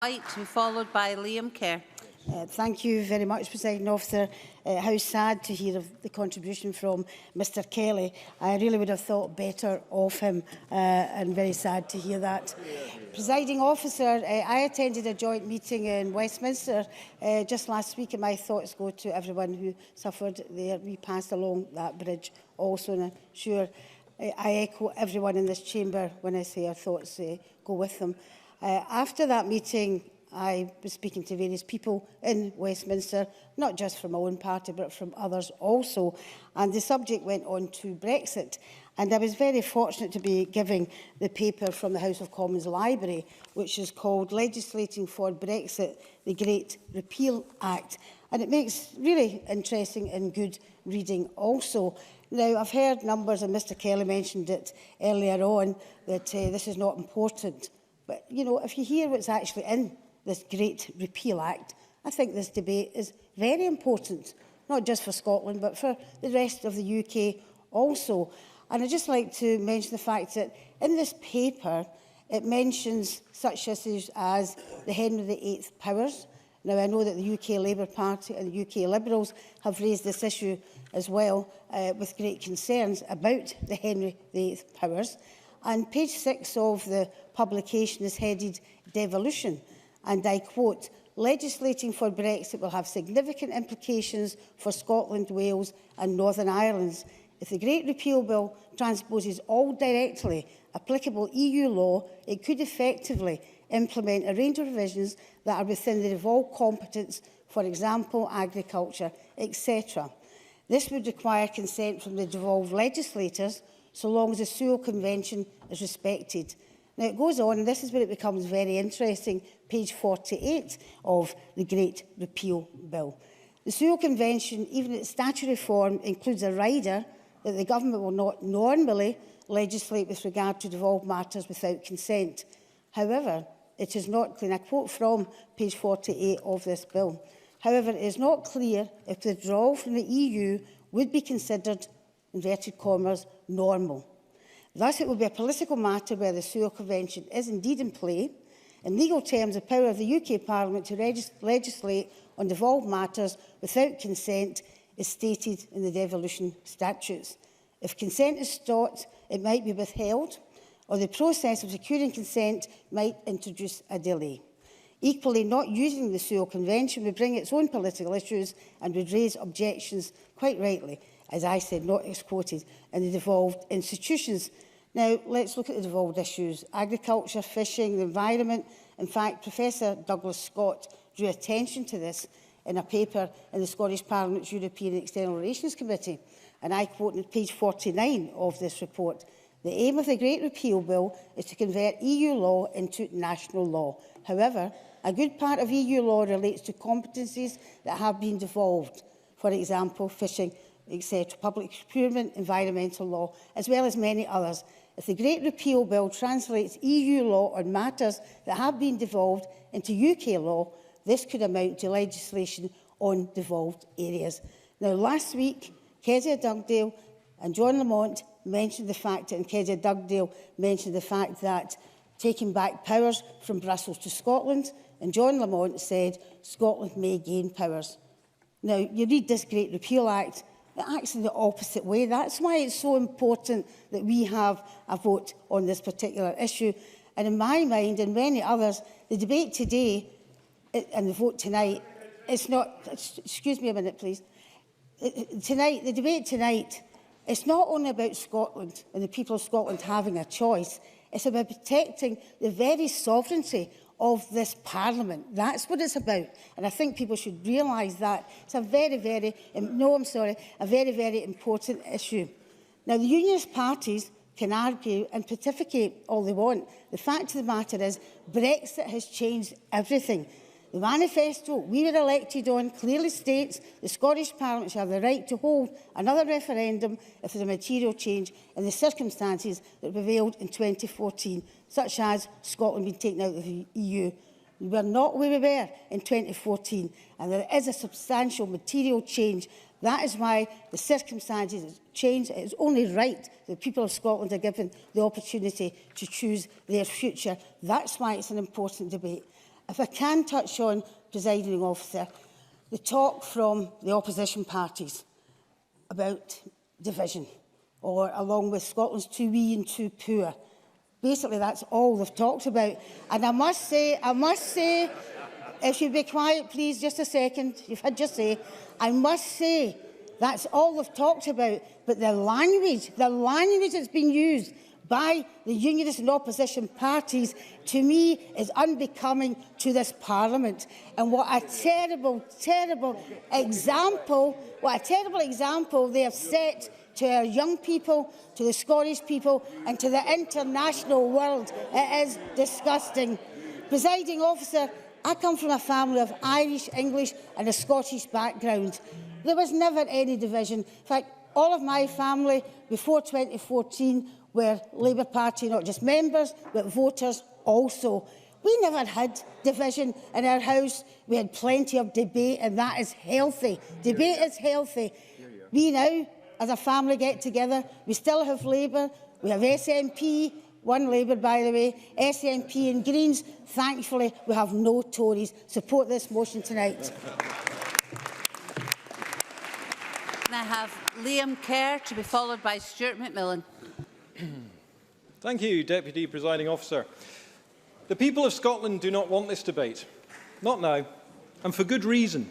White, to be followed by Liam Kerr. Thank you very much, Presiding Officer. How sad to hear of the contribution from Mr Kelly. I really would have thought better of him, and very sad to hear that. Presiding Officer, I attended a joint meeting in Westminster just last week, and my thoughts go to everyone who suffered there. We passed along that bridge also, and I'm sure I echo everyone in this chamber when I say our thoughts go with them. After that meeting, I was speaking to various people in Westminster, not just from my own party, but from others also. And the subject went on to Brexit. And I was very fortunate to be giving the paper from the House of Commons Library, which is called Legislating for Brexit, the Great Repeal Act. And it makes really interesting and good reading also. Now, I've heard numbers, and Mr Kelly mentioned it earlier on, that this is not important. But, you know, if you hear what's actually in this Great Repeal Act, I think this debate is very important, not just for Scotland, but for the rest of the UK also. And I'd just like to mention the fact that in this paper, it mentions such issues as the Henry VIII powers. Now, I know that the UK Labour Party and the UK Liberals have raised this issue as well with great concerns about the Henry VIII powers. And page 6 of the publication is headed Devolution. And I quote, legislating for Brexit will have significant implications for Scotland, Wales and Northern Ireland. If the Great Repeal Bill transposes all directly applicable EU law, it could effectively implement a range of provisions that are within the devolved competence, for example, agriculture, etc. This would require consent from the devolved legislators, so long as the Sewell Convention is respected. Now, it goes on, and this is where it becomes very interesting, page 48 of the Great Repeal Bill. The Sewell Convention, even its statutory form, includes a rider that the government will not normally legislate with regard to devolved matters without consent. However, it is not clear, and I quote from page 48 of this bill, however, it is not clear if withdrawal from the EU would be considered, inverted commas, normal. Thus, it will be a political matter where the Sewell Convention is indeed in play. In legal terms, the power of the UK Parliament to legislate on devolved matters without consent is stated in the devolution statutes. If consent is sought, it might be withheld, or the process of securing consent might introduce a delay. Equally, not using the Sewell Convention would bring its own political issues and would raise objections, quite rightly, as I said, not exquoted, in the devolved institutions. Now, let's look at the devolved issues. Agriculture, fishing, the environment. In fact, Professor Douglas Scott drew attention to this in a paper in the Scottish Parliament's European External Relations Committee. And I quote on page 49 of this report, the aim of the Great Repeal Bill is to convert EU law into national law. However, a good part of EU law relates to competencies that have been devolved. For example, fishing, etc., public procurement, environmental law, as well as many others. If the Great Repeal Bill translates EU law on matters that have been devolved into UK law, this could amount to legislation on devolved areas. Now, last week, Kezia Dugdale and John Lamont mentioned the fact, and Kezia Dugdale mentioned the fact that taking back powers from Brussels to Scotland, and John Lamont said Scotland may gain powers. Now, you read this Great Repeal Act, it acts in the opposite way. That's why it's so important that we have a vote on this particular issue. And in my mind, and many others, the debate today and the vote tonight, it's not... Excuse me a minute, please. The debate tonight, it's not only about Scotland and the people of Scotland having a choice. It's about protecting the very sovereignty of this Parliament. That's what it's about. And I think people should realise that. It's a very, very important issue. Now, the Unionist parties can argue and pontificate all they want. The fact of the matter is Brexit has changed everything. The manifesto we were elected on clearly states the Scottish Parliament shall have the right to hold another referendum if there is a material change in the circumstances that prevailed in 2014, such as Scotland being taken out of the EU. We were not where we were in 2014, and there is a substantial material change. That is why the circumstances have changed. It is only right that the people of Scotland are given the opportunity to choose their future. That's why it's an important debate. if I can touch on, presiding officer, the talk from the opposition parties about division, or along with Scotland's too wee and too poor. Basically, that's all they've talked about. And I must say, if you'd be quiet, please, just a second, you've had your say. I must say, that's all they've talked about. But the language that's been used by the unionist and opposition parties, to me, is unbecoming to this Parliament. And what a terrible example they have set to our young people, to the Scottish people and to the international world. It is disgusting. Presiding officer, I come from a family of Irish, English and a Scottish background. There was never any division. In fact, all of my family before 2014 were Labour Party, not just members, but voters also. We never had division in our house. We had plenty of debate, and that is healthy. Debate is healthy. We now, as a family, get together. We still have Labour. We have SNP, one Labour, by the way, SNP and Greens. Thankfully, we have no Tories. Support this motion tonight. I have Liam Kerr to be followed by Stuart McMillan. Thank you, Deputy Presiding Officer. The people of Scotland do not want this debate. Not now, and for good reason.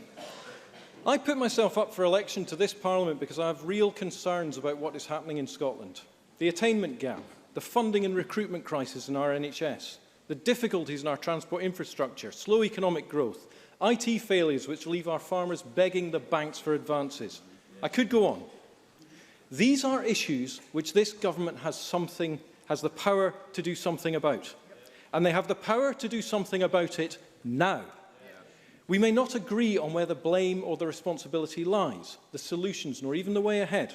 I put myself up for election to this Parliament because I have real concerns about what is happening in Scotland. The attainment gap, the funding and recruitment crisis in our NHS, the difficulties in our transport infrastructure, slow economic growth, IT failures which leave our farmers begging the banks for advances. I could go on. These are issues which this government has the power to do something about. And they have the power to do something about it now. We may not agree on where the blame or the responsibility lies, the solutions, nor even the way ahead.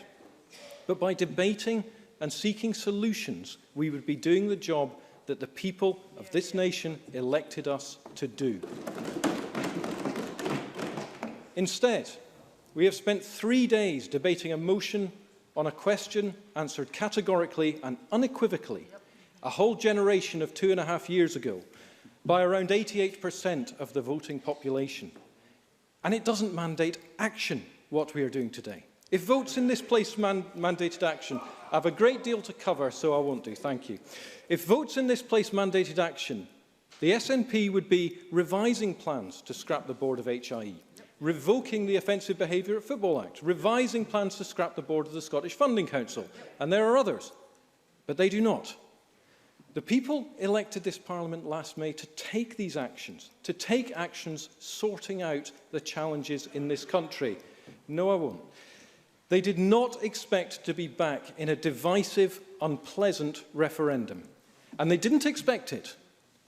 But by debating and seeking solutions, we would be doing the job that the people of this nation elected us to do. Instead, we have spent 3 days debating a motion on a question answered categorically and unequivocally a whole generation of 2.5 years ago by around 88% of the voting population. And it doesn't mandate action, what we are doing today. If votes in this place mandated action, I have a great deal to cover, so I won't do, thank you. If votes in this place mandated action, the SNP would be revising plans to scrap the board of HIE, revoking the Offensive Behaviour at Football Act, revising plans to scrap the board of the Scottish Funding Council, and there are others, but they do not. The people elected this Parliament last May to take these actions, to take actions sorting out the challenges in this country. No, I won't. They did not expect to be back in a divisive, unpleasant referendum. And they didn't expect it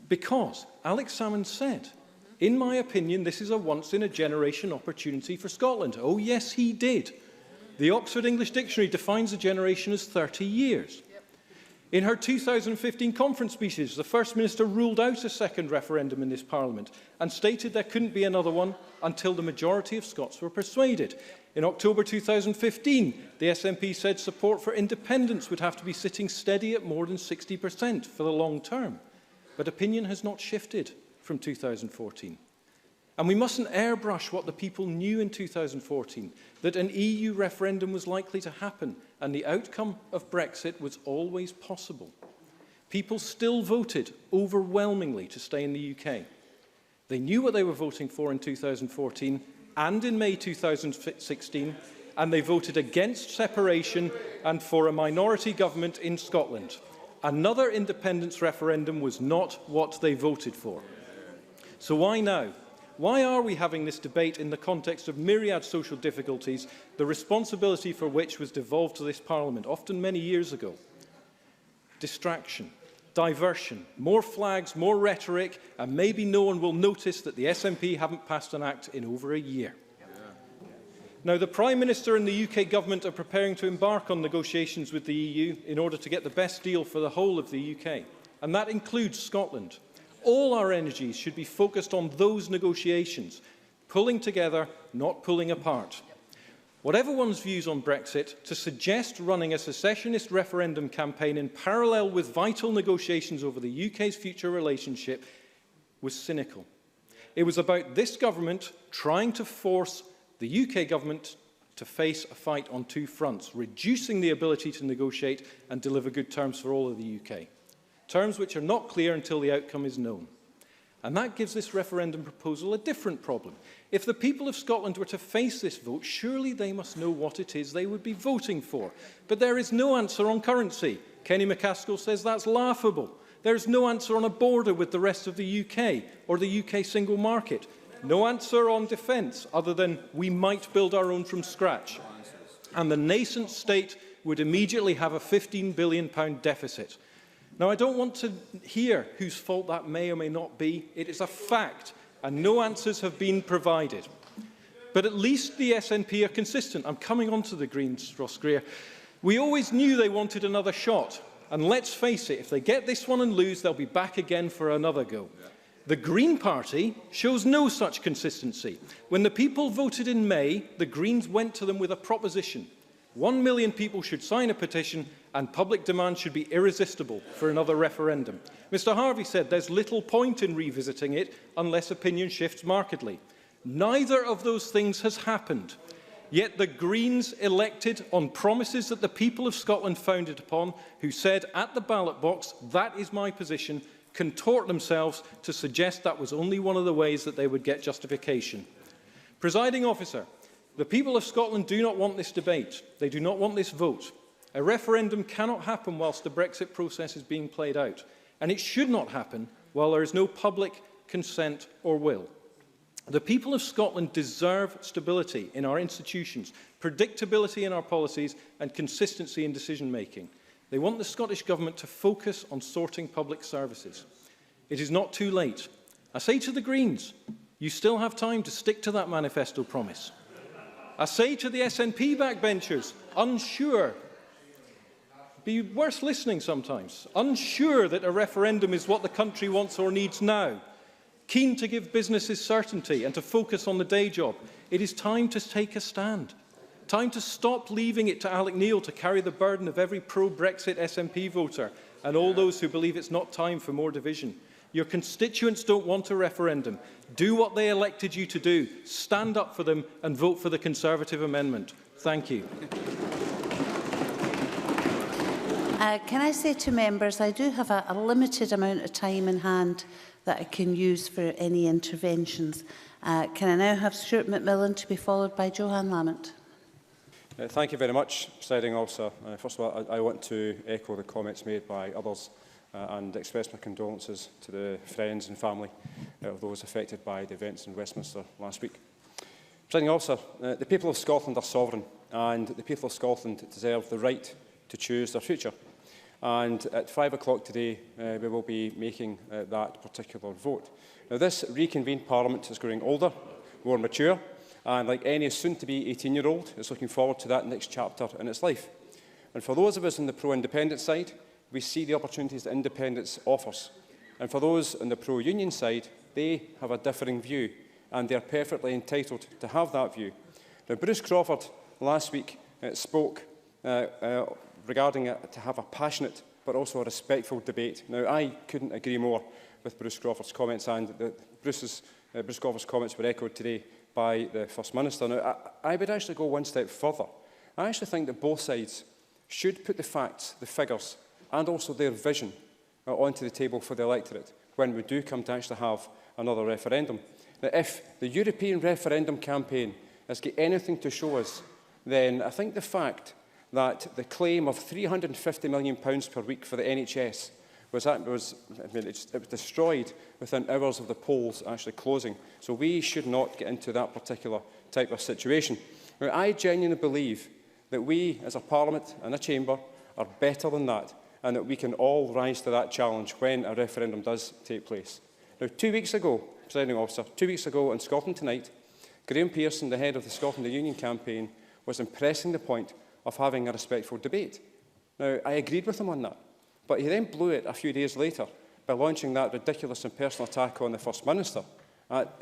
because Alex Salmond said, in my opinion, this is a once-in-a-generation opportunity for Scotland. Oh, yes, he did. The Oxford English Dictionary defines a generation as 30 years. In her 2015 conference speeches, the First Minister ruled out a second referendum in this Parliament and stated there couldn't be another one until the majority of Scots were persuaded. In October 2015, the SNP said support for independence would have to be sitting steady at more than 60% for the long term. But opinion has not shifted from 2014. And we mustn't airbrush what the people knew in 2014, that an EU referendum was likely to happen and the outcome of Brexit was always possible. People still voted overwhelmingly to stay in the UK. They knew what they were voting for in 2014 and in May 2016, and they voted against separation and for a minority government in Scotland. Another independence referendum was not what they voted for. So why now? Why are we having this debate in the context of myriad social difficulties, the responsibility for which was devolved to this Parliament, often many years ago? Distraction, diversion, more flags, more rhetoric, and maybe no one will notice that the SNP haven't passed an act in over a year. Now, the Prime Minister and the UK Government are preparing to embark on negotiations with the EU in order to get the best deal for the whole of the UK, and that includes Scotland. All our energies should be focused on those negotiations, pulling together, not pulling apart. Whatever one's views on Brexit, to suggest running a secessionist referendum campaign in parallel with vital negotiations over the UK's future relationship was cynical. It was about this government trying to force the UK government to face a fight on two fronts, reducing the ability to negotiate and deliver good terms for all of the UK. Terms which are not clear until the outcome is known. And that gives this referendum proposal a different problem. If the people of Scotland were to face this vote, surely they must know what it is they would be voting for. But there is no answer on currency. Kenny McCaskill says that's laughable. There is no answer on a border with the rest of the UK or the UK single market. No answer on defence, other than we might build our own from scratch. And the nascent state would immediately have a £15 billion deficit. Now, I don't want to hear whose fault that may or may not be. It is a fact, and no answers have been provided. But at least the SNP are consistent. I'm coming on to the Greens, Ross Greer. We always knew they wanted another shot. And let's face it, if they get this one and lose, they'll be back again for another go. The Green Party shows no such consistency. When the people voted in May, the Greens went to them with a proposition. 1 million people should sign a petition and public demand should be irresistible for another referendum. Mr Harvey said there's little point in revisiting it unless opinion shifts markedly. Neither of those things has happened. Yet the Greens elected on promises that the people of Scotland founded upon, who said at the ballot box, that is my position, contort themselves to suggest that was only one of the ways that they would get justification. Presiding officer, the people of Scotland do not want this debate. They do not want this vote. A referendum cannot happen whilst the Brexit process is being played out, and it should not happen while there is no public consent or will. The people of Scotland deserve stability in our institutions, predictability in our policies and consistency in decision-making. They want the Scottish Government to focus on sorting public services. It is not too late. I say to the Greens, you still have time to stick to that manifesto promise. I say to the SNP backbenchers, unsure, be worth listening sometimes, unsure that a referendum is what the country wants or needs now, keen to give businesses certainty and to focus on the day job, it is time to take a stand. Time to stop leaving it to Alec Neil to carry the burden of every pro-Brexit SNP voter and all those who believe it's not time for more division. Your constituents don't want a referendum. Do what they elected you to do. Stand up for them and vote for the Conservative amendment. Thank you. Can I say to members, I do have a limited amount of time in hand that I can use for any interventions. Can I now have Stuart McMillan to be followed by Johann Lamont? Thank you very much, Presiding Officer. First of all, I want to echo the comments made by others and express my condolences to the friends and family of those affected by the events in Westminster last week. Presiding Officer, the people of Scotland are sovereign, and the people of Scotland deserve the right to choose their future. And at 5 o'clock today, we will be making that particular vote. Now, this reconvened Parliament is growing older, more mature, and like any soon-to-be 18-year-old, is looking forward to that next chapter in its life. And for those of us on the pro-independence side, we see the opportunities that independence offers. And for those on the pro-union side, they have a differing view, and they are perfectly entitled to have that view. Now, Bruce Crawford last week spoke regarding it to have a passionate but also a respectful debate. Now, I couldn't agree more with Bruce Crawford's comments, and Bruce Crawford's comments were echoed today by the First Minister. Now, I would actually go one step further. I actually think that both sides should put the facts, the figures, and also their vision onto the table for the electorate when we do come to actually have another referendum. Now, if the European referendum campaign has got anything to show us, then I think the fact that the claim of £350 million per week for the NHS it was destroyed within hours of the polls actually closing. So we should not get into that particular type of situation. Now, I genuinely believe that we, as a Parliament and a Chamber, are better than that, and that we can all rise to that challenge when a referendum does take place. Now, 2 weeks ago, Presiding Officer, 2 weeks ago on Scotland Tonight, Graham Pearson, the head of the Scotland Union campaign, was impressing the point of having a respectful debate. Now, I agreed with him on that, but he then blew it a few days later by launching that ridiculous and personal attack on the First Minister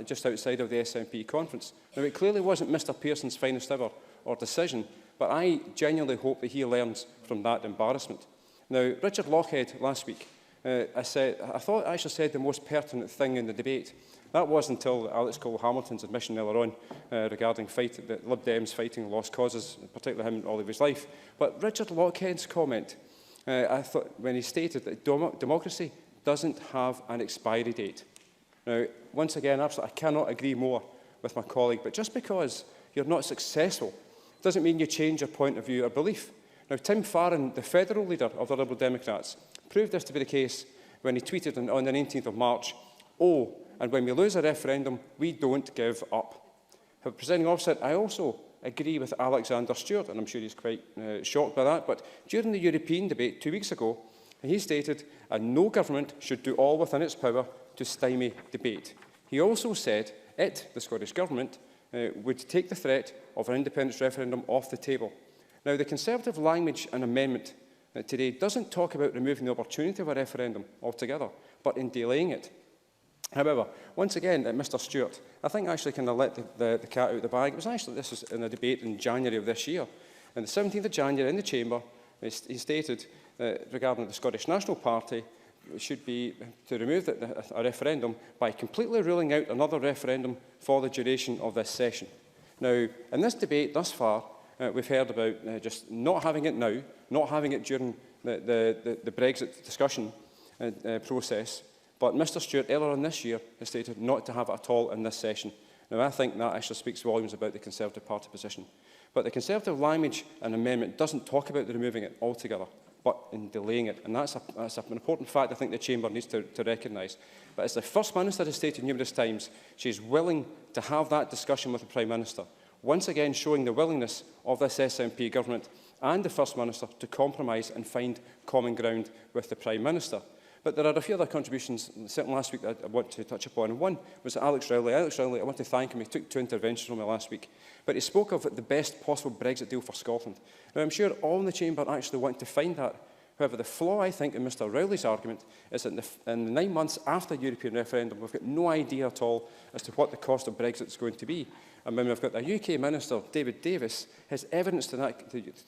just outside of the SNP conference. Now, it clearly wasn't Mr Pearson's finest hour or decision, but I genuinely hope that he learns from that embarrassment. Now, Richard Lochhead last week I thought I actually said the most pertinent thing in the debate. That was until Alex Cole-Hamilton's admission earlier on regarding the Lib Dems fighting lost causes, particularly him all of his life. But Richard Lochhead's comment, I thought, when he stated that democracy doesn't have an expiry date. Now, once again, absolutely, I cannot agree more with my colleague, but just because you're not successful doesn't mean you change your point of view or belief. Now, Tim Farron, the federal leader of the Liberal Democrats, proved this to be the case when he tweeted on the 19th of March, "Oh, and when we lose a referendum, we don't give up." However, Presiding Officer, I also agree with Alexander Stewart, and I'm sure he's quite shocked by that, but during the European debate 2 weeks ago, he stated, "And no government should do all within its power to stymie debate." He also said the Scottish Government, would take the threat of an independence referendum off the table. Now, the Conservative language and amendment today doesn't talk about removing the opportunity of a referendum altogether, but in delaying it. However, once again, Mr Stewart, I think actually kind of let the cat out of the bag. This was in a debate in January of this year. On the 17th of January in the Chamber, he stated regarding the Scottish National Party should be to remove a referendum by completely ruling out another referendum for the duration of this session. Now, in this debate thus far, we've heard about just not having it now, not having it during the Brexit discussion process, but Mr Stewart earlier on this year has stated not to have it at all in this session. Now, I think that actually speaks volumes about the Conservative Party position. But the Conservative language and amendment doesn't talk about removing it altogether, but in delaying it. And that's an important fact I think the Chamber needs to recognise. But as the First Minister has stated numerous times, she is willing to have that discussion with the Prime Minister, once again showing the willingness of this SNP government and the First Minister to compromise and find common ground with the Prime Minister. But there are a few other contributions, certainly last week, that I want to touch upon. One was Alex Rowley. Alex Rowley, I want to thank him. He took 2 interventions from me last week. But he spoke of the best possible Brexit deal for Scotland. Now, I'm sure all in the Chamber actually want to find that. However, the flaw, I think, in Mr Rowley's argument is that in the 9 months after the European referendum, we've got no idea at all as to what the cost of Brexit is going to be. And when we've got a UK Minister, David Davis, has evidence to the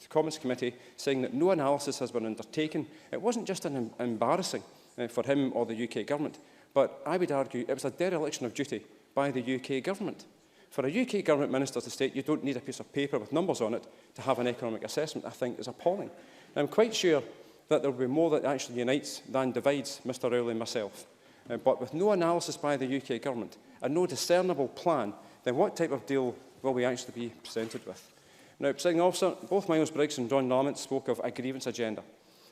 Commons Committee saying that no analysis has been undertaken, it wasn't just embarrassing for him or the UK government, but I would argue it was a dereliction of duty by the UK government. For a UK government minister to state you don't need a piece of paper with numbers on it to have an economic assessment, I think is appalling. And I'm quite sure that there will be more that actually unites than divides Mr Rowley and myself. But with no analysis by the UK government and no discernible plan, then what type of deal will we actually be presented with? Now, Presiding Officer, both Miles Briggs and John Lamont spoke of a grievance agenda.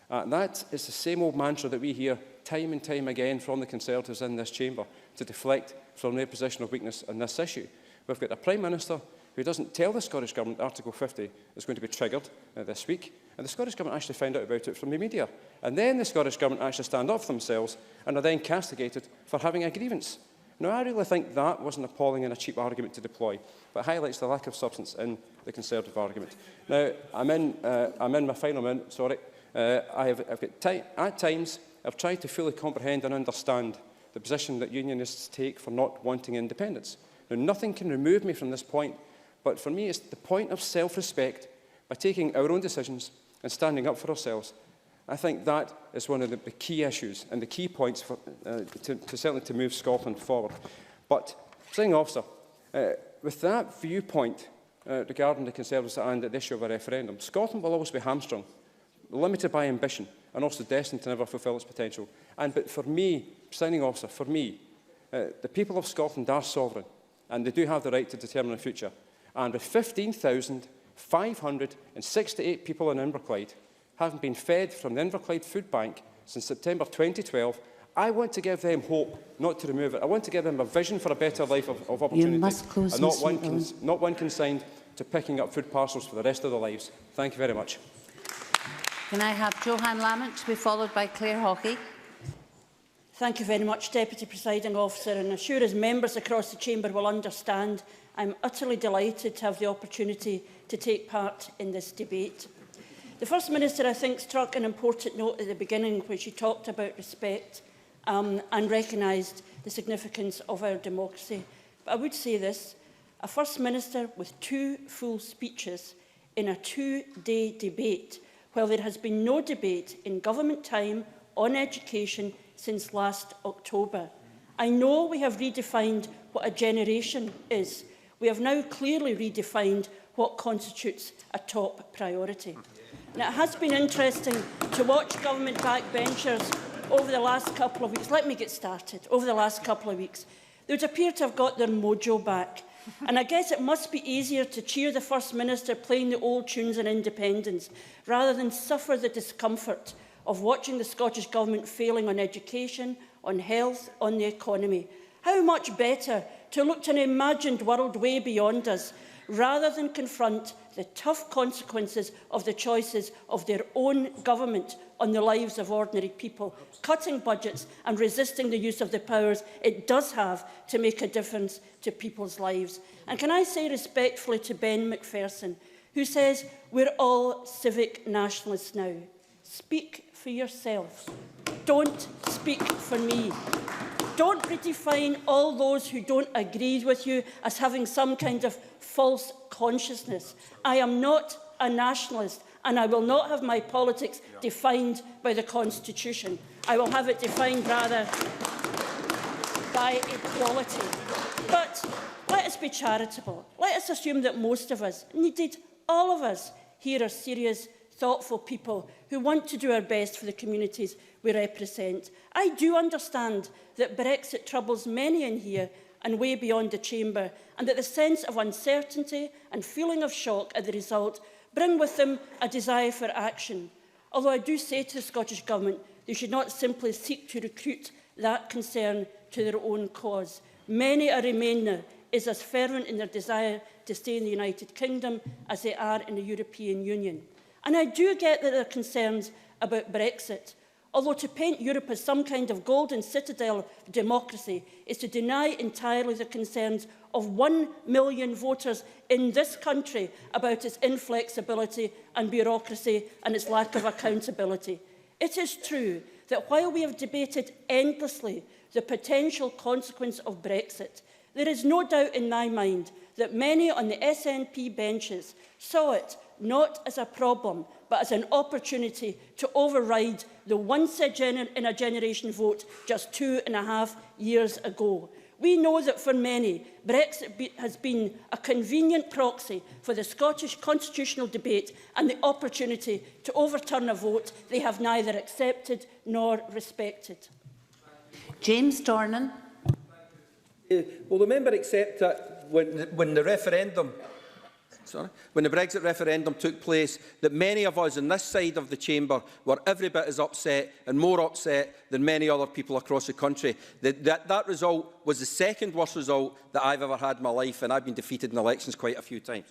That is the same old mantra that we hear time and time again from the Conservatives in this chamber to deflect from their position of weakness on this issue. We've got a Prime Minister who doesn't tell the Scottish Government Article 50 is going to be triggered this week, and the Scottish Government actually found out about it from the media. And then the Scottish Government actually stand up for themselves and are then castigated for having a grievance. Now, I really think that was an appalling and a cheap argument to deploy, but highlights the lack of substance in the Conservative argument. Now, I'm in my final minute, sorry. At times, I've tried to fully comprehend and understand the position that unionists take for not wanting independence. Now, nothing can remove me from this point, but for me, it's the point of self-respect by taking our own decisions and standing up for ourselves. I think that is one of the key issues and the key points for, certainly to move Scotland forward. But, Presiding Officer, with that viewpoint regarding the Conservatives and the issue of a referendum, Scotland will always be hamstrung, limited by ambition, and also destined to never fulfil its potential. But for me, Presiding Officer, for me, the people of Scotland are sovereign, and they do have the right to determine the future. And with 15,568 people in Inverclyde having been fed from the Inverclyde Food Bank since September 2012, I want to give them hope, not to remove it. I want to give them a vision for a better life of opportunity, you must close, and not one consigned to picking up food parcels for the rest of their lives. Thank you very much. Can I have Johan Lamont to be followed by Claire Hawkey? Thank you very much, Deputy Presiding Officer, and as sure as members across the Chamber will understand, I'm utterly delighted to have the opportunity to take part in this debate. The First Minister, I think, struck an important note at the beginning when she talked about respect and recognised the significance of our democracy. But I would say this, a First Minister with 2 full speeches in a 2-day debate, while there has been no debate in government time on education since last October. I know we have redefined what a generation is. We have now clearly redefined what constitutes a top priority. And it has been interesting to watch government backbenchers over the last couple of weeks. Let me get started. Over the last couple of weeks, they would appear to have got their mojo back. And I guess it must be easier to cheer the First Minister playing the old tunes on independence rather than suffer the discomfort of watching the Scottish Government failing on education, on health, on the economy. How much better to look to an imagined world way beyond us rather than confront the tough consequences of the choices of their own government on the lives of ordinary people, cutting budgets and resisting the use of the powers it does have to make a difference to people's lives. And can I say respectfully to Ben McPherson, who says we're all civic nationalists now, speak for yourself. Don't speak for me. Don't redefine all those who don't agree with you as having some kind of false consciousness. I am not a nationalist, and I will not have my politics defined by the Constitution. I will have it defined, rather, by equality. But let us be charitable. Let us assume that most of us, indeed all of us, here are serious, thoughtful people who want to do our best for the communities we represent. I do understand that Brexit troubles many in here and way beyond the chamber, and that the sense of uncertainty and feeling of shock at the result bring with them a desire for action. Although I do say to the Scottish Government, they should not simply seek to recruit that concern to their own cause. Many a Remainer is as fervent in their desire to stay in the United Kingdom as they are in the European Union. And I do get that there are concerns about Brexit, although to paint Europe as some kind of golden citadel of democracy is to deny entirely the concerns of 1 million voters in this country about its inflexibility and bureaucracy and its lack of accountability. It is true that while we have debated endlessly the potential consequence of Brexit, there is no doubt in my mind that many on the SNP benches saw it not as a problem, but as an opportunity to override the once-in-a-generation vote just 2.5 years ago. We know that for many, Brexit has been a convenient proxy for the Scottish constitutional debate and the opportunity to overturn a vote they have neither accepted nor respected. James Dornan. Will the member accept that when the referendum, when the Brexit referendum took place, that many of us on this side of the chamber were every bit as upset and more upset than many other people across the country? That result was the second worst result that I've ever had in my life, and I've been defeated in elections quite a few times.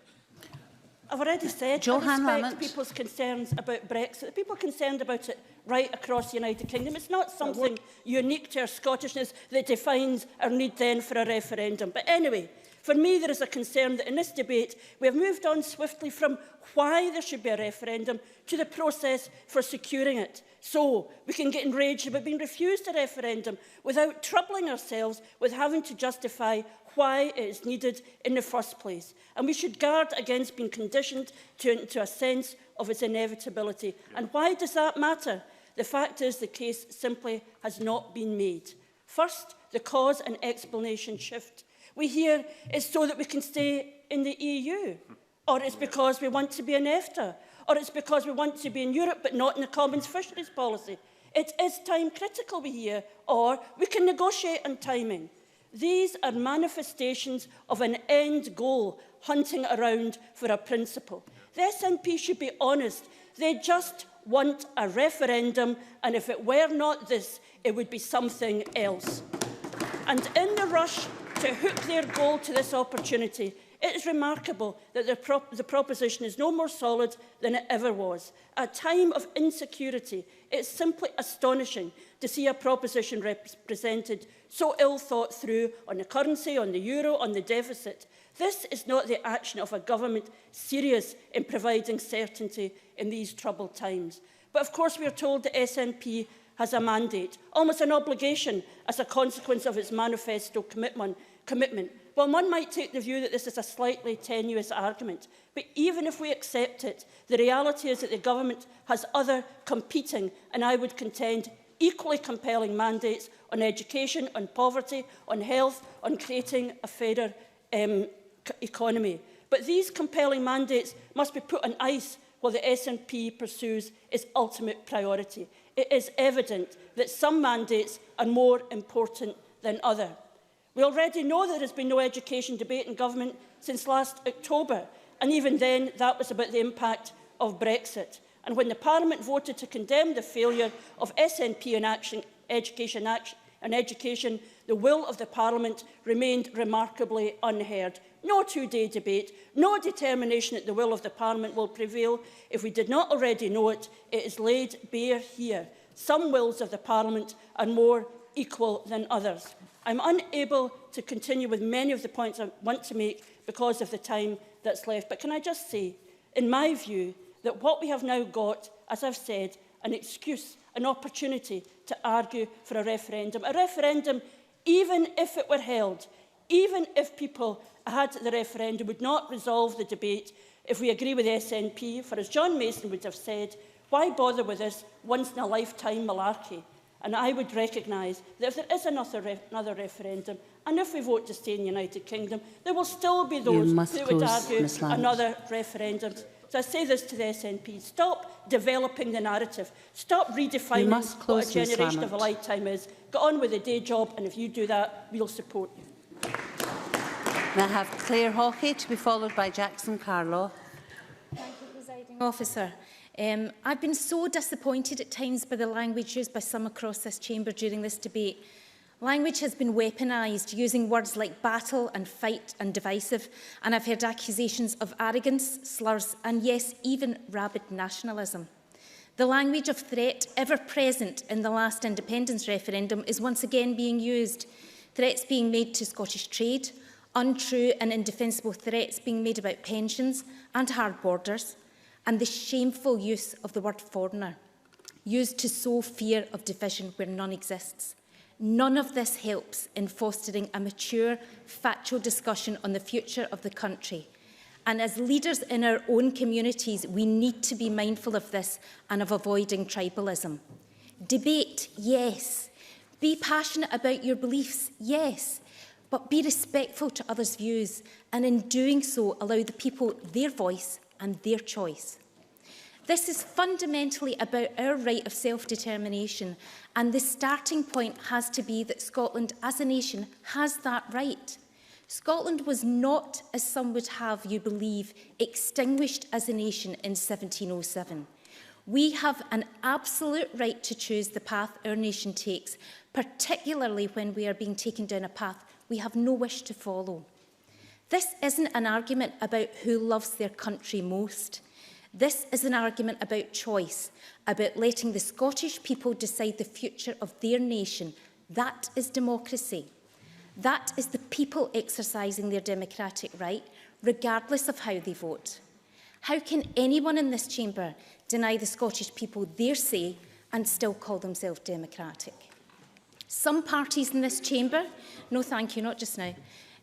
I've already said I respect people's concerns about Brexit. The people concerned about it right across the United Kingdom. It's not something unique to our Scottishness that defines our need then for a referendum. But anyway, for me there is a concern that in this debate we have moved on swiftly from why there should be a referendum to the process for securing it. So we can get enraged about being refused a referendum without troubling ourselves with having to justify why it is needed in the first place. And we should guard against being conditioned to a sense of its inevitability. And why does that matter? The fact is the case simply has not been made. First, the cause and explanation shift. We hear it's so that we can stay in the EU, or it's because we want to be in EFTA, or it's because we want to be in Europe but not in the Common Fisheries Policy. It is time critical, we hear, or we can negotiate on timing. These are manifestations of an end goal hunting around for a principle. The SNP should be honest. They just want a referendum, and if it were not this, it would be something else. And in the rush to hook their goal to this opportunity, it is remarkable that the proposition is no more solid than it ever was. At a time of insecurity, it's simply astonishing to see a proposition presented so ill thought through on the currency, on the euro, on the deficit. This is not the action of a government serious in providing certainty in these troubled times. But of course we are told the SNP has a mandate, almost an obligation as a consequence of its manifesto commitment. Well, one might take the view that this is a slightly tenuous argument, but even if we accept it, the reality is that the government has other competing, and I would contend, equally compelling mandates on education, on poverty, on health, on creating a fairer economy. But these compelling mandates must be put on ice while the SNP pursues its ultimate priority. It is evident that some mandates are more important than others. We already know that there has been no education debate in government since last October, and even then that was about the impact of Brexit. And when the Parliament voted to condemn the failure of SNP in education, the will of the Parliament remained remarkably unheard. No two-day debate, no determination that the will of the Parliament will prevail. If we did not already know it, it is laid bare here. Some wills of the Parliament are more equal than others. I'm unable to continue with many of the points I want to make because of the time that's left. But can I just say, in my view, that what we have now got, as I've said, an excuse, an opportunity to argue for a referendum. A referendum, even if it were held, even if people had the referendum, would not resolve the debate if we agree with the SNP. For as John Mason would have said, why bother with this once-in-a-lifetime malarkey? And I would recognise that if there is another referendum, and if we vote to stay in the United Kingdom, there will still be those who would argue another referendum. So I say this to the SNP, stop developing the narrative, stop redefining what a generation of a lifetime is, get on with the day job, and if you do that, we'll support you. May I have Claire Hawkey to be followed by Jackson Carlaw. Thank you, Presiding Officer. I've been so disappointed at times by the language used by some across this chamber during this debate. Language has been weaponised, using words like battle and fight and divisive, and I've heard accusations of arrogance, slurs and, yes, even rabid nationalism. The language of threat, ever present in the last independence referendum, is once again being used. Threats being made to Scottish trade, untrue and indefensible threats being made about pensions and hard borders, and the shameful use of the word foreigner, used to sow fear of division where none exists. None of this helps in fostering a mature, factual discussion on the future of the country. And as leaders in our own communities, we need to be mindful of this and of avoiding tribalism. Debate, yes. Be passionate about your beliefs, yes. But be respectful to others' views, and in doing so, allow the people their voice and their choice. This is fundamentally about our right of self-determination, and the starting point has to be that Scotland as a nation has that right. Scotland was not, as some would have you believe, extinguished as a nation in 1707. We have an absolute right to choose the path our nation takes, particularly when we are being taken down a path we have no wish to follow. This isn't an argument about who loves their country most. This is an argument about choice, about letting the Scottish people decide the future of their nation. That is democracy. That is the people exercising their democratic right, regardless of how they vote. How can anyone in this chamber deny the Scottish people their say and still call themselves democratic? Some parties in this chamber, no thank you, not just now,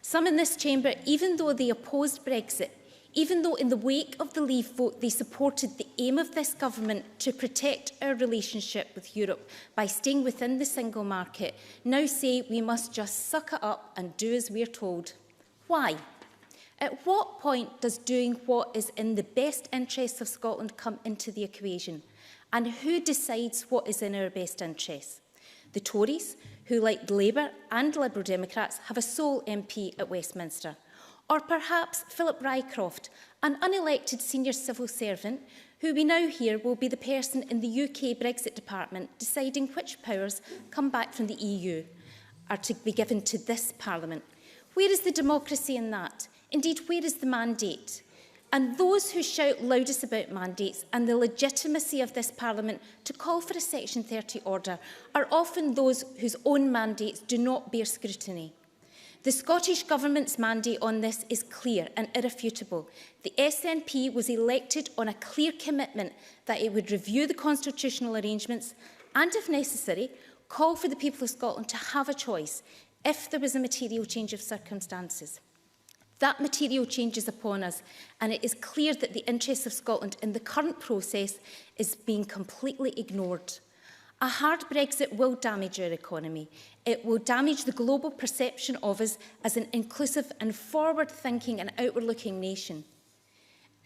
some in this chamber, even though they opposed Brexit, even though in the wake of the Leave vote they supported the aim of this government to protect our relationship with Europe by staying within the single market, now say we must just suck it up and do as we're told. Why? At what point does doing what is in the best interests of Scotland come into the equation? And who decides what is in our best interests? The Tories, who, like Labour and Liberal Democrats, have a sole MP at Westminster. Or perhaps Philip Rycroft, an unelected senior civil servant, who we now hear will be the person in the UK Brexit department deciding which powers come back from the EU are to be given to this Parliament. Where is the democracy in that? Indeed, where is the mandate? And those who shout loudest about mandates and the legitimacy of this Parliament to call for a Section 30 order are often those whose own mandates do not bear scrutiny. The Scottish Government's mandate on this is clear and irrefutable. The SNP was elected on a clear commitment that it would review the constitutional arrangements and, if necessary, call for the people of Scotland to have a choice if there was a material change of circumstances. That material change is upon us, and it is clear that the interests of Scotland in the current process is being completely ignored. A hard Brexit will damage our economy. It will damage the global perception of us as an inclusive and forward-thinking and outward-looking nation.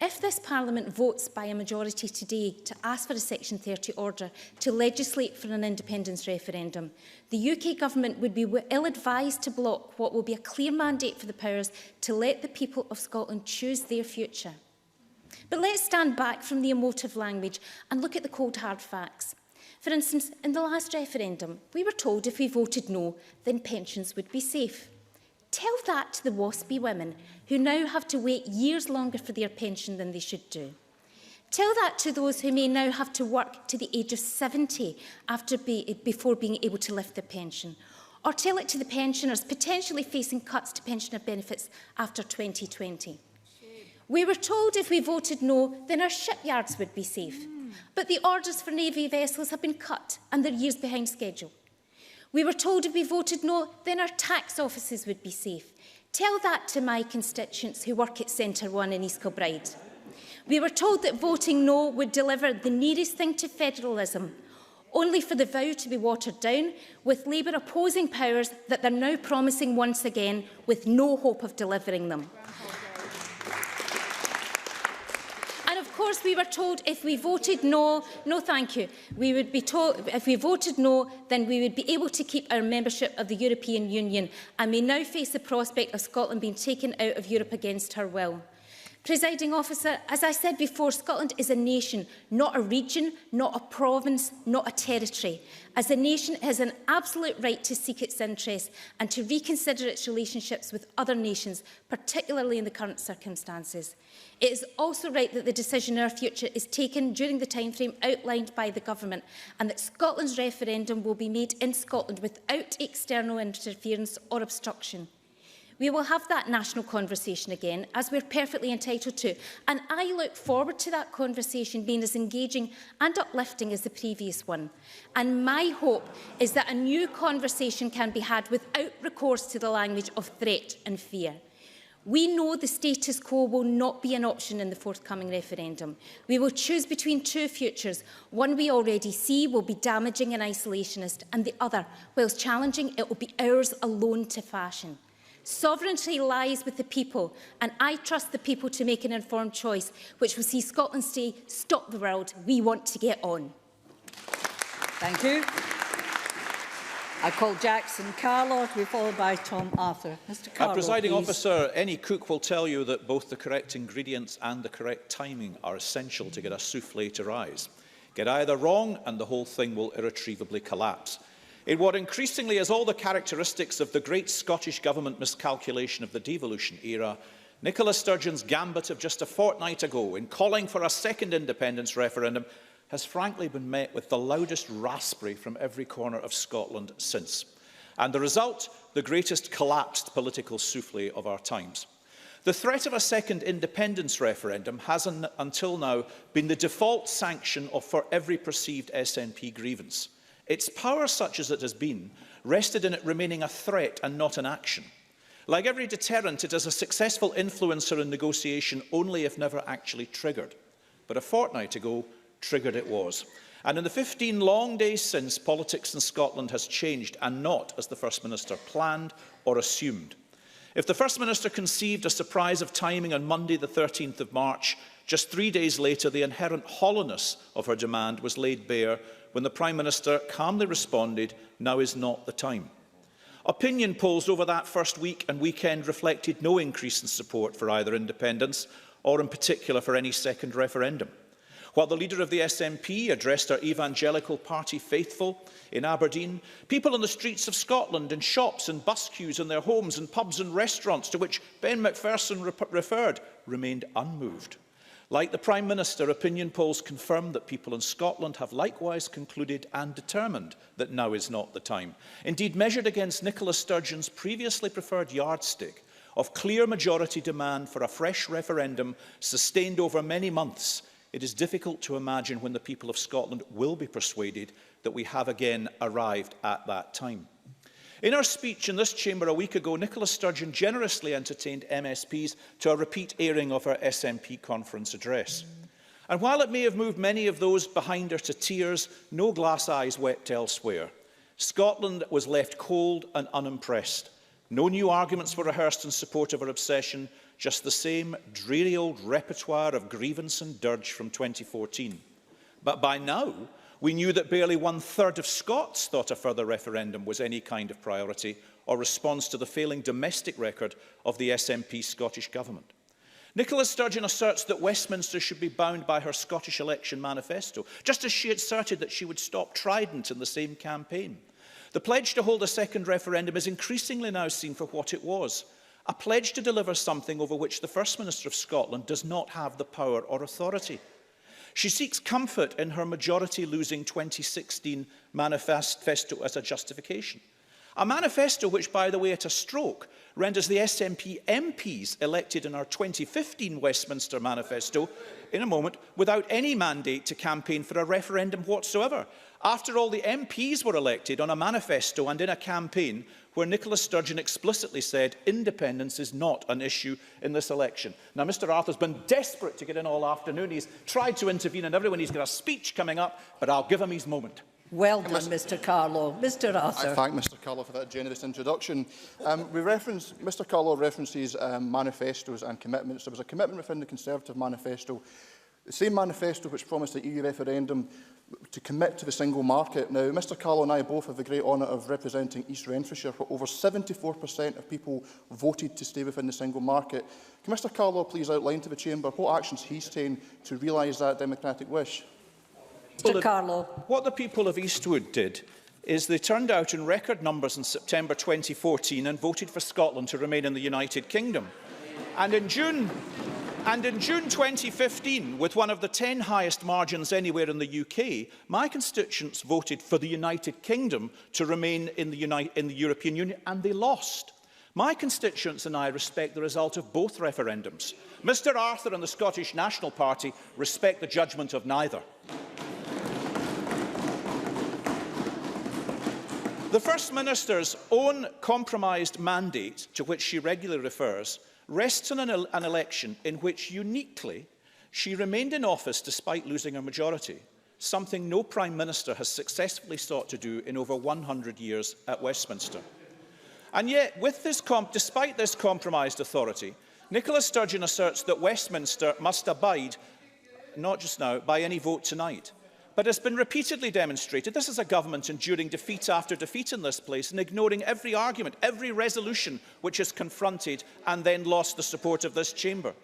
If this Parliament votes by a majority today to ask for a Section 30 order to legislate for an independence referendum, the UK Government would be ill-advised to block what will be a clear mandate for the powers to let the people of Scotland choose their future. But let's stand back from the emotive language and look at the cold hard facts. For instance, in the last referendum, we were told if we voted no, then pensions would be safe. Tell that to the WASPy women who now have to wait years longer for their pension than they should do. Tell that to those who may now have to work to the age of 70 before being able to lift their pension. Or tell it to the pensioners potentially facing cuts to pensioner benefits after 2020. We were told if we voted no, then our shipyards would be safe. But the orders for Navy vessels have been cut and they're years behind schedule. We were told if we voted no, then our tax offices would be safe. Tell that to my constituents who work at Centre 1 in East Kilbride. We were told that voting no would deliver the nearest thing to federalism, only for the vow to be watered down, with Labour opposing powers that they're now promising once again with no hope of delivering them. Of course, we were told if we voted no, thank you. We would be told if we voted no, then we would be able to keep our membership of the European Union, and we now face the prospect of Scotland being taken out of Europe against her will. Presiding Officer, as I said before, Scotland is a nation, not a region, not a province, not a territory. As a nation, it has an absolute right to seek its interests and to reconsider its relationships with other nations, particularly in the current circumstances. It is also right that the decision on our future is taken during the timeframe outlined by the Government, and that Scotland's referendum will be made in Scotland without external interference or obstruction. We will have that national conversation again, as we're perfectly entitled to, and I look forward to that conversation being as engaging and uplifting as the previous one. And my hope is that a new conversation can be had without recourse to the language of threat and fear. We know the status quo will not be an option in the forthcoming referendum. We will choose between two futures. One we already see will be damaging and isolationist, and the other, whilst challenging, it will be ours alone to fashion. Sovereignty lies with the people, and I trust the people to make an informed choice, which will see Scotland say, stop the world, we want to get on. Thank you. I call Jackson Carlaw to be followed by Tom Arthur. Mr. Carlaw, Presiding please. Officer, any cook will tell you that both the correct ingredients and the correct timing are essential to get a soufflé to rise. Get either wrong and the whole thing will irretrievably collapse. In what increasingly is all the characteristics of the great Scottish Government miscalculation of the devolution era, Nicola Sturgeon's gambit of just a fortnight ago in calling for a second independence referendum has frankly been met with the loudest raspberry from every corner of Scotland since. And the result, the greatest collapsed political soufflé of our times. The threat of a second independence referendum has until now been the default sanction for every perceived SNP grievance. Its power, such as it has been, rested in it remaining a threat and not an action. Like every deterrent, it is a successful influencer in negotiation only if never actually triggered. But a fortnight ago, triggered it was. And in the 15 long days since, politics in Scotland has changed, and not as the First Minister planned or assumed. If the First Minister conceived a surprise of timing on Monday the 13th of March, just 3 days later the inherent hollowness of her demand was laid bare when the Prime Minister calmly responded, now is not the time. Opinion polls over that first week and weekend reflected no increase in support for either independence, or in particular for any second referendum. While the leader of the SNP addressed our evangelical party faithful in Aberdeen, people on the streets of Scotland, in shops and bus queues, in their homes and pubs and restaurants to which Ben Macpherson referred, remained unmoved. Like the Prime Minister, opinion polls confirm that people in Scotland have likewise concluded and determined that now is not the time. Indeed, measured against Nicola Sturgeon's previously preferred yardstick of clear majority demand for a fresh referendum sustained over many months, it is difficult to imagine when the people of Scotland will be persuaded that we have again arrived at that time. In her speech in this chamber a week ago, Nicola Sturgeon generously entertained MSPs to a repeat airing of her SNP conference address. And while it may have moved many of those behind her to tears, no glass eyes wept elsewhere. Scotland was left cold and unimpressed. No new arguments were rehearsed in support of her obsession, just the same dreary old repertoire of grievance and dirge from 2014. But by now, we knew that barely 1/3 of Scots thought a further referendum was any kind of priority or response to the failing domestic record of the SNP Scottish Government. Nicola Sturgeon asserts that Westminster should be bound by her Scottish election manifesto, just as she asserted that she would stop Trident in the same campaign. The pledge to hold a second referendum is increasingly now seen for what it was, a pledge to deliver something over which the First Minister of Scotland does not have the power or authority. She seeks comfort in her majority-losing 2016 manifesto as a justification. A manifesto which, by the way, at a stroke, renders the SNP MPs elected in our 2015 Westminster manifesto, in a moment, without any mandate to campaign for a referendum whatsoever. After all, the MPs were elected on a manifesto and in a campaign where Nicola Sturgeon explicitly said independence is not an issue in this election. Now, Mr Arthur's been desperate to get in all afternoon. He's tried to intervene and everyone. He's got a speech coming up, but I'll give him his moment. Well done, Mr Carlow. Mr Arthur. I thank Mr Carlow for that generous introduction. Mr Carlow references manifestos and commitments. There was a commitment within the Conservative manifesto, the same manifesto which promised the EU referendum to commit to the single market. Now, Mr Carlow and I both have the great honour of representing East Renfrewshire, where over 74% of people voted to stay within the single market. Can Mr Carlow please outline to the Chamber what actions he's taken to realise that democratic wish? Mr Carlow. What the people of Eastwood did is they turned out in record numbers in September 2014 and voted for Scotland to remain in the United Kingdom. And in June 2015, with one of the 10 highest margins anywhere in the UK, my constituents voted for the United Kingdom to remain in the European Union, and they lost. My constituents and I respect the result of both referendums. Mr Arthur and the Scottish National Party respect the judgment of neither. The First Minister's own compromised mandate, to which she regularly refers, rests on an election in which, uniquely, she remained in office despite losing her majority, something no Prime Minister has successfully sought to do in over 100 years at Westminster. And yet, despite this compromised authority, Nicola Sturgeon asserts that Westminster must abide, not just now, by any vote tonight. But it's been repeatedly demonstrated this is a government enduring defeat after defeat in this place and ignoring every argument, every resolution which is confronted and then lost the support of this chamber.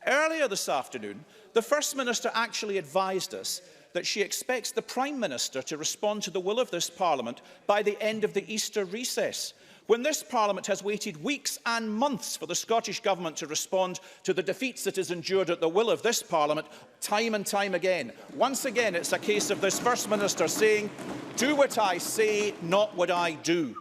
Earlier this afternoon, the First Minister actually advised us that she expects the Prime Minister to respond to the will of this Parliament by the end of the Easter recess, when this Parliament has waited weeks and months for the Scottish Government to respond to the defeats it has endured at the will of this Parliament time and time again. Once again, it's a case of this First Minister saying, "Do what I say, not what I do."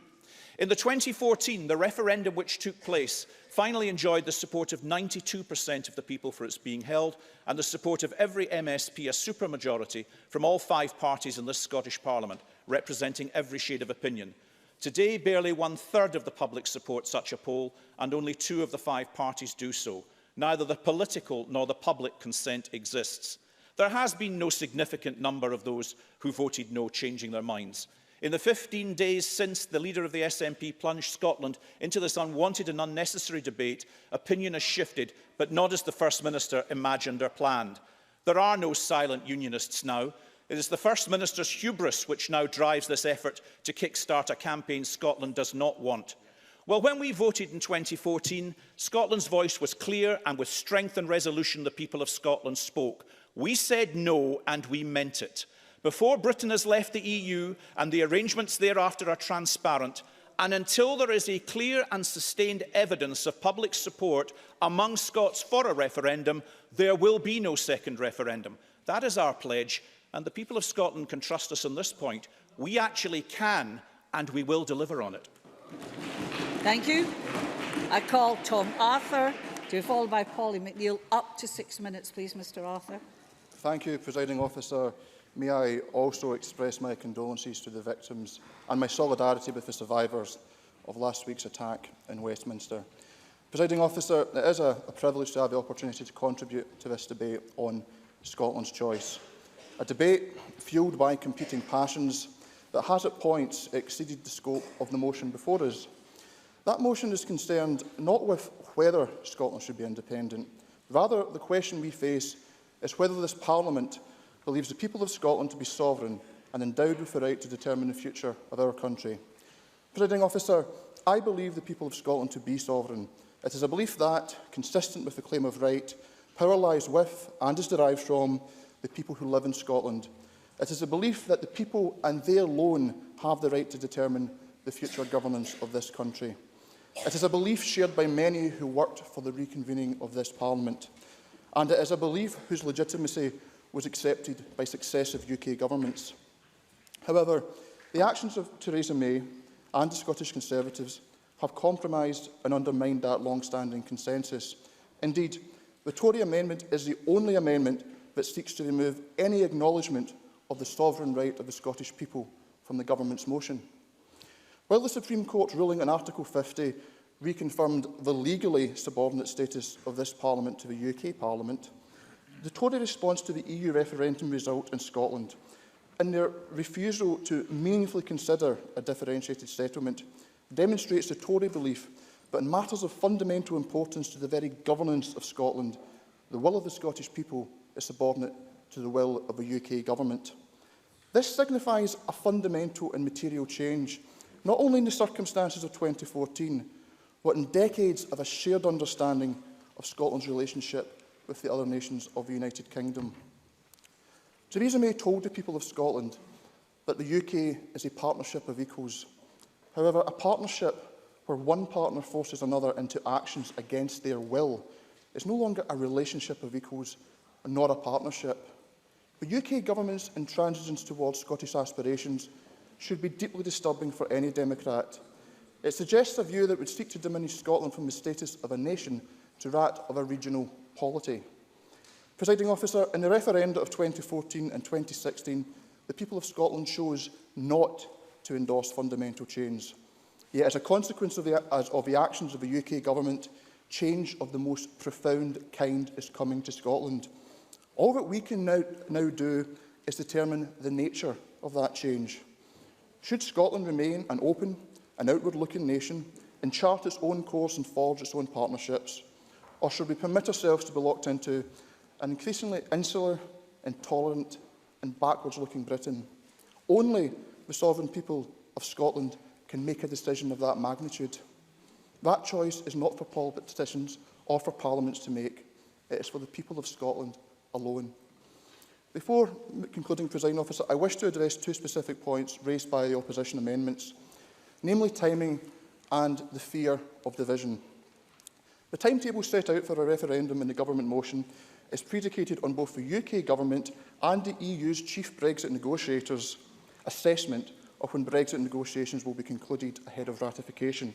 In the 2014, the referendum which took place finally enjoyed the support of 92% of the people for its being held and the support of every MSP, a supermajority, from all 5 parties in this Scottish Parliament, representing every shade of opinion. Today, barely 1/3 of the public support such a poll, and only 2 of the 5 parties do so. Neither the political nor the public consent exists. There has been no significant number of those who voted no changing their minds. In the 15 days since the leader of the SNP plunged Scotland into this unwanted and unnecessary debate, opinion has shifted, but not as the First Minister imagined or planned. There are no silent unionists now. It is the First Minister's hubris which now drives this effort to kickstart a campaign Scotland does not want. Well, when we voted in 2014, Scotland's voice was clear, and with strength and resolution the people of Scotland spoke. We said no, and we meant it. Before Britain has left the EU, and the arrangements thereafter are transparent, and until there is a clear and sustained evidence of public support among Scots for a referendum, there will be no second referendum. That is our pledge. And the people of Scotland can trust us on this point. We actually can, and we will deliver on it. Thank you. I call Tom Arthur to be followed by Polly McNeill. Up to 6 minutes, please, Mr Arthur. Thank you, Presiding Officer. May I also express my condolences to the victims and my solidarity with the survivors of last week's attack in Westminster. Presiding Officer, it is a privilege to have the opportunity to contribute to this debate on Scotland's choice. A debate fuelled by competing passions that has at points exceeded the scope of the motion before us. That motion is concerned not with whether Scotland should be independent. Rather, the question we face is whether this Parliament believes the people of Scotland to be sovereign and endowed with the right to determine the future of our country. Presiding Officer, I believe the people of Scotland to be sovereign. It is a belief that, consistent with the claim of right, power lies with and is derived from the people who live in Scotland. It is a belief that the people and they alone have the right to determine the future governance of this country. It is a belief shared by many who worked for the reconvening of this Parliament. And it is a belief whose legitimacy was accepted by successive UK governments. However, the actions of Theresa May and the Scottish Conservatives have compromised and undermined that long-standing consensus. Indeed, the Tory amendment is the only amendment that seeks to remove any acknowledgement of the sovereign right of the Scottish people from the government's motion. While the Supreme Court ruling on Article 50 reconfirmed the legally subordinate status of this Parliament to the UK Parliament, the Tory response to the EU referendum result in Scotland and their refusal to meaningfully consider a differentiated settlement demonstrates the Tory belief that in matters of fundamental importance to the very governance of Scotland, the will of the Scottish people is subordinate to the will of a UK government. This signifies a fundamental and material change, not only in the circumstances of 2014, but in decades of a shared understanding of Scotland's relationship with the other nations of the United Kingdom. Theresa May told the people of Scotland that the UK is a partnership of equals. However, a partnership where one partner forces another into actions against their will is no longer a relationship of equals, nor a partnership. The UK government's intransigence towards Scottish aspirations should be deeply disturbing for any Democrat. It suggests a view that would seek to diminish Scotland from the status of a nation to that of a regional polity. Presiding Officer, in the referenda of 2014 and 2016, the people of Scotland chose not to endorse fundamental change. Yet, as a consequence of the actions of the UK government, change of the most profound kind is coming to Scotland. All that we can now do is determine the nature of that change. Should Scotland remain an open and outward-looking nation and chart its own course and forge its own partnerships? Or should we permit ourselves to be locked into an increasingly insular, intolerant and backwards-looking Britain? Only the sovereign people of Scotland can make a decision of that magnitude. That choice is not for politicians or for parliaments to make. It is for the people of Scotland alone. Before concluding, Presiding Officer, I wish to address two specific points raised by the opposition amendments, namely timing and the fear of division. The timetable set out for a referendum in the government motion is predicated on both the UK government and the EU's chief Brexit negotiators' assessment of when Brexit negotiations will be concluded ahead of ratification.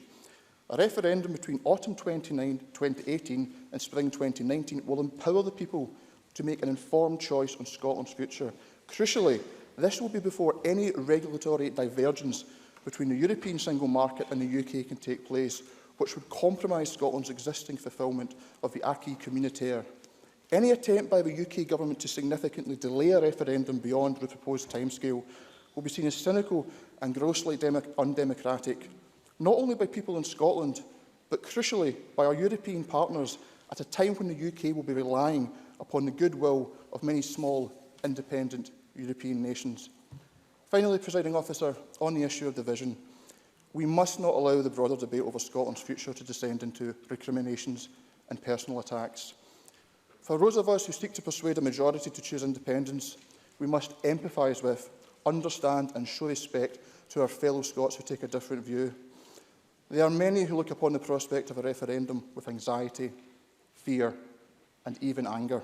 A referendum between autumn 2018 and spring 2019 will empower the people to make an informed choice on Scotland's future. Crucially, this will be before any regulatory divergence between the European single market and the UK can take place, which would compromise Scotland's existing fulfilment of the acquis communautaire. Any attempt by the UK government to significantly delay a referendum beyond the proposed timescale will be seen as cynical and grossly undemocratic, not only by people in Scotland, but crucially by our European partners at a time when the UK will be relying upon the goodwill of many small, independent European nations. Finally, Presiding Officer, on the issue of division, we must not allow the broader debate over Scotland's future to descend into recriminations and personal attacks. For those of us who seek to persuade a majority to choose independence, we must empathise with, understand and show respect to our fellow Scots who take a different view. There are many who look upon the prospect of a referendum with anxiety, fear and even anger.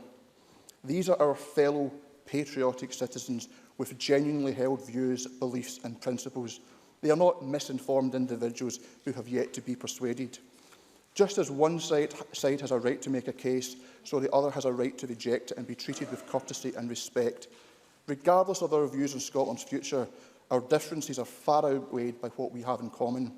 These are our fellow patriotic citizens with genuinely held views, beliefs and principles. They are not misinformed individuals who have yet to be persuaded. Just as one side has a right to make a case, so the other has a right to reject it and be treated with courtesy and respect. Regardless of our views on Scotland's future, our differences are far outweighed by what we have in common.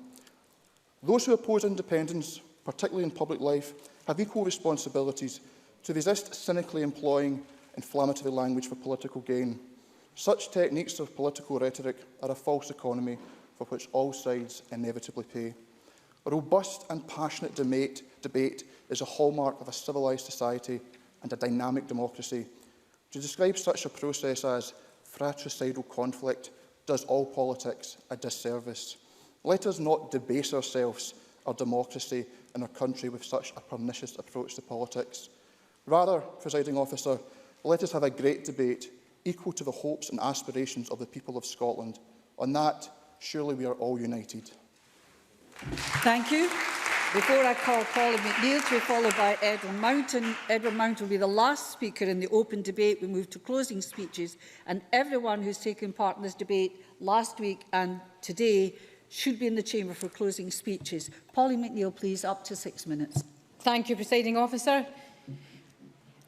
Those who oppose independence, particularly in public life, have equal responsibilities to resist cynically employing inflammatory language for political gain. Such techniques of political rhetoric are a false economy for which all sides inevitably pay. A robust and passionate debate is a hallmark of a civilised society and a dynamic democracy. To describe such a process as fratricidal conflict does all politics a disservice. Let us not debase ourselves, our democracy and our country with such a pernicious approach to politics. Rather, Presiding Officer, let us have a great debate equal to the hopes and aspirations of the people of Scotland. On that, surely we are all united. Thank you. Before I call Polly McNeill to be followed by Edward Mountain will be the last speaker in the open debate. We move to closing speeches, and everyone who's taken part in this debate last week and today should be in the chamber for closing speeches. Polly McNeill, please, up to 6 minutes. Thank you, Presiding Officer.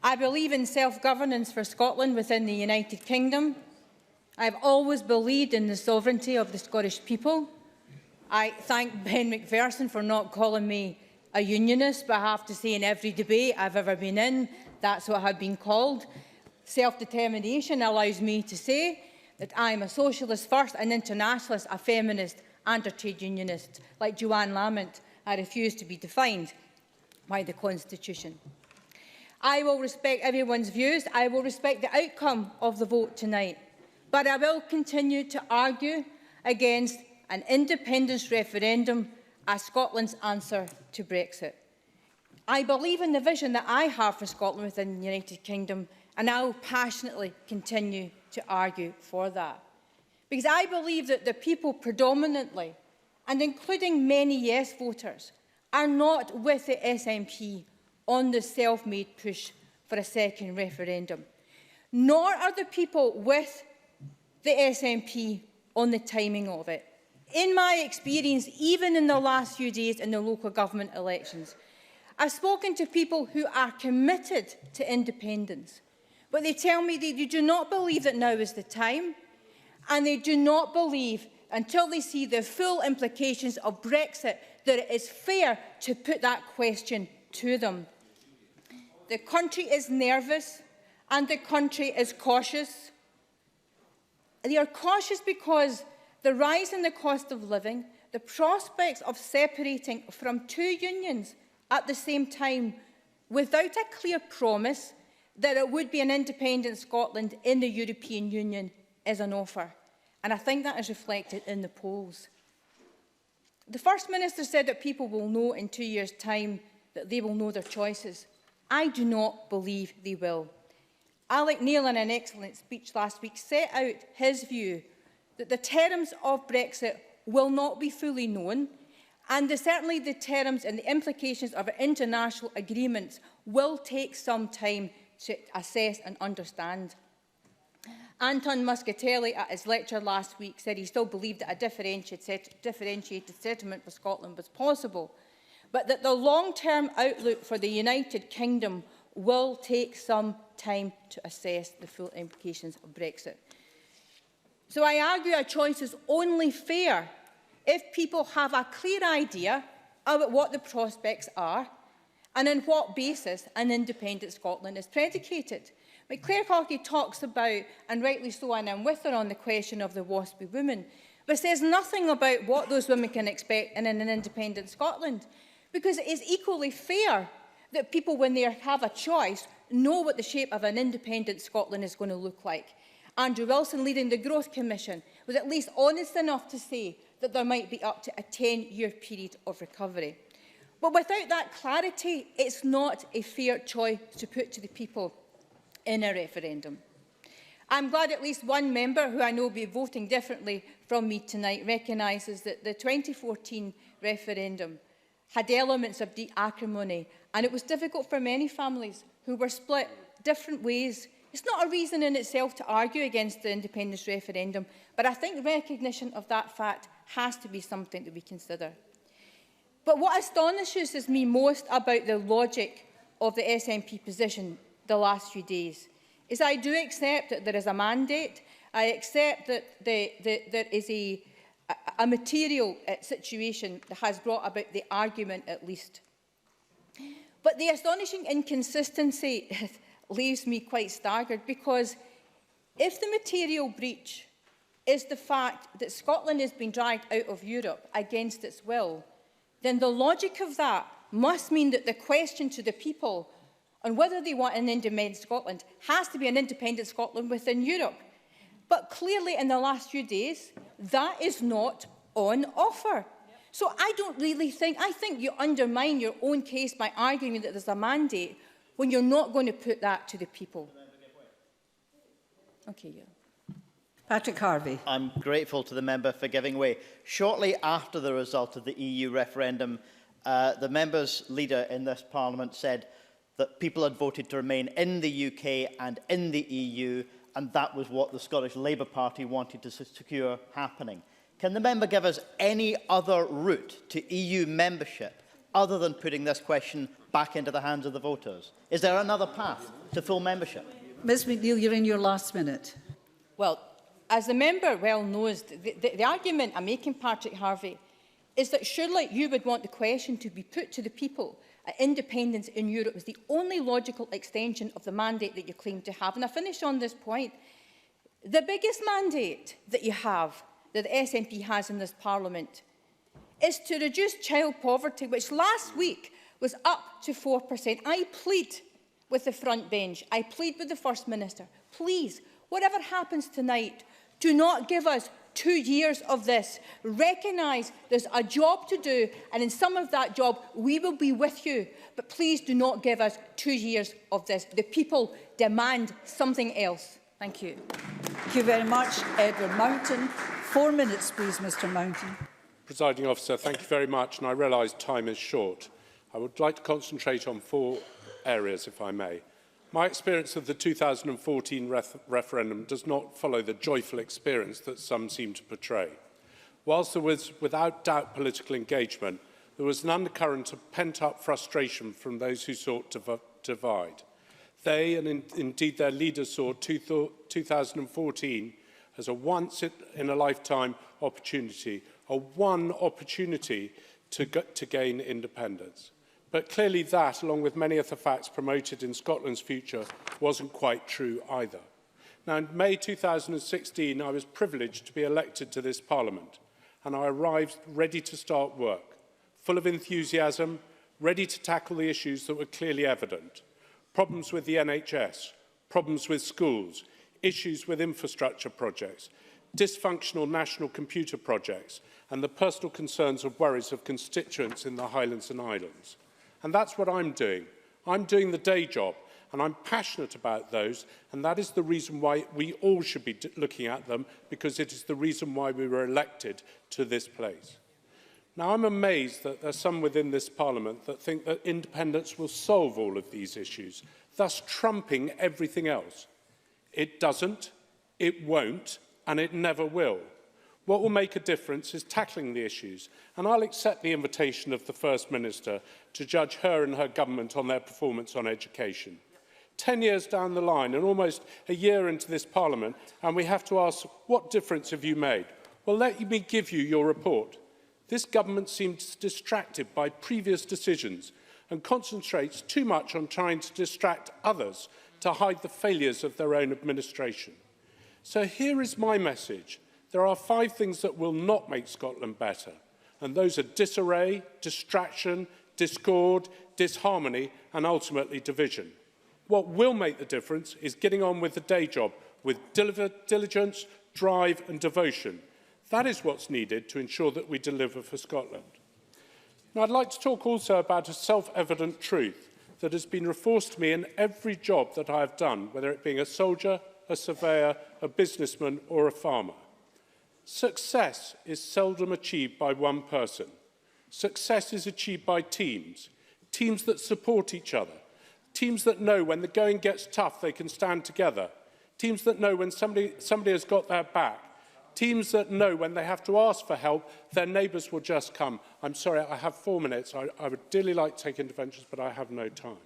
I believe in self-governance for Scotland within the United Kingdom. I have always believed in the sovereignty of the Scottish people. I thank Ben McPherson for not calling me a unionist, but I have to say in every debate I've ever been in, that's what I've been called. Self-determination allows me to say that I am a socialist first, an internationalist, a feminist and a trade unionist. Like Joanne Lamont, I refuse to be defined by the Constitution. I will respect everyone's views. I will respect the outcome of the vote tonight. But I will continue to argue against an independence referendum as Scotland's answer to Brexit. I believe in the vision that I have for Scotland within the United Kingdom, and I will passionately continue to argue for that. Because I believe that the people predominantly, and including many yes voters, are not with the SNP on the self-made push for a second referendum, nor are the people with the SNP on the timing of it. In my experience, even in the last few days in the local government elections, I've spoken to people who are committed to independence, but they tell me that they do not believe that now is the time, and they do not believe, until they see the full implications of Brexit, that it is fair to put that question to them. The country is nervous and the country is cautious. They are cautious because the rise in the cost of living, the prospects of separating from two unions at the same time without a clear promise that it would be an independent Scotland in the European Union is an offer. And I think that is reflected in the polls. The First Minister said that people will know in 2 years' time that they will know their choices. I do not believe they will. Alec Neil, in an excellent speech last week, set out his view that the terms of Brexit will not be fully known, and certainly the terms and the implications of international agreements will take some time to assess and understand. Anton Muscatelli, at his lecture last week, said he still believed that a differentiated settlement for Scotland was possible, but that the long-term outlook for the United Kingdom will take some time to assess the full implications of Brexit. So I argue a choice is only fair if people have a clear idea about what the prospects are and on what basis an independent Scotland is predicated. But Claire Hawkey talks about, and rightly so, and I'm with her on the question of the WASPy women, but says nothing about what those women can expect in an independent Scotland, because it is equally fair that people, when they have a choice, know what the shape of an independent Scotland is going to look like. Andrew Wilson, leading the Growth Commission, was at least honest enough to say that there might be up to a 10-year period of recovery. But without that clarity, it's not a fair choice to put to the people in a referendum. I'm glad at least one member, who I know will be voting differently from me tonight, recognises that the 2014 referendum had elements of deep acrimony, and it was difficult for many families who were split different ways. It's not a reason in itself to argue against the independence referendum, but I think recognition of that fact has to be something that we consider. But what astonishes me most about the logic of the SNP position the last few days is I do accept that there is a mandate. I accept that there is a material situation that has brought about the argument, at least. But the astonishing inconsistency leaves me quite staggered, because if the material breach is the fact that Scotland has been dragged out of Europe against its will, then the logic of that must mean that the question to the people on whether they want an independent Scotland has to be an independent Scotland within Europe. But clearly in the last few days, that is not on offer. So I think you undermine your own case by arguing that there's a mandate when you're not going to put that to the people. Okay, yeah. Patrick Harvie. I'm grateful to the member for giving way. Shortly after the result of the EU referendum, the member's leader in this Parliament said that people had voted to remain in the UK and in the EU, and that was what the Scottish Labour Party wanted to secure happening. Can the member give us any other route to EU membership other than putting this question back into the hands of the voters? Is there another path to full membership? Ms McNeill, you're in your last minute. Well, as the member well knows, the argument I'm making, Patrick Harvie, is that surely you would want the question to be put to the people. Independence in Europe is the only logical extension of the mandate that you claim to have. And I finish on this point. The biggest mandate that you have, that the SNP has in this Parliament, is to reduce child poverty, which last week was up to 4%. I plead with the front bench, I plead with the First Minister, please, whatever happens tonight, do not give us 2 years of this. Recognise there's a job to do, and in some of that job, we will be with you. But please do not give us 2 years of this. The people demand something else. Thank you. Thank you very much, Edward Mountain. 4 minutes, please, Mr Mountain. Presiding Officer, thank you very much, and I realise time is short. I would like to concentrate on 4 areas, if I may. My experience of the 2014 referendum does not follow the joyful experience that some seem to portray. Whilst there was, without doubt, political engagement, there was an undercurrent of pent-up frustration from those who sought to divide. They, and indeed their leaders, saw 2014 as a once-in-a-lifetime opportunity, one opportunity to gain independence. But clearly that, along with many other facts promoted in Scotland's future, wasn't quite true either. Now, in May 2016, I was privileged to be elected to this Parliament, and I arrived ready to start work, full of enthusiasm, ready to tackle the issues that were clearly evident. Problems with the NHS, problems with schools, issues with infrastructure projects, dysfunctional national computer projects, and the personal concerns and worries of constituents in the Highlands and Islands. And that's what I'm doing. I'm doing the day job, and I'm passionate about those, and that is the reason why we all should be looking at them, because it is the reason why we were elected to this place. Now, I'm amazed that there are some within this Parliament that think that independence will solve all of these issues, thus trumping everything else. It doesn't, it won't, and it never will. What will make a difference is tackling the issues, and I'll accept the invitation of the First Minister to judge her and her government on their performance on education. 10 years down the line and almost a year into this Parliament, and we have to ask, what difference have you made? Well, let me give you your report. This government seems distracted by previous decisions and concentrates too much on trying to distract others to hide the failures of their own administration. So here is my message. There are 5 things that will not make Scotland better, and those are disarray, distraction, discord, disharmony, and ultimately division. What will make the difference is getting on with the day job with diligence, drive and devotion. That is what's needed to ensure that we deliver for Scotland. Now, I'd like to talk also about a self-evident truth that has been reinforced to me in every job that I have done, whether it being a soldier, a surveyor, a businessman or a farmer. Success is seldom achieved by one person. Success is achieved by teams, teams that support each other, teams that know when the going gets tough they can stand together, teams that know when somebody has got their back, teams that know when they have to ask for help, their neighbours will just come. I'm sorry, I have 4 minutes. I would dearly like to take interventions, but I have no time.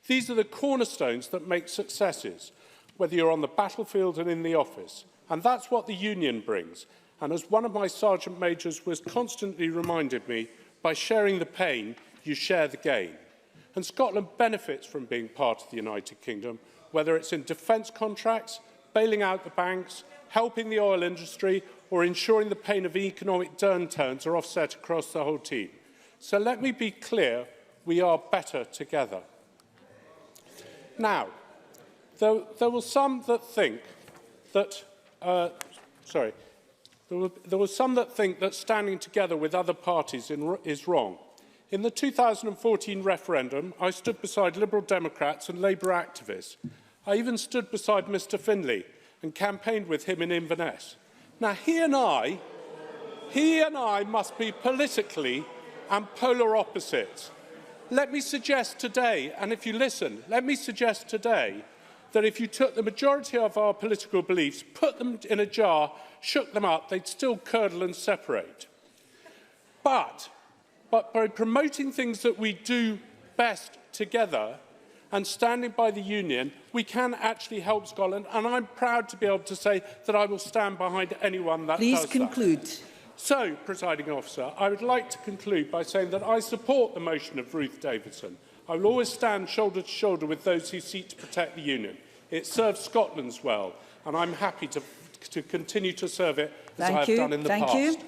These are the cornerstones that make successes, whether you're on the battlefield and in the office. And that's what the union brings. And as one of my sergeant majors was constantly reminded me, by sharing the pain, you share the gain. And Scotland benefits from being part of the United Kingdom. whether it's in defence contracts, bailing out the banks, helping the oil industry, or ensuring the pain of economic downturns are offset across the whole team. So let me be clear, we are better together. Now, there were some that think that, there were some that think that standing together with other parties is wrong. In the 2014 referendum, I stood beside Liberal Democrats and Labour activists. I even stood beside Mr Finlay and campaigned with him in Inverness. Now, he and I must be politically and polar opposites. Let me suggest today, and if you listen, let me suggest today that if you took the majority of our political beliefs, put them in a jar, shook them up, they'd still curdle and separate. But by promoting things that we do best together and standing by the Union, we can actually help Scotland, and I'm proud to be able to say that I will stand behind anyone that does that. Please conclude. So, Presiding Officer, I would like to conclude by saying that I support the motion of Ruth Davidson. I will always stand shoulder to shoulder with those who seek to protect the Union. It serves Scotland's well, and I'm happy to continue to serve it as I have done in the past. Thank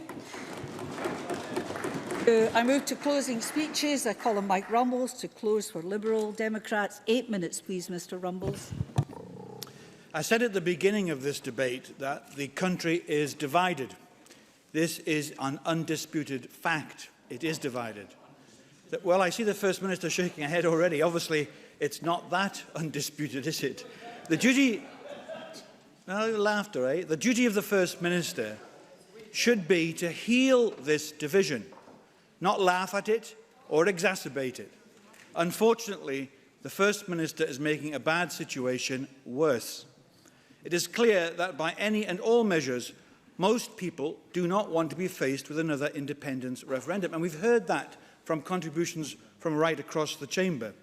you. I move to closing speeches. I call on Mike Rumbles to close for Liberal Democrats. 8 minutes, please, Mr Rumbles. I said at the beginning of this debate that the country is divided. This is an undisputed fact. It is divided. Well, I see the First Minister shaking her head already. Obviously, it's not that undisputed, is it? The duty... No, laughter, eh? The duty of the First Minister should be to heal this division, not laugh at it or exacerbate it. Unfortunately, the First Minister is making a bad situation worse. It is clear that by any and all measures, most people do not want to be faced with another independence referendum. And we've heard that from contributions from right across the chamber.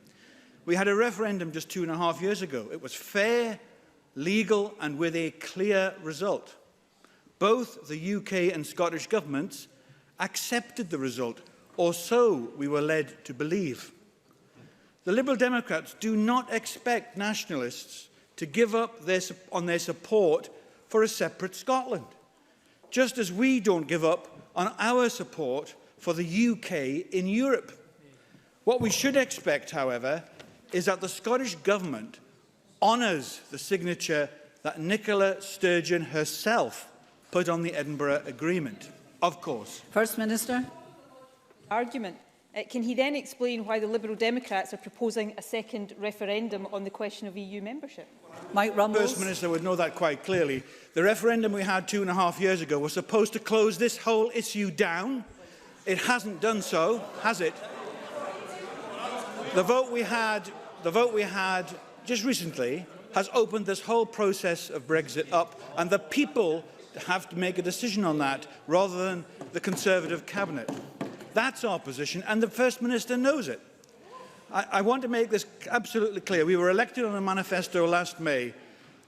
We had a referendum just 2.5 years ago. It was fair, legal and with a clear result. Both the UK and Scottish governments accepted the result, or so we were led to believe. The Liberal Democrats do not expect nationalists to give up on their support for a separate Scotland, just as we don't give up on our support for the UK in Europe. What we should expect, however, is that the Scottish Government honours the signature that Nicola Sturgeon herself put on the Edinburgh Agreement. Of course. First Minister. Argument. Can he then explain why the Liberal Democrats are proposing a second referendum on the question of EU membership? Mike Rumbles. The First Minister would know that quite clearly. The referendum we had 2.5 years ago was supposed to close this whole issue down. It hasn't done so, has it? The vote we had just recently has opened this whole process of Brexit up, and the people have to make a decision on that rather than the Conservative cabinet. That's our position, and the First Minister knows it. I want to make this absolutely clear. We were elected on a manifesto last May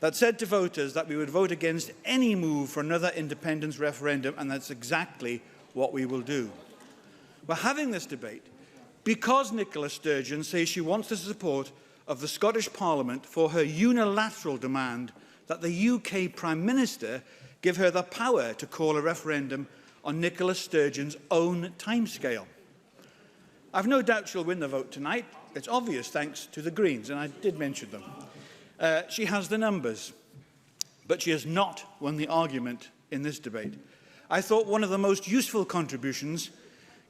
that said to voters that we would vote against any move for another independence referendum, and that's exactly what we will do. We're having this debate because Nicola Sturgeon says she wants the support of the Scottish Parliament for her unilateral demand that the UK Prime Minister give her the power to call a referendum on Nicola Sturgeon's own timescale. I've no doubt she'll win the vote tonight. It's obvious, thanks to the Greens, and I did mention them. She has the numbers, but she has not won the argument in this debate. I thought one of the most useful contributions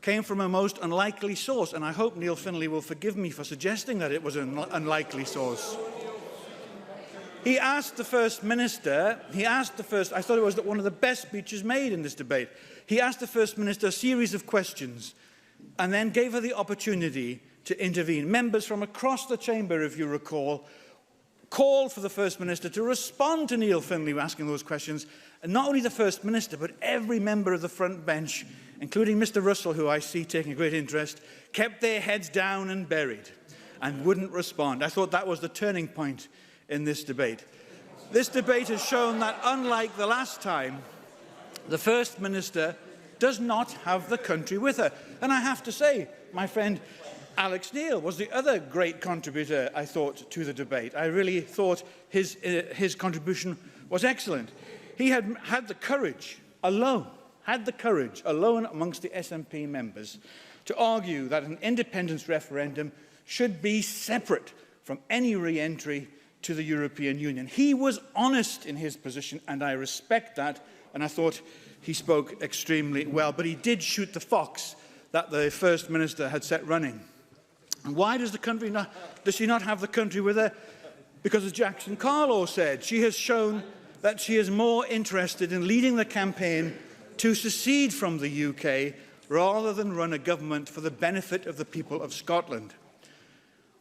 came from a most unlikely source, and I hope Neil Finlay will forgive me for suggesting that it was an unlikely source. He asked the First Minister, I thought it was one of the best speeches made in this debate. He asked the First Minister a series of questions and then gave her the opportunity to intervene. Members from across the chamber, if you recall, called for the First Minister to respond to Neil Finlay asking those questions. And not only the First Minister, but every member of the front bench, including Mr Russell, who I see taking a great interest, kept their heads down and buried and wouldn't respond. I thought that was the turning point in this debate. This debate has shown that, unlike the last time, the First Minister does not have the country with her. And I have to say, my friend, Alex Neil was the other great contributor, I thought, to the debate. I really thought his contribution was excellent. He had the courage alone amongst the SNP members to argue that an independence referendum should be separate from any re-entry to the European Union. He was honest in his position, and I respect that, and I thought he spoke extremely well. But he did shoot the fox that the First Minister had set running. And why does she not have the country with her? Because, as Jackson Carlaw said, she has shown that she is more interested in leading the campaign to secede from the UK rather than run a government for the benefit of the people of Scotland.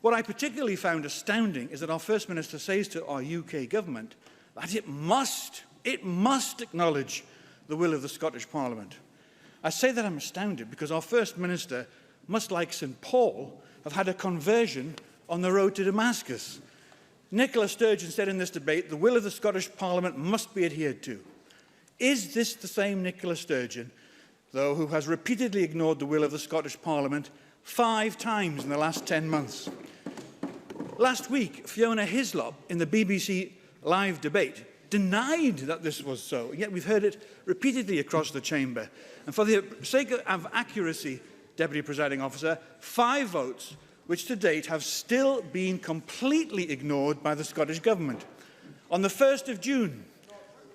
What I particularly found astounding is that our First Minister says to our UK government that it must acknowledge the will of the Scottish Parliament. I say that I'm astounded because our First Minister must, like St Paul, have had a conversion on the road to Damascus. Nicola Sturgeon said in this debate, the will of the Scottish Parliament must be adhered to. Is this the same Nicola Sturgeon, though, who has repeatedly ignored the will of the Scottish Parliament 5 times in the last 10 months? Last week, Fiona Hislop, in the BBC live debate, denied that this was so, yet we've heard it repeatedly across the chamber. And for the sake of accuracy, Deputy Presiding Officer, 5 votes, which to date have still been completely ignored by the Scottish Government. On the 1st of June,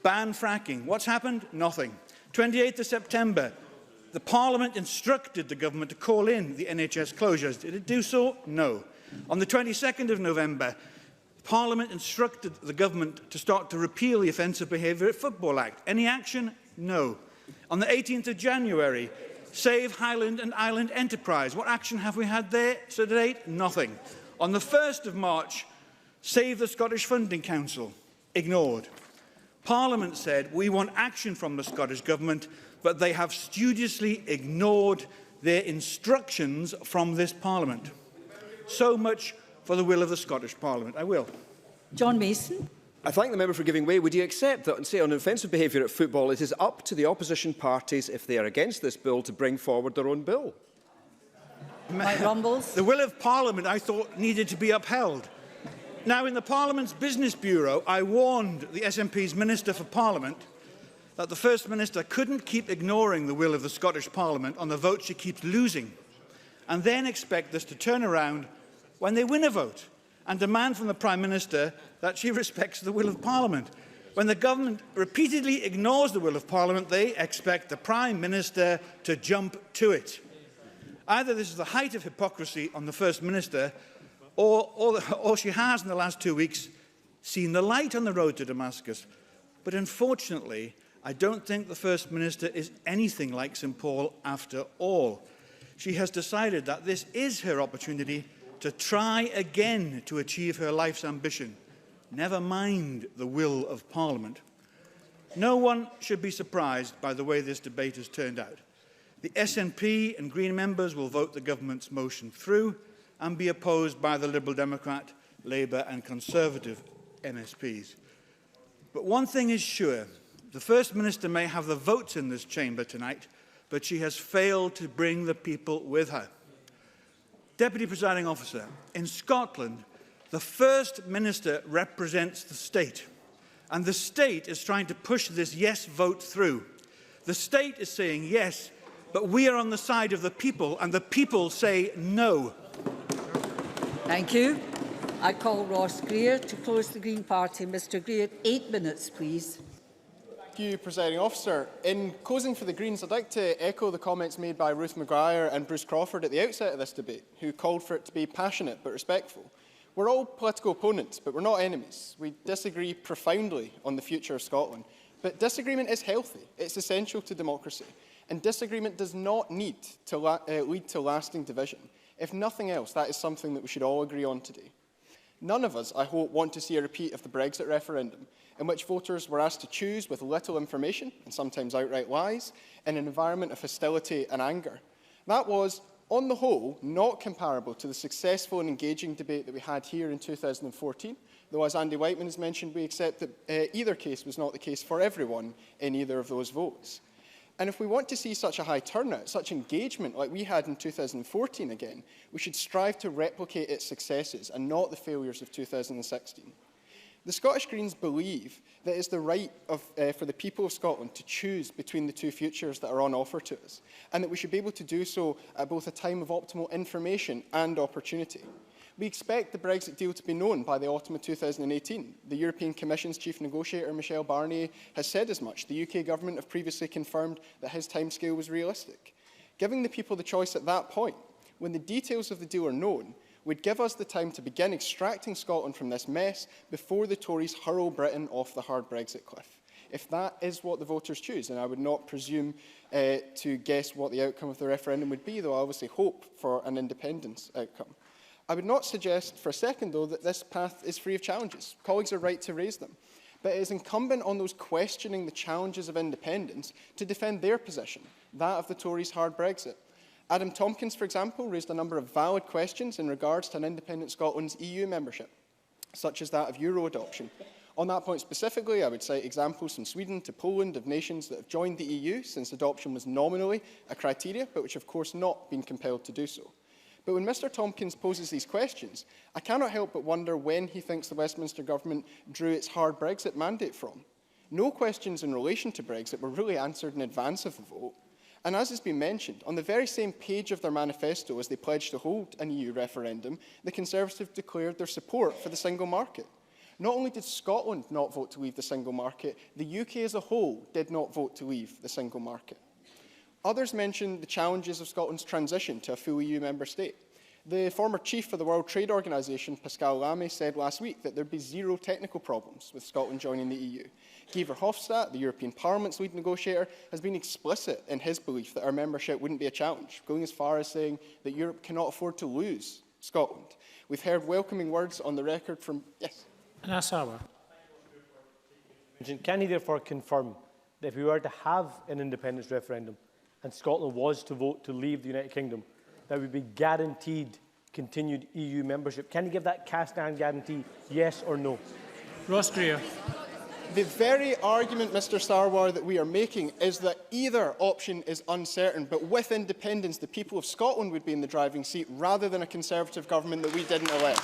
ban fracking. What's happened? Nothing. 28th of September, the Parliament instructed the Government to call in the NHS closures. Did it do so? No. On the 22nd of November, Parliament instructed the Government to start to repeal the Offensive Behaviour at Football Act. Any action? No. On the 18th of January, Save Highland and Island Enterprise. What action have we had there to date? Nothing. On the 1st of March, Save the Scottish Funding Council. Ignored. Parliament said, we want action from the Scottish Government, but they have studiously ignored their instructions from this Parliament. So much for the will of the Scottish Parliament. I will. John Mason. I thank the member for giving way. Would you accept that, say, on offensive behaviour at football, it is up to the opposition parties, if they are against this bill, to bring forward their own bill? Mike Rumbles. The will of Parliament, I thought, needed to be upheld. Now, in the Parliament's Business Bureau, I warned the SNP's Minister for Parliament that the First Minister couldn't keep ignoring the will of the Scottish Parliament on the vote she keeps losing, and then expect this to turn around when they win a vote and demand from the Prime Minister that she respects the will of Parliament. When the government repeatedly ignores the will of Parliament, they expect the Prime Minister to jump to it. Either this is the height of hypocrisy on the First Minister, or she has in the last 2 weeks seen the light on the road to Damascus. But unfortunately, I don't think the First Minister is anything like St Paul after all. She has decided that this is her opportunity to try again to achieve her life's ambition. Never mind the will of Parliament. No one should be surprised by the way this debate has turned out. The SNP and Green members will vote the government's motion through and be opposed by the Liberal Democrat, Labour and Conservative MSPs. But one thing is sure, the First Minister may have the votes in this chamber tonight, but she has failed to bring the people with her. Deputy Presiding Officer, in Scotland, the First Minister represents the state, and the state is trying to push this yes vote through. The state is saying yes, but we are on the side of the people, and the people say no. Thank you. I call Ross Greer to close the Green Party. Mr Greer, 8 minutes, please. Thank you, Presiding Officer. In closing for the Greens, I'd like to echo the comments made by Ruth Maguire and Bruce Crawford at the outset of this debate, who called for it to be passionate but respectful. We're all political opponents, but we're not enemies. We disagree profoundly on the future of Scotland. But disagreement is healthy. It's essential to democracy. And disagreement does not need to lead to lasting division. If nothing else, that is something that we should all agree on today. None of us, I hope, want to see a repeat of the Brexit referendum, in which voters were asked to choose with little information, and sometimes outright lies, in an environment of hostility and anger. That was, on the whole, not comparable to the successful and engaging debate that we had here in 2014, though, as Andy Whiteman has mentioned, we accept that either case was not the case for everyone in either of those votes. And if we want to see such a high turnout, such engagement like we had in 2014 again, we should strive to replicate its successes and not the failures of 2016. The Scottish Greens believe that it's the right for the people of Scotland to choose between the two futures that are on offer to us, and that we should be able to do so at both a time of optimal information and opportunity. We expect the Brexit deal to be known by the autumn of 2018. The European Commission's chief negotiator, Michel Barnier, has said as much. The UK government have previously confirmed that his timescale was realistic. Giving the people the choice at that point, when the details of the deal are known, would give us the time to begin extracting Scotland from this mess before the Tories hurl Britain off the hard Brexit cliff. If that is what the voters choose, and I would not presume to guess what the outcome of the referendum would be, though I obviously hope for an independence outcome. I would not suggest for a second, though, that this path is free of challenges. Colleagues are right to raise them. But it is incumbent on those questioning the challenges of independence to defend their position, that of the Tories' hard Brexit. Adam Tompkins, for example, raised a number of valid questions in regards to an independent Scotland's EU membership, such as that of Euro adoption. On that point specifically, I would cite examples from Sweden to Poland of nations that have joined the EU since adoption was nominally a criteria, but which have of course not been compelled to do so. But when Mr Tompkins poses these questions, I cannot help but wonder when he thinks the Westminster Government drew its hard Brexit mandate from. No questions in relation to Brexit were really answered in advance of the vote. And as has been mentioned, on the very same page of their manifesto as they pledged to hold an EU referendum, the Conservatives declared their support for the single market. Not only did Scotland not vote to leave the single market, the UK as a whole did not vote to leave the single market. Others mentioned the challenges of Scotland's transition to a full EU member state. The former chief of the World Trade Organization, Pascal Lamy, said last week that there would be zero technical problems with Scotland joining the EU. Guy Verhofstadt, the European Parliament's lead negotiator, has been explicit in his belief that our membership wouldn't be a challenge, going as far as saying that Europe cannot afford to lose Scotland. We've heard welcoming words on the record from... Yes. Can he therefore confirm that if we were to have an independence referendum and Scotland was to vote to leave the United Kingdom, that would be guaranteed continued EU membership? Can you give that cast-iron guarantee, yes or no? Ross Greer. The very argument, Mr Sarwar, that we are making is that either option is uncertain, but with independence, the people of Scotland would be in the driving seat rather than a Conservative government that we didn't elect.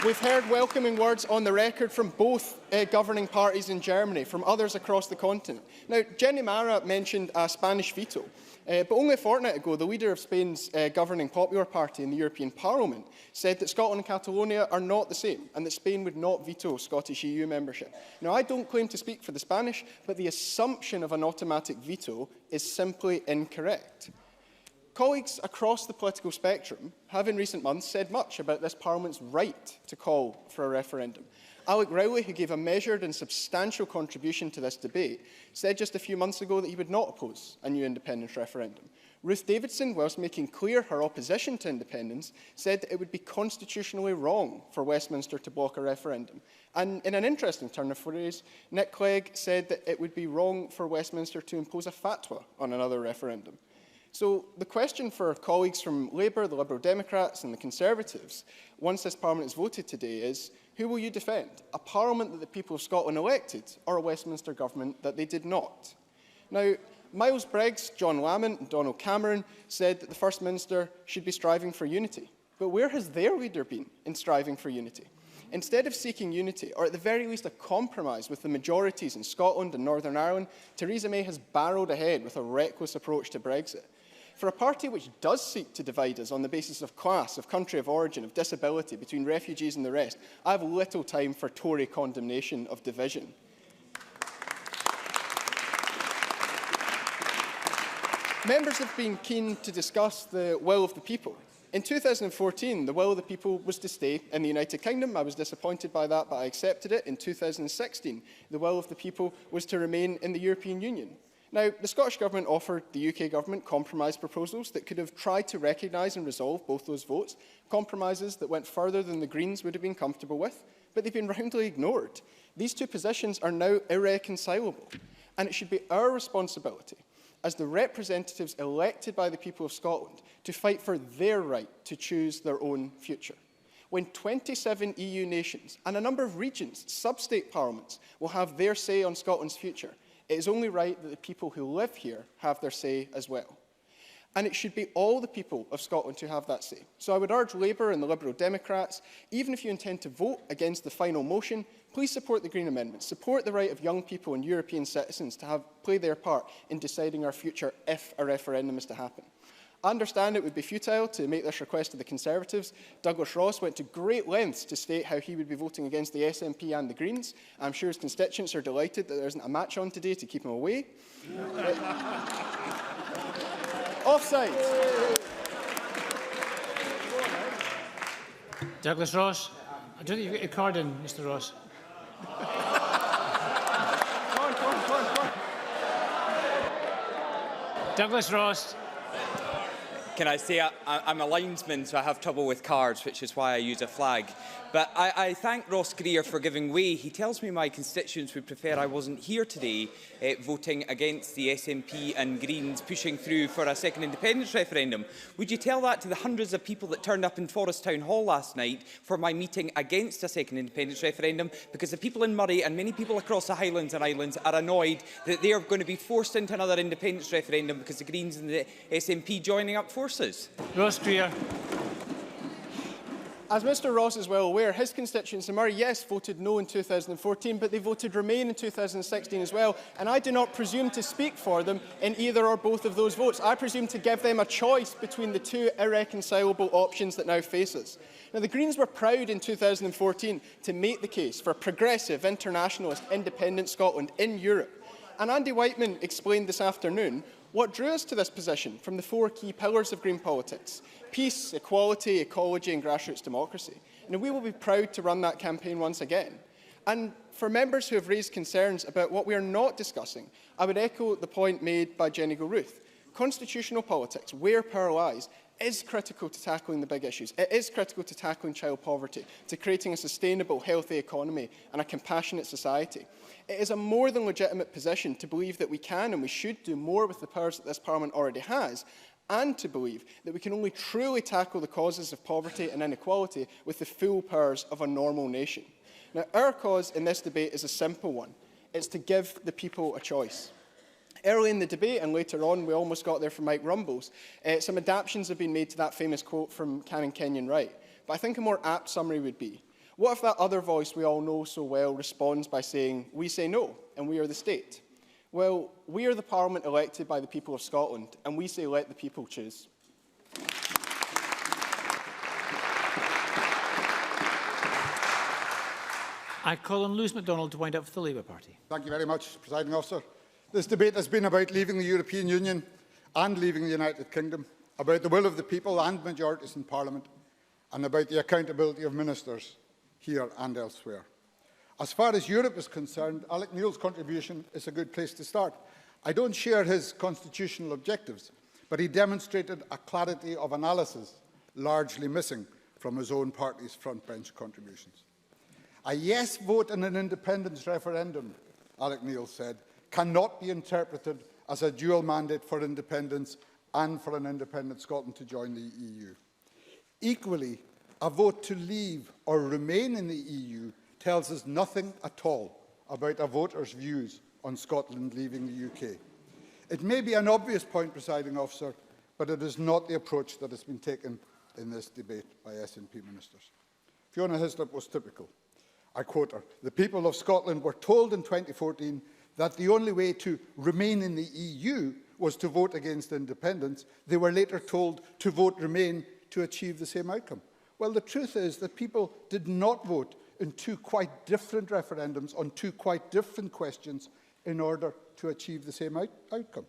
We've heard welcoming words on the record from both governing parties in Germany, from others across the continent. Now, Jenny Mara mentioned a Spanish veto, but only a fortnight ago, the leader of Spain's governing Popular Party in the European Parliament said that Scotland and Catalonia are not the same, and that Spain would not veto Scottish EU membership. Now, I don't claim to speak for the Spanish, but the assumption of an automatic veto is simply incorrect. Colleagues across the political spectrum have in recent months said much about this Parliament's right to call for a referendum. Alec Rowley, who gave a measured and substantial contribution to this debate, said just a few months ago that he would not oppose a new independence referendum. Ruth Davidson, whilst making clear her opposition to independence, said that it would be constitutionally wrong for Westminster to block a referendum. And in an interesting turn of phrase, Nick Clegg said that it would be wrong for Westminster to impose a fatwa on another referendum. So the question for colleagues from Labour, the Liberal Democrats and the Conservatives, once this Parliament is voted today, is who will you defend? A Parliament that the people of Scotland elected, or a Westminster government that they did not? Now, Miles Briggs, John Lamont and Donald Cameron said that the First Minister should be striving for unity. But where has their leader been in striving for unity? Instead of seeking unity, or at the very least a compromise with the majorities in Scotland and Northern Ireland, Theresa May has barreled ahead with a reckless approach to Brexit. For a party which does seek to divide us on the basis of class, of country of origin, of disability, between refugees and the rest, I have little time for Tory condemnation of division. Members have been keen to discuss the will of the people. In 2014, the will of the people was to stay in the United Kingdom. I was disappointed by that, but I accepted it. In 2016, the will of the people was to remain in the European Union. Now, the Scottish Government offered the UK Government compromise proposals that could have tried to recognise and resolve both those votes, compromises that went further than the Greens would have been comfortable with, but they've been roundly ignored. These two positions are now irreconcilable, and it should be our responsibility as the representatives elected by the people of Scotland to fight for their right to choose their own future. when 27 EU nations and a number of regions, sub-state parliaments, will have their say on Scotland's future, it is only right that the people who live here have their say as well. And it should be all the people of Scotland who have that say. So I would urge Labour and the Liberal Democrats, even if you intend to vote against the final motion, please support the Green Amendment. Support the right of young people and European citizens to play their part in deciding our future if a referendum is to happen. I understand it would be futile to make this request to the Conservatives. Douglas Ross went to great lengths to state how he would be voting against the SNP and the Greens. I'm sure his constituents are delighted that there isn't a match on today to keep him away. Offside. Douglas Ross. I don't think you've got your card in, Mr. Ross. Go on. Douglas Ross. Can I say I'm a linesman, so I have trouble with cards, which is why I use a flag. But I thank Ross Greer for giving way. He tells me my constituents would prefer I wasn't here today voting against the SNP and Greens pushing through for a second independence referendum. Would you tell that to the hundreds of people that turned up in Forest Town Hall last night for my meeting against a second independence referendum? Because the people in Murray and many people across the Highlands and Islands are annoyed that they are going to be forced into another independence referendum because the Greens and the SNP joining up forces. Ross Greer. As Mr Ross is well aware, his constituents in Murray, yes, voted no in 2014, but they voted Remain in 2016 as well, and I do not presume to speak for them in either or both of those votes. I presume to give them a choice between the two irreconcilable options that now face us. Now, the Greens were proud in 2014 to make the case for progressive, internationalist, independent Scotland in Europe. And Andy Whiteman explained this afternoon what drew us to this position from the four key pillars of green politics: peace, equality, ecology and grassroots democracy. And we will be proud to run that campaign once again. And for members who have raised concerns about what we are not discussing, I would echo the point made by Jenny Gilruth. Constitutional politics, where power lies, is critical to tackling the big issues. It is critical to tackling child poverty, to creating a sustainable, healthy economy and a compassionate society. It is a more than legitimate position to believe that we can and we should do more with the powers that this Parliament already has, and to believe that we can only truly tackle the causes of poverty and inequality with the full powers of a normal nation. Now, our cause in this debate is a simple one. It's to give the people a choice. Early in the debate, and later on, we almost got there from Mike Rumbles, some adaptations have been made to that famous quote from Canon Kenyon Wright. But I think a more apt summary would be, what if that other voice we all know so well responds by saying, we say no, and we are the state? Well, we are the Parliament elected by the people of Scotland, and we say let the people choose. I call on Lewis MacDonald to wind up for the Labour Party. Thank you very much, Presiding Officer. This debate has been about leaving the European Union and leaving the United Kingdom, about the will of the people and majorities in Parliament, and about the accountability of ministers here and elsewhere. As far as Europe is concerned, Alec Neil's contribution is a good place to start. I don't share his constitutional objectives, but he demonstrated a clarity of analysis largely missing from his own party's front-bench contributions. A yes vote in an independence referendum, Alec Neil said, cannot be interpreted as a dual mandate for independence and for an independent Scotland to join the EU. Equally, a vote to leave or remain in the EU tells us nothing at all about a voter's views on Scotland leaving the UK. It may be an obvious point, Presiding Officer, but it is not the approach that has been taken in this debate by SNP ministers. Fiona Hislop was typical. I quote her, "The people of Scotland were told in 2014 that the only way to remain in the EU was to vote against independence. They were later told to vote Remain to achieve the same outcome." Well, the truth is that people did not vote in two quite different referendums on two quite different questions in order to achieve the same outcome.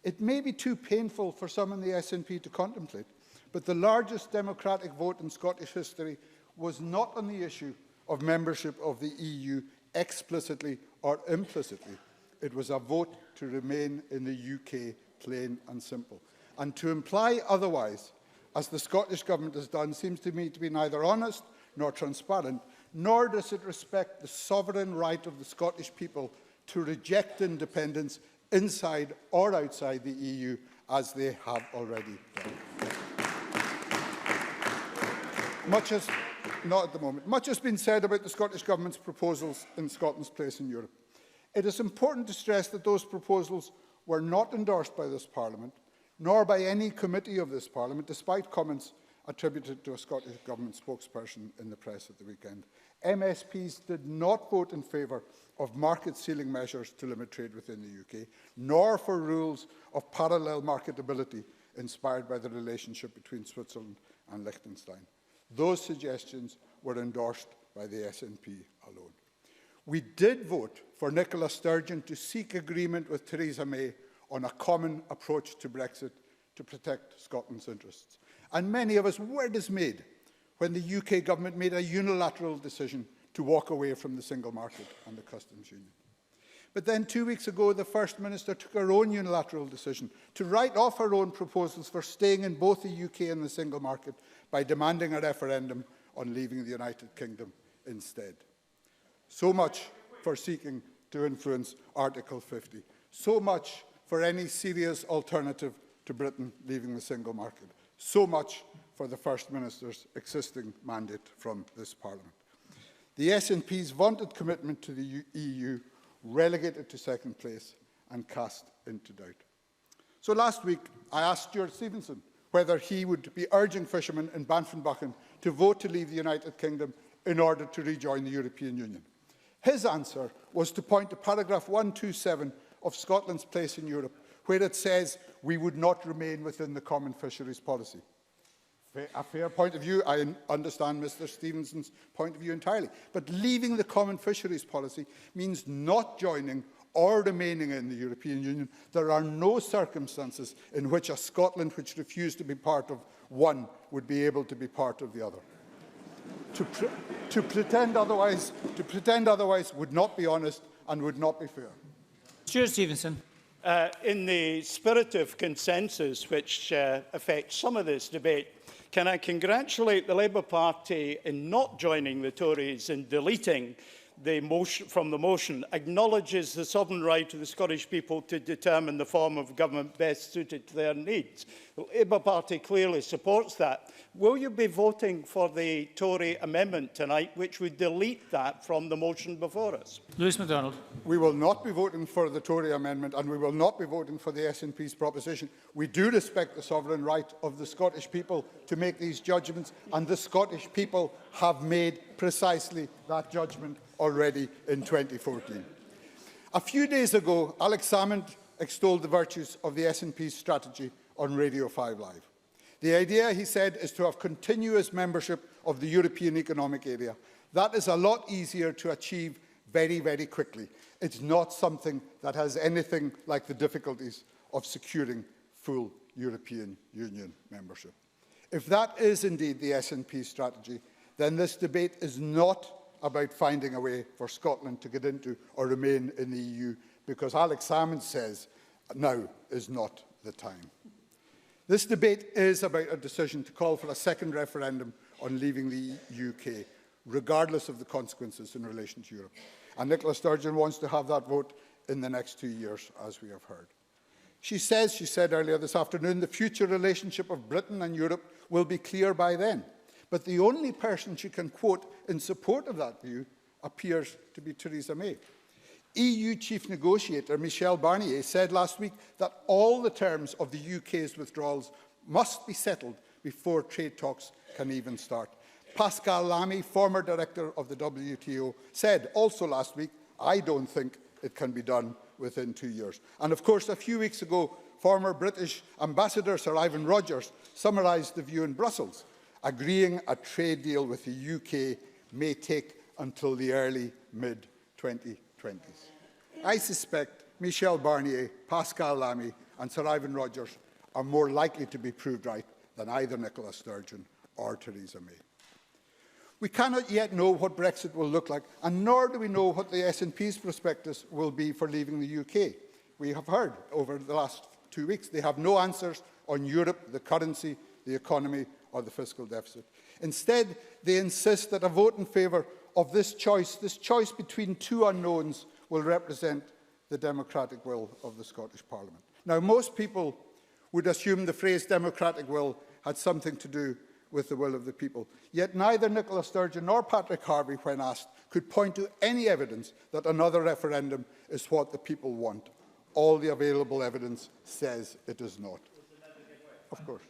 It may be too painful for some in the SNP to contemplate, but the largest democratic vote in Scottish history was not on the issue of membership of the EU explicitly or implicitly. It was a vote to remain in the UK, plain and simple. And to imply otherwise, as the Scottish Government has done, seems to me to be neither honest nor transparent, nor does it respect the sovereign right of the Scottish people to reject independence inside or outside the EU, as they have already done. Not at the moment. Much has been said about the Scottish Government's proposals in Scotland's place in Europe. It is important to stress that those proposals were not endorsed by this Parliament, nor by any committee of this Parliament, despite comments attributed to a Scottish Government spokesperson in the press at the weekend. MSPs did not vote in favour of market-sealing measures to limit trade within the UK, nor for rules of parallel marketability inspired by the relationship between Switzerland and Liechtenstein. Those suggestions were endorsed by the SNP alone. We did vote for Nicola Sturgeon to seek agreement with Theresa May on a common approach to Brexit to protect Scotland's interests. And many of us were dismayed when the UK government made a unilateral decision to walk away from the single market and the customs union. But then 2 weeks ago, the First Minister took her own unilateral decision to write off her own proposals for staying in both the UK and the single market by demanding a referendum on leaving the United Kingdom instead. So much for seeking to influence Article 50. So much for any serious alternative to Britain leaving the single market. So much for the First Minister's existing mandate from this Parliament. The SNP's vaunted commitment to the EU relegated to second place and cast into doubt. So last week, I asked Stuart Stevenson whether he would be urging fishermen in Banffin-Buchan to vote to leave the United Kingdom in order to rejoin the European Union. His answer was to point to paragraph 127 of Scotland's place in Europe, where it says we would not remain within the common fisheries policy. A fair point of view. I understand Mr Stevenson's point of view entirely. But leaving the common fisheries policy means not joining or remaining in the European Union. There are no circumstances in which a Scotland which refused to be part of one would be able to be part of the other. To pretend otherwise would not be honest and would not be fair. Stuart Stevenson. In the spirit of consensus which affects some of this debate, can I congratulate the Labour Party in not joining the Tories in deleting the motion from the motion, acknowledges the sovereign right of the Scottish people to determine the form of government best suited to their needs. The Labour Party clearly supports that. Will you be voting for the Tory amendment tonight, which would delete that from the motion before us? Lewis MacDonald. We will not be voting for the Tory amendment, and we will not be voting for the SNP's proposition. We do respect the sovereign right of the Scottish people to make these judgments, and the Scottish people have made precisely that judgment already in 2014. A few days ago, Alex Salmond extolled the virtues of the SNP's strategy on Radio 5 Live. The idea, he said, is to have continuous membership of the European Economic Area. That is a lot easier to achieve very, very quickly. It's not something that has anything like the difficulties of securing full European Union membership. If that is indeed the SNP strategy, then this debate is not about finding a way for Scotland to get into or remain in the EU, because Alex Salmond says now is not the time. This debate is about a decision to call for a second referendum on leaving the UK, regardless of the consequences in relation to Europe. And Nicola Sturgeon wants to have that vote in the next 2 years, as we have heard. She said earlier this afternoon, the future relationship of Britain and Europe will be clear by then. But the only person she can quote in support of that view appears to be Theresa May. EU Chief Negotiator Michel Barnier said last week that all the terms of the UK's withdrawals must be settled before trade talks can even start. Pascal Lamy, former director of the WTO, said also last week, I don't think it can be done within 2 years. And of course, a few weeks ago, former British Ambassador Sir Ivan Rogers summarised the view in Brussels. Agreeing a trade deal with the UK may take until the early mid-2020s. I suspect Michel Barnier, Pascal Lamy and Sir Ivan Rogers are more likely to be proved right than either Nicola Sturgeon or Theresa May. We cannot yet know what Brexit will look like, and nor do we know what the SNP's prospectus will be for leaving the UK. We have heard over the last 2 weeks they have no answers on Europe, the currency, the economy or the fiscal deficit. Instead, they insist that a vote in favour of this choice between two unknowns, will represent the democratic will of the Scottish Parliament. Now, most people would assume the phrase democratic will had something to do with the will of the people. Yet neither Nicola Sturgeon nor Patrick Harvey, when asked, could point to any evidence that another referendum is what the people want. All the available evidence says it is not. Of course.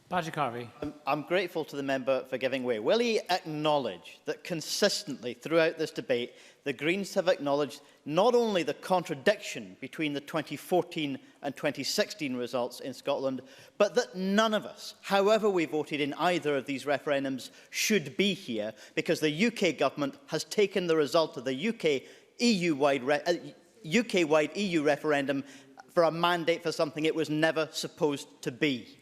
Patrick Harvey. I'm grateful to the member for giving way. Will he acknowledge that consistently throughout this debate, the Greens have acknowledged not only the contradiction between the 2014 and 2016 results in Scotland, but that none of us, however we voted in either of these referendums, should be here because the UK government has taken the result of the UK-wide EU referendum for a mandate for something it was never supposed to be.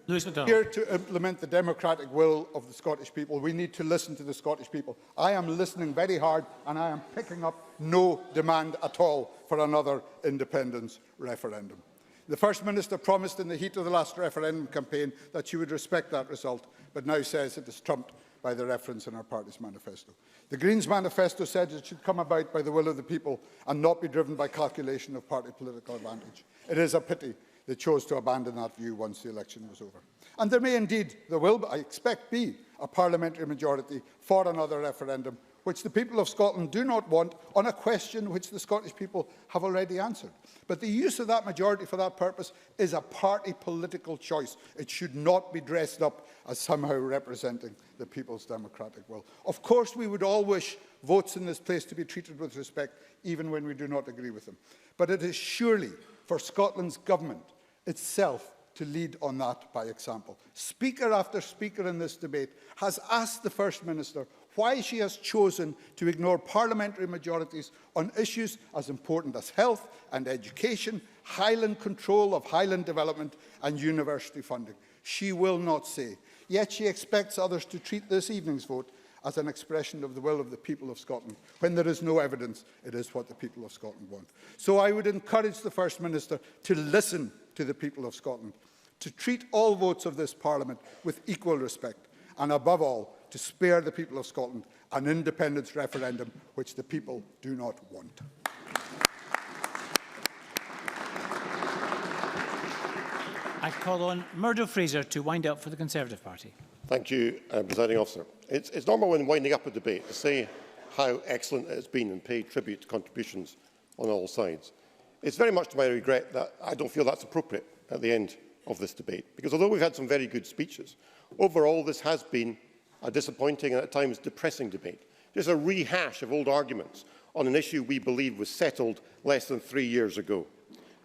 Here to implement the democratic will of the Scottish people, we need to listen to the Scottish people. I am listening very hard and I am picking up no demand at all for another independence referendum. The First Minister promised in the heat of the last referendum campaign that she would respect that result, but now says it is trumped by the reference in our party's manifesto. The Greens manifesto said it should come about by the will of the people and not be driven by calculation of party political advantage. It is a pity they chose to abandon that view once the election was over. And there may indeed, there will, I expect, be a parliamentary majority for another referendum, which the people of Scotland do not want, on a question which the Scottish people have already answered. But the use of that majority for that purpose is a party political choice. It should not be dressed up as somehow representing the people's democratic will. Of course, we would all wish votes in this place to be treated with respect, even when we do not agree with them. But it is surely for Scotland's government itself to lead on that by example. Speaker after speaker in this debate has asked the First Minister why she has chosen to ignore parliamentary majorities on issues as important as health and education, Highland control of Highland development and university funding. She will not say. Yet she expects others to treat this evening's vote as an expression of the will of the people of Scotland, when there is no evidence it is what the people of Scotland want. So I would encourage the First Minister to listen to the people of Scotland, to treat all votes of this Parliament with equal respect, and above all, to spare the people of Scotland an independence referendum which the people do not want. I call on Murdo Fraser to wind up for the Conservative Party. Thank you, Presiding Officer. It's normal when winding up a debate to say how excellent it has been and pay tribute to contributions on all sides. It's very much to my regret that I don't feel that's appropriate at the end of this debate, because although we've had some very good speeches, overall this has been a disappointing and at times depressing debate. Just a rehash of old arguments on an issue we believe was settled less than 3 years ago.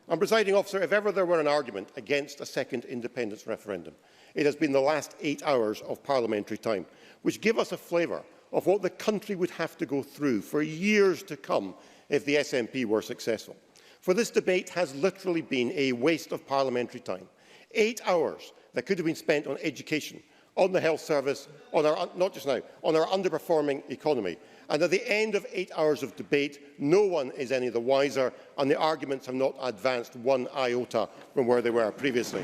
And, Presiding Officer, if ever there were an argument against a second independence referendum, it has been the last 8 hours of parliamentary time, which give us a flavour of what the country would have to go through for years to come if the SNP were successful. For this debate has literally been a waste of parliamentary time. 8 hours that could have been spent on education, on the health service, on our, not just now, on our underperforming economy. And at the end of 8 hours of debate, no one is any the wiser, and the arguments have not advanced one iota from where they were previously.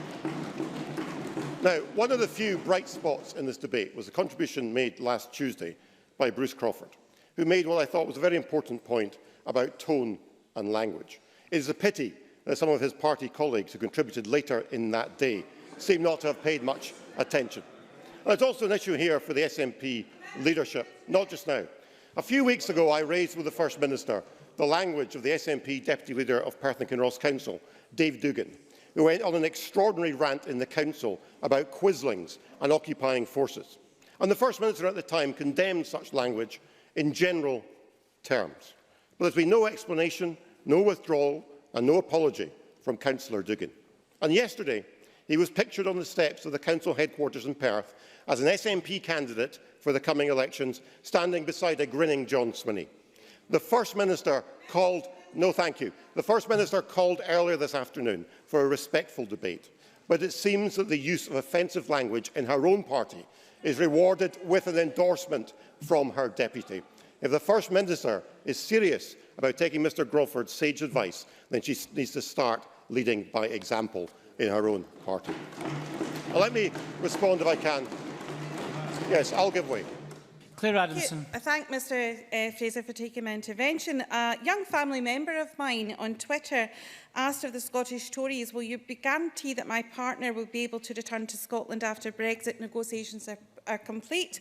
Now, one of the few bright spots in this debate was the contribution made last Tuesday by Bruce Crawford, who made what I thought was a very important point about tone and language. It is a pity that some of his party colleagues who contributed later in that day seem not to have paid much attention. And it's also an issue here for the SNP leadership, not just now. A few weeks ago, I raised with the First Minister the language of the SNP Deputy Leader of Perth and Kinross Council, Dave Dugan, who went on an extraordinary rant in the Council about quislings and occupying forces. And the First Minister at the time condemned such language in general terms. But there's been no explanation, no withdrawal and no apology from Councillor Dugan. And yesterday, he was pictured on the steps of the Council headquarters in Perth as an SNP candidate for the coming elections, standing beside a grinning John Swinney. The First Minister called No, thank you. The First Minister called earlier this afternoon for a respectful debate, but it seems that the use of offensive language in her own party is rewarded with an endorsement from her deputy. If the First Minister is serious about taking Mr Crawford's sage advice, then she needs to start leading by example in her own party. Now, let me respond if I can. Yes, I'll give way. Claire Adamson. I thank Mr Fraser for taking my intervention. A young family member of mine on Twitter asked of the Scottish Tories, will you guarantee that my partner will be able to return to Scotland after Brexit negotiations are complete?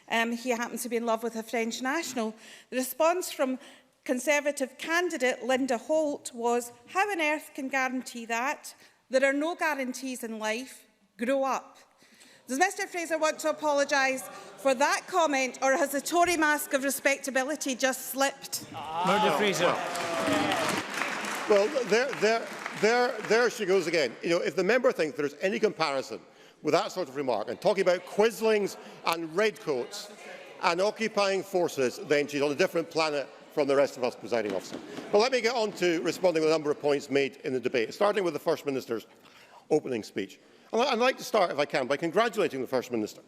He happens to be in love with a French national. The response from Conservative candidate Linda Holt was, how on earth can guarantee that? There are no guarantees in life. Grow up. Does Mr Fraser want to apologise for that comment, or has the Tory mask of respectability just slipped? Murdo Fraser. Well, there she goes again. You know, if the member thinks there's any comparison with that sort of remark and talking about quislings and redcoats and occupying forces, then she's on a different planet from the rest of us, presiding officer. But let me get on to responding to a number of points made in the debate, starting with the First Minister's opening speech. I'd like to start, if I can, by congratulating the First Minister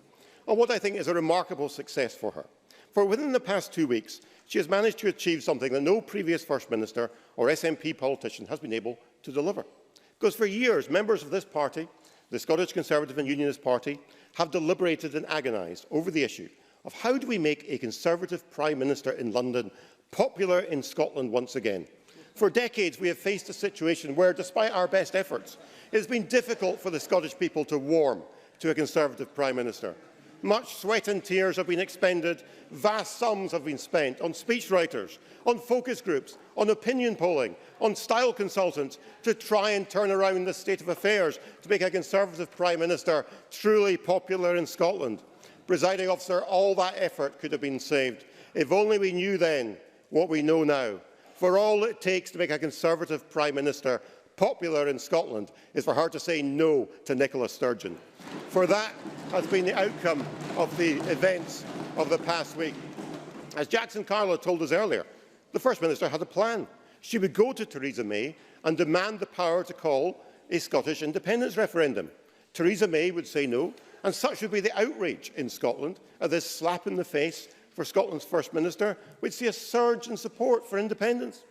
on what I think is a remarkable success for her. For within the past 2 weeks, she has managed to achieve something that no previous First Minister or SNP politician has been able to deliver. Because for years, members of this party, the Scottish Conservative and Unionist Party, have deliberated and agonised over the issue of how do we make a Conservative Prime Minister in London popular in Scotland once again. For decades, we have faced a situation where, despite our best efforts, it has been difficult for the Scottish people to warm to a Conservative Prime Minister. Much sweat and tears have been expended, vast sums have been spent on speechwriters, on focus groups, on opinion polling, on style consultants to try and turn around the state of affairs to make a Conservative Prime Minister truly popular in Scotland. Presiding officer, all that effort could have been saved if only we knew then what we know now. For all it takes to make a Conservative Prime Minister popular in Scotland is for her to say no to Nicola Sturgeon. For that has been the outcome of the events of the past week. As Jackson Carlow told us earlier, the First Minister had a plan. She would go to Theresa May and demand the power to call a Scottish independence referendum. Theresa May would say no, and such would be the outrage in Scotland at this slap in the face for Scotland's First Minister, we'd see a surge in support for independence.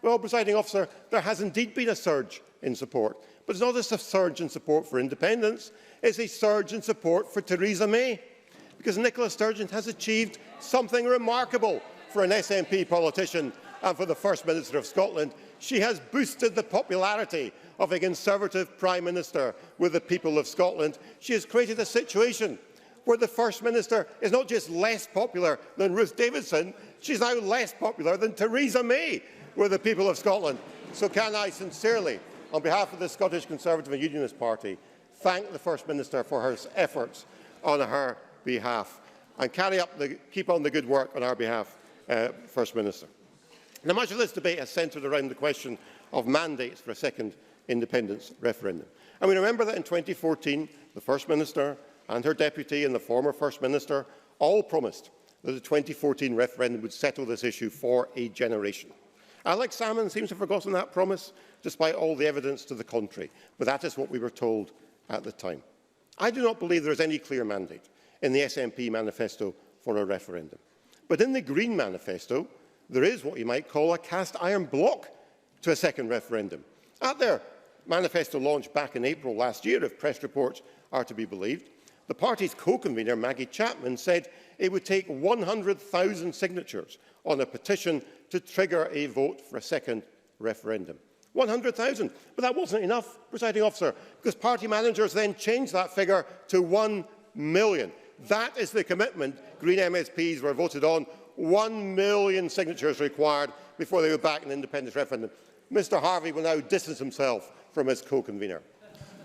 Well, presiding officer, there has indeed been a surge in support. But it's not just a surge in support for independence, it's a surge in support for Theresa May. Because Nicola Sturgeon has achieved something remarkable for an SNP politician and for the First Minister of Scotland. She has boosted the popularity of a Conservative Prime Minister with the people of Scotland. She has created a situation where the First Minister is not just less popular than Ruth Davidson, she's now less popular than Theresa May with the people of Scotland. So can I sincerely, on behalf of the Scottish Conservative and Unionist Party, thank the First Minister for her efforts on her behalf and keep on the good work on our behalf, First Minister. Now, much of this debate has centred around the question of mandates for a second independence referendum. And we remember that in 2014, the First Minister and her deputy and the former First Minister all promised that the 2014 referendum would settle this issue for a generation. Alex Salmond seems to have forgotten that promise, despite all the evidence to the contrary, but that is what we were told at the time. I do not believe there is any clear mandate in the SNP manifesto for a referendum. But in the Green manifesto, there is what you might call a cast-iron block to a second referendum. At their manifesto launch back in April last year, if press reports are to be believed, the party's co-convener, Maggie Chapman, said it would take 100,000 signatures on a petition to trigger a vote for a second referendum. 100,000. But that wasn't enough, presiding officer, because party managers then changed that figure to 1 million. That is the commitment Green MSPs were voted on. 1 million signatures required before they would back an independence referendum. Mr Harvey will now distance himself from his co-convener.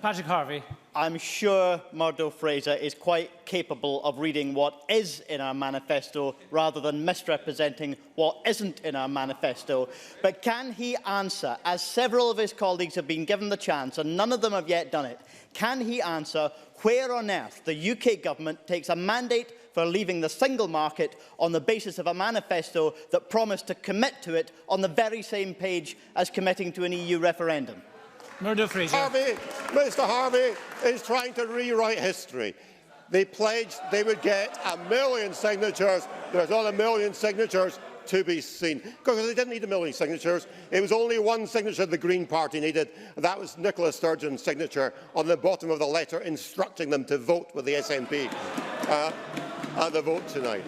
Patrick Harvey. I'm sure Murdo Fraser is quite capable of reading what is in our manifesto rather than misrepresenting what isn't in our manifesto. But can he answer, as several of his colleagues have been given the chance and none of them have yet done it, can he answer where on earth the UK government takes a mandate for leaving the single market on the basis of a manifesto that promised to commit to it on the very same page as committing to an EU referendum? Murdo Fraser. Mr Harvey is trying to rewrite history. They pledged they would get 1 million signatures. There's not 1 million signatures to be seen. Because they didn't need 1 million signatures. It was only one signature the Green Party needed. And that was Nicola Sturgeon's signature on the bottom of the letter instructing them to vote with the SNP at the vote tonight.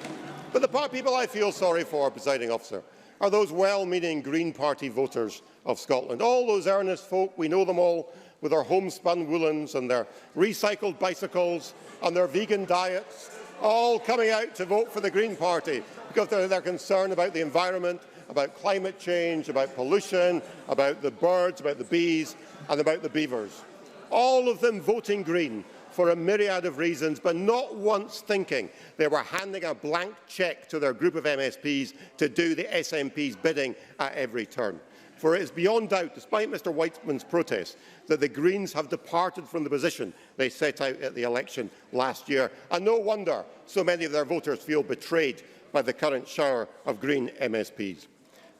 But the people I feel sorry for, presiding officer, are those well-meaning Green Party voters of Scotland. All those earnest folk, we know them all, with their homespun woolens and their recycled bicycles and their vegan diets, all coming out to vote for the Green Party because they're concerned about the environment, about climate change, about pollution, about the birds, about the bees and about the beavers. All of them voting Green for a myriad of reasons, but not once thinking they were handing a blank cheque to their group of MSPs to do the SNP's bidding at every turn. For it is beyond doubt, despite Mr Weitsman's protest, that the Greens have departed from the position they set out at the election last year. And no wonder so many of their voters feel betrayed by the current shower of Green MSPs.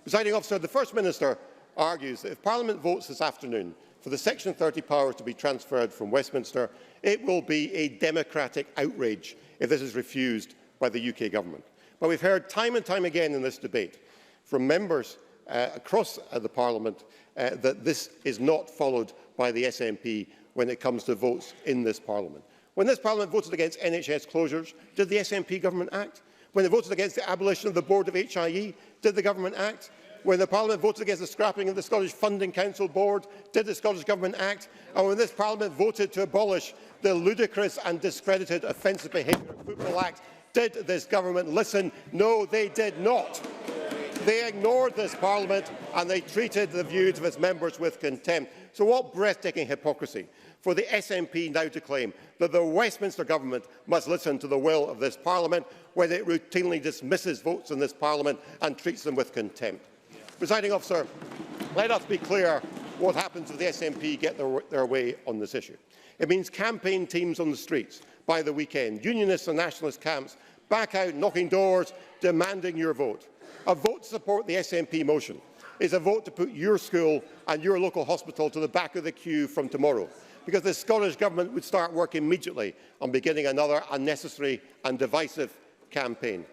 Presiding officer, the First Minister argues that if Parliament votes this afternoon for the Section 30 powers to be transferred from Westminster, it will be a democratic outrage if this is refused by the UK Government. But we've heard time and time again in this debate from members across the Parliament that this is not followed by the SNP when it comes to votes in this Parliament. When this Parliament voted against NHS closures, did the SNP government act? When it voted against the abolition of the Board of HIE, did the government act? When the Parliament voted against the scrapping of the Scottish Funding Council Board, did the Scottish Government act? And when this Parliament voted to abolish the ludicrous and discredited Offensive Behaviour Football Act, did this government listen? No, they did not. They ignored this Parliament and they treated the views of its members with contempt. So what breathtaking hypocrisy for the SNP now to claim that the Westminster Government must listen to the will of this Parliament when it routinely dismisses votes in this Parliament and treats them with contempt. Presiding officer, let us be clear what happens if the SNP get their way on this issue. It means campaign teams on the streets by the weekend, unionists and nationalist camps back out knocking doors, demanding your vote. A vote to support the SNP motion is a vote to put your school and your local hospital to the back of the queue from tomorrow, because the Scottish Government would start work immediately on beginning another unnecessary and divisive campaign.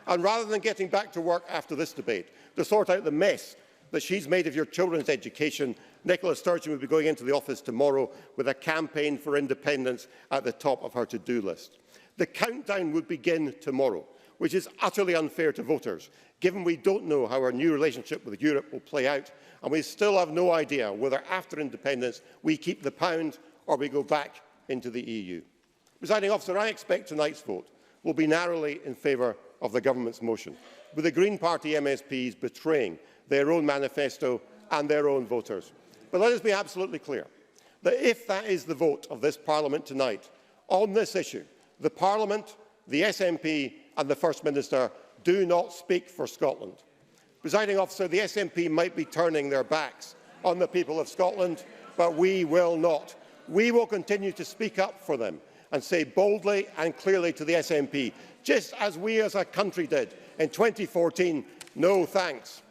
And rather than getting back to work after this debate to sort out the mess that she's made of your children's education, Nicola Sturgeon will be going into the office tomorrow with a campaign for independence at the top of her to-do list. The countdown would begin tomorrow, which is utterly unfair to voters, given we don't know how our new relationship with Europe will play out, and we still have no idea whether after independence we keep the pound or we go back into the EU. Presiding officer, I expect tonight's vote will be narrowly in favour of the government's motion, with the Green Party MSPs betraying their own manifesto and their own voters. But let us be absolutely clear that if that is the vote of this Parliament tonight on this issue, the Parliament, the SNP and the First Minister do not speak for Scotland. Presiding officer, the SNP might be turning their backs on the people of Scotland, but we will not. We will continue to speak up for them and say boldly and clearly to the SNP, just as we as a country did in 2014, no thanks.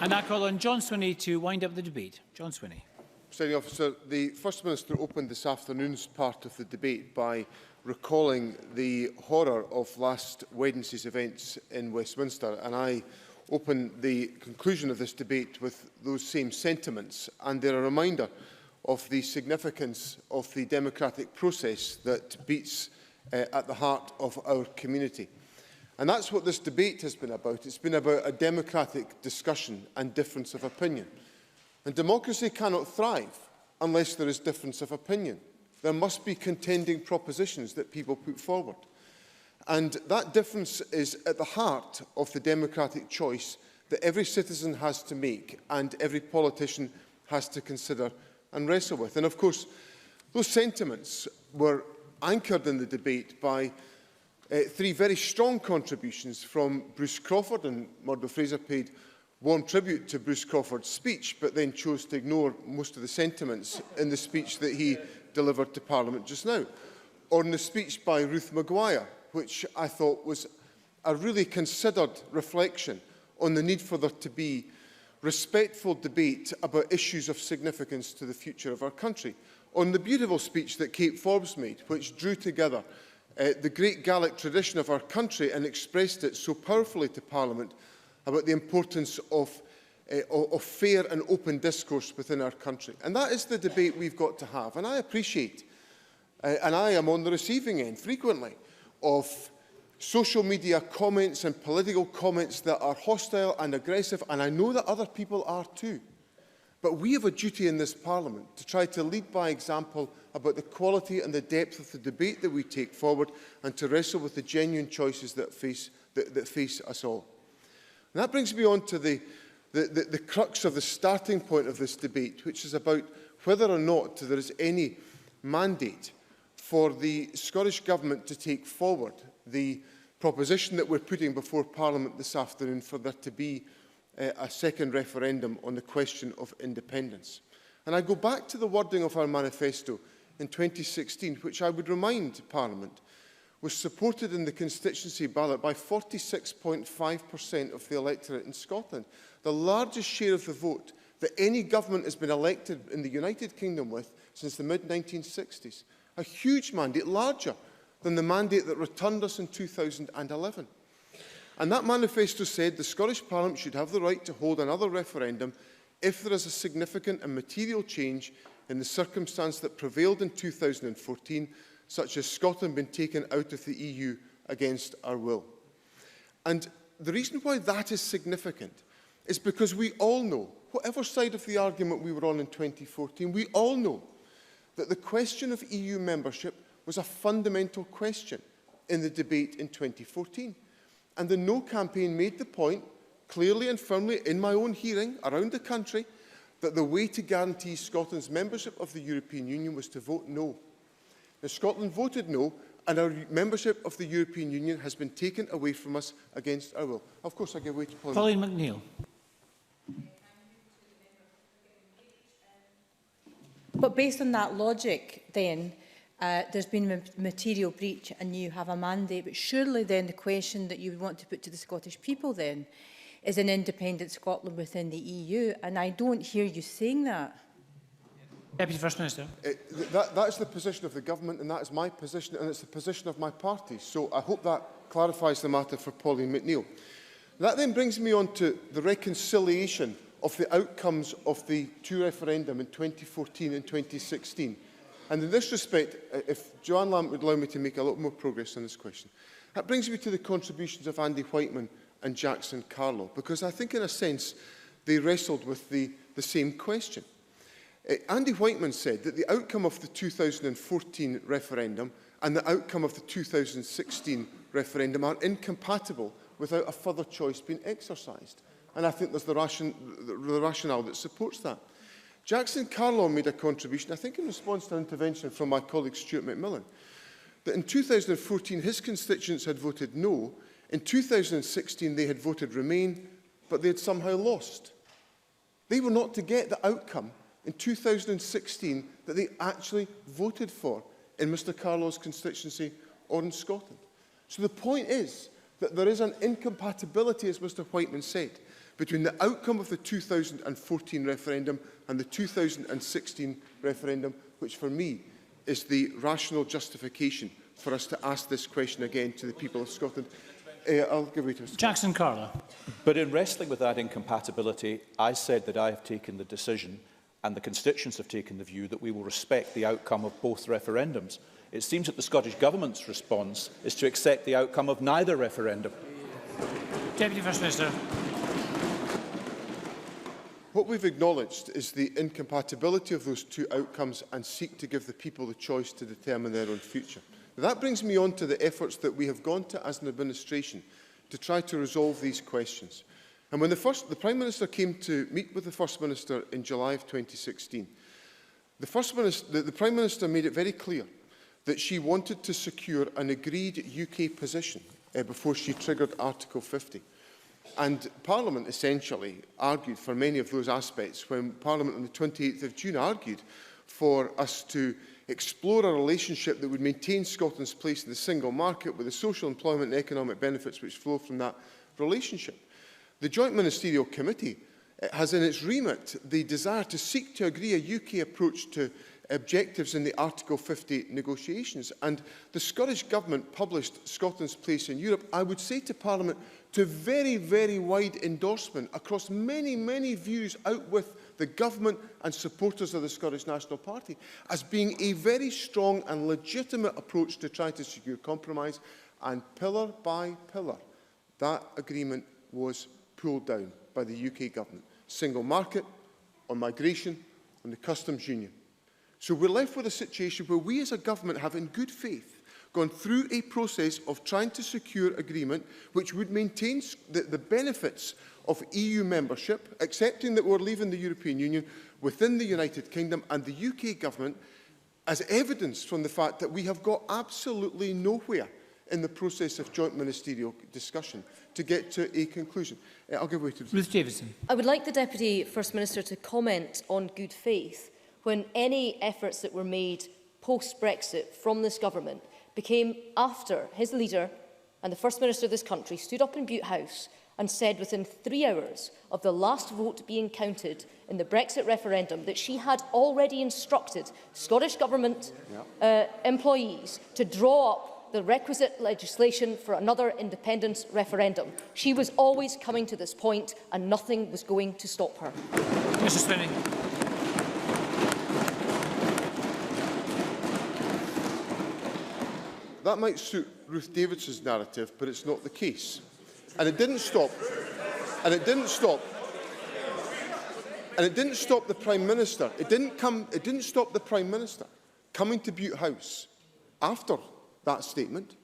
And I call on John Swinney to wind up the debate. John Swinney. Presiding officer, the First Minister opened this afternoon's part of the debate by recalling the horror of last Wednesday's events in Westminster, and I open the conclusion of this debate with those same sentiments, and they're a reminder of the significance of the democratic process that beats at the heart of our community. And that's what this debate has been about. It's been about a democratic discussion and difference of opinion. And democracy cannot thrive unless there is difference of opinion. There must be contending propositions that people put forward. And that difference is at the heart of the democratic choice that every citizen has to make and every politician has to consider and wrestle with. And of course, those sentiments were anchored in the debate by three very strong contributions from Bruce Crawford, and Murdo Fraser paid warm tribute to Bruce Crawford's speech, but then chose to ignore most of the sentiments in the speech that he delivered to Parliament just now. Or in the speech by Ruth Maguire, which I thought was a really considered reflection on the need for there to be respectful debate about issues of significance to the future of our country. On the beautiful speech that Kate Forbes made, which drew together the great Gaelic tradition of our country and expressed it so powerfully to Parliament about the importance of fair and open discourse within our country. And that is the debate we've got to have. And I appreciate And I am on the receiving end frequently of social media comments and political comments that are hostile and aggressive, and I know that other people are too. But we have a duty in this Parliament to try to lead by example about the quality and the depth of the debate that we take forward, and to wrestle with the genuine choices that face us all. And that brings me on to the crux of the starting point of this debate, which is about whether or not there is any mandate for the Scottish Government to take forward the proposition that we're putting before Parliament this afternoon for there to be a second referendum on the question of independence. And I go back to the wording of our manifesto in 2016, which I would remind Parliament was supported in the constituency ballot by 46.5% of the electorate in Scotland, the largest share of the vote that any government has been elected in the United Kingdom with since the mid-1960s. A huge mandate, larger than the mandate that returned us in 2011. And that manifesto said the Scottish Parliament should have the right to hold another referendum if there is a significant and material change in the circumstance that prevailed in 2014, such as Scotland being taken out of the EU against our will. And the reason why that is significant is because we all know, whatever side of the argument we were on in 2014, we all know that the question of EU membership was a fundamental question in the debate in 2014. And the No campaign made the point, clearly and firmly in my own hearing around the country, that the way to guarantee Scotland's membership of the European Union was to vote no. Now, Scotland voted no, and our membership of the European Union has been taken away from us against our will. Of course, I give way to Pauline McNeill. But based on that logic, then, there's been a material breach and you have a mandate. But surely then the question that you would want to put to the Scottish people then is an independent Scotland within the EU. And I don't hear you saying that. Deputy First Minister. That is the position of the Government, and that is my position, and it's the position of my party. So I hope that clarifies the matter for Pauline McNeill. That then brings me on to the reconciliation of the outcomes of the two referendum in 2014 and 2016. And in this respect, if Joanne Lamb would allow me to make a little more progress on this question, that brings me to the contributions of Andy Whiteman and Jackson Carlow, because I think in a sense they wrestled with the same question. Andy Whiteman said that the outcome of the 2014 referendum and the outcome of the 2016 referendum are incompatible without a further choice being exercised. And I think there's the rationale that supports that. Jackson Carlow made a contribution, I think in response to an intervention from my colleague Stuart McMillan, that in 2014 his constituents had voted no, in 2016 they had voted remain, but they had somehow lost. They were not to get the outcome in 2016 that they actually voted for in Mr Carlow's constituency or in Scotland. So the point is that there is an incompatibility, as Mr Whiteman said, between the outcome of the 2014 referendum and the 2016 referendum, which for me is the rational justification for us to ask this question again to the people of Scotland. I'll give way to Mr. Jackson Carlow. But in wrestling with that incompatibility, I said that I have taken the decision, and the constituents have taken the view, that we will respect the outcome of both referendums. It seems that the Scottish Government's response is to accept the outcome of neither referendum. Deputy First Minister. What we've acknowledged is the incompatibility of those two outcomes and seek to give the people the choice to determine their own future. That brings me on to the efforts that we have gone to as an administration to try to resolve these questions. And when the Prime Minister came to meet with the First Minister in July of 2016, the Prime Minister made it very clear that she wanted to secure an agreed UK position before she triggered Article 50. And Parliament essentially argued for many of those aspects when Parliament on the 28th of June argued for us to explore a relationship that would maintain Scotland's place in the single market with the social, employment and economic benefits which flow from that relationship. The Joint Ministerial Committee has in its remit the desire to seek to agree a UK approach to objectives in the Article 50 negotiations. And the Scottish Government published Scotland's Place in Europe, I would say to Parliament, to very, very wide endorsement across many, many views out with the government and supporters of the Scottish National Party as being a very strong and legitimate approach to try to secure compromise, and pillar by pillar, that agreement was pulled down by the UK government. Single market, on migration, on the customs union. So we're left with a situation where we as a government have, in good faith, gone through a process of trying to secure agreement which would maintain the benefits of EU membership, accepting that we're leaving the European Union within the United Kingdom, and the UK government, as evidenced from the fact that we have got absolutely nowhere in the process of joint ministerial discussion to get to a conclusion. I'll give way to Ruth Davidson. I would like the Deputy First Minister to comment on good faith when any efforts that were made post-Brexit from this government became after his leader and the First Minister of this country stood up in Butte House and said within 3 hours of the last vote being counted in the Brexit referendum that she had already instructed Scottish Government employees to draw up the requisite legislation for another independence referendum. She was always coming to this point and nothing was going to stop her. Mr Swinney. That might suit Ruth Davidson's narrative, but it's not the case. And it didn't stop. And it didn't stop. And it didn't stop the Prime Minister. It didn't stop the Prime Minister coming to Butte House after that statement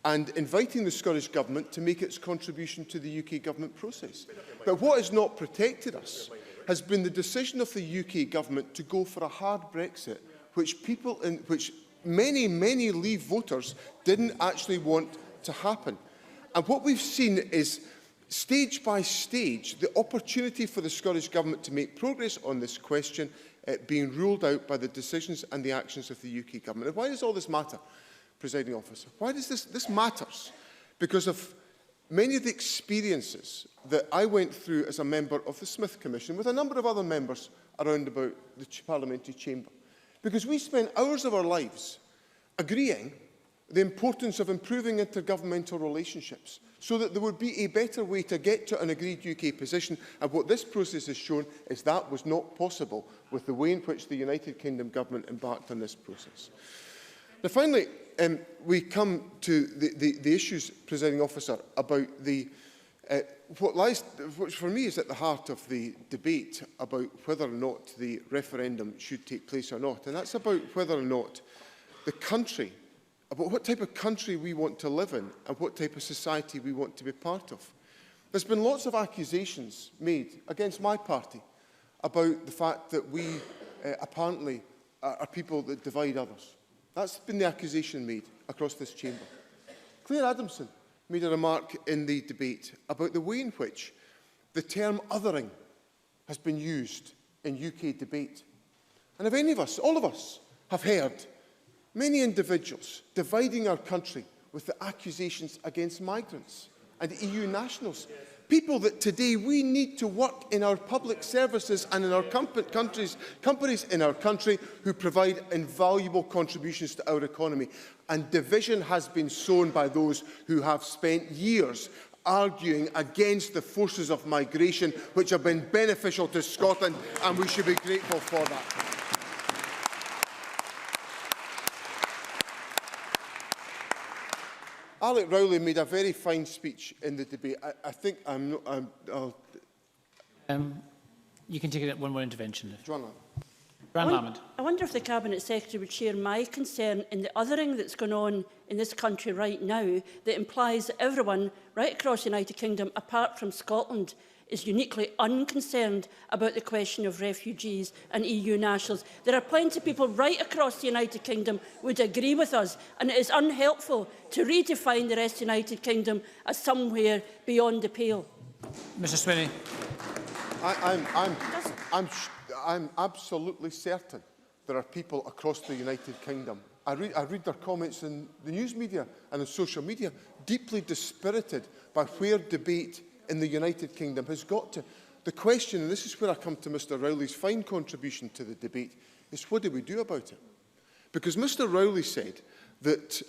and inviting the Scottish Government to make its contribution to the UK Government process. But what has not protected us has been the decision of the UK Government to go for a hard Brexit, which many Leave voters didn't actually want to happen. And what we've seen is, stage by stage, the opportunity for the Scottish Government to make progress on this question being ruled out by the decisions and the actions of the UK Government. And why does all this matter, Presiding Officer? Why does this matters? Because of many of the experiences that I went through as a member of the Smith Commission with a number of other members around about the Parliamentary Chamber. Because we spent hours of our lives agreeing the importance of improving intergovernmental relationships so that there would be a better way to get to an agreed UK position. And what this process has shown is that was not possible with the way in which the United Kingdom government embarked on this process. Now, finally, we come to the issues, Presiding Officer, about which for me is at the heart of the debate about whether or not the referendum should take place or not. And that's about whether or not the country, about what type of country we want to live in and what type of society we want to be part of. There's been lots of accusations made against my party about the fact that we apparently are people that divide others. That's been the accusation made across this chamber. Claire Adamson made a remark in the debate about the way in which the term othering has been used in UK debate. And if any of us, all of us, have heard many individuals dividing our country with the accusations against migrants and EU nationals, people that today we need to work in our public services and in our companies in our country who provide invaluable contributions to our economy. And division has been sown by those who have spent years arguing against the forces of migration which have been beneficial to Scotland, and we should be grateful for that. Alec Rowley made a very fine speech in the debate. I think you can take it at one more intervention. Joanna. I wonder if the Cabinet Secretary would share my concern in the othering that's going on in this country right now that implies that everyone right across the United Kingdom, apart from Scotland, is uniquely unconcerned about the question of refugees and EU nationals. There are plenty of people right across the United Kingdom who would agree with us, and it is unhelpful to redefine the rest of the United Kingdom as somewhere beyond the pale. Mr Swinney. I'm absolutely certain there are people across the United Kingdom. I read their comments in the news media and in social media, deeply dispirited by where debate in the United Kingdom has got to. The question, and this is where I come to Mr Rowley's fine contribution to the debate, is what do we do about it? Because Mr Rowley said that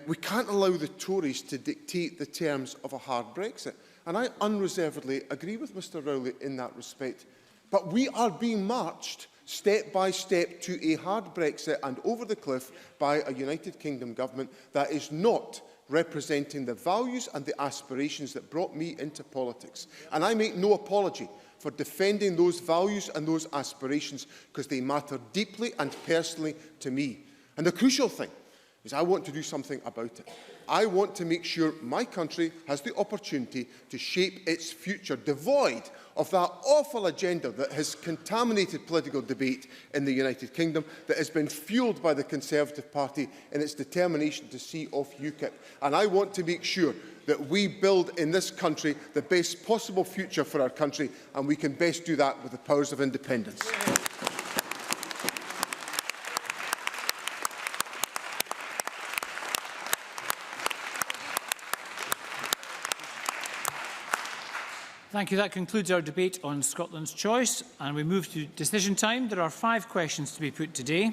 we can't allow the Tories to dictate the terms of a hard Brexit. And I unreservedly agree with Mr Rowley in that respect. But we are being marched step by step to a hard Brexit and over the cliff by a United Kingdom government that is not representing the values and the aspirations that brought me into politics. And I make no apology for defending those values and those aspirations, because they matter deeply and personally to me. And the crucial thing is I want to do something about it. I want to make sure my country has the opportunity to shape its future, devoid of that awful agenda that has contaminated political debate in the United Kingdom, that has been fuelled by the Conservative Party in its determination to see off UKIP. And I want to make sure that we build in this country the best possible future for our country, and we can best do that with the powers of independence. Thank you. That concludes our debate on Scotland's choice, and we move to decision time. There are 5 questions to be put today.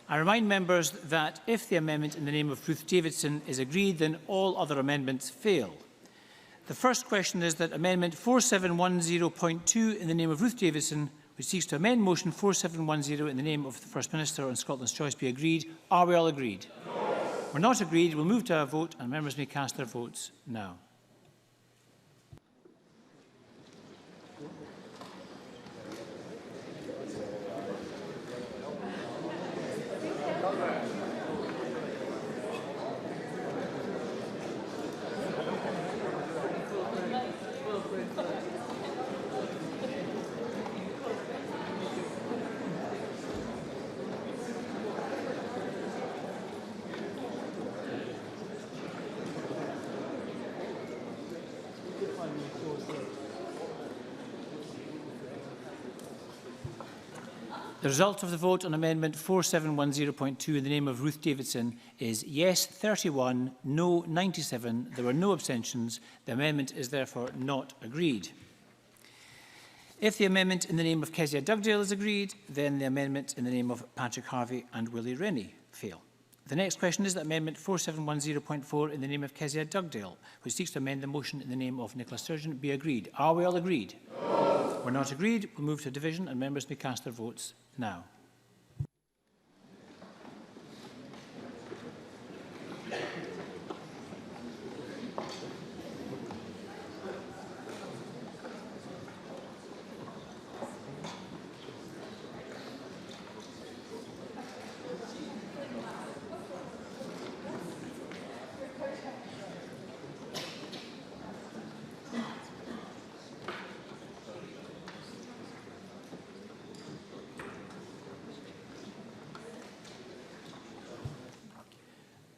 I remind members that if the amendment in the name of Ruth Davidson is agreed, then all other amendments fail. The first question is that Amendment 4710.2 in the name of Ruth Davidson, which seeks to amend motion 4710 in the name of the First Minister on Scotland's choice, be agreed. Are we all agreed? No. We're not agreed. We'll move to a vote, and members may cast their votes now. The result of the vote on Amendment 4710.2 in the name of Ruth Davidson is yes 31, no 97. There were no abstentions. The amendment is therefore not agreed. If the amendment in the name of Kezia Dugdale is agreed, then the amendment in the name of Patrick Harvie and Willie Rennie fail. The next question is that Amendment 4710.4 in the name of Kezia Dugdale, which seeks to amend the motion in the name of Nicola Sturgeon, be agreed. Are we all agreed? No. We're not agreed. We'll move to division, and members may cast their votes now.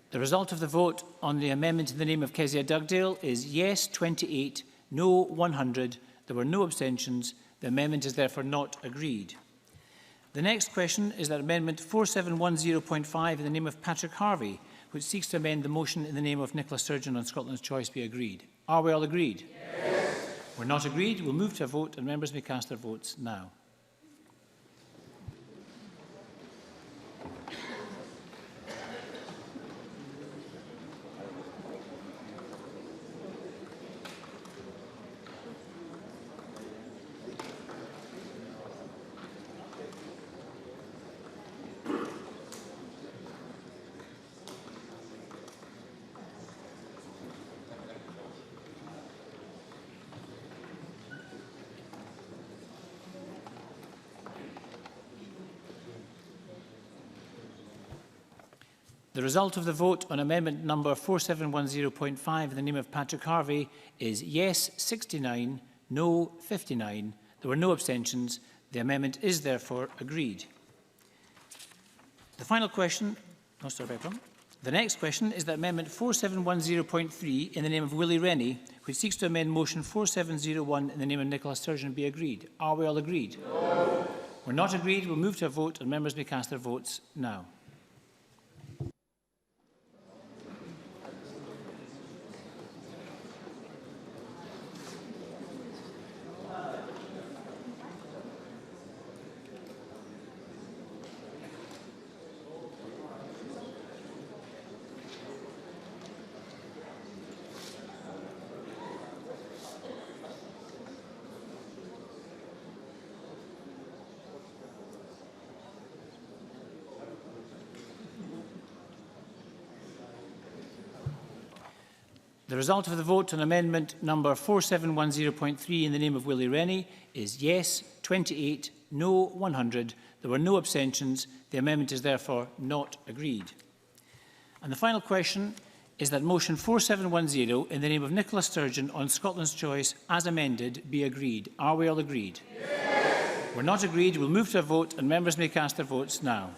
The result of the vote on the amendment in the name of Kezia Dugdale is yes 28, no 100. There were no abstentions. The amendment is therefore not agreed. The next question is that Amendment 4710.5 in the name of Patrick Harvie, which seeks to amend the motion in the name of Nicola Sturgeon on Scotland's choice, be agreed. Are we all agreed? Yes. We're not agreed. We'll move to a vote, and members may cast their votes now. The result of the vote on amendment number 4710.5 in the name of Patrick Harvie is yes 69, no 59. There were no abstentions. The amendment is therefore agreed. The final question, the next question is that amendment 4710.3 in the name of Willie Rennie, which seeks to amend motion 4701 in the name of Nicola Sturgeon, be agreed. Are we all agreed? No. We're not agreed. We'll move to a vote, and members may cast their votes now. The result of the vote on amendment number 4710.3 in the name of Willie Rennie is yes 28, no 100. There were no abstentions. The amendment is therefore not agreed. And the final question is that motion 4710 in the name of Nicola Sturgeon on Scotland's Choice as amended be agreed. Are we all agreed? Yes. We're not agreed. We'll move to a vote and members may cast their votes now.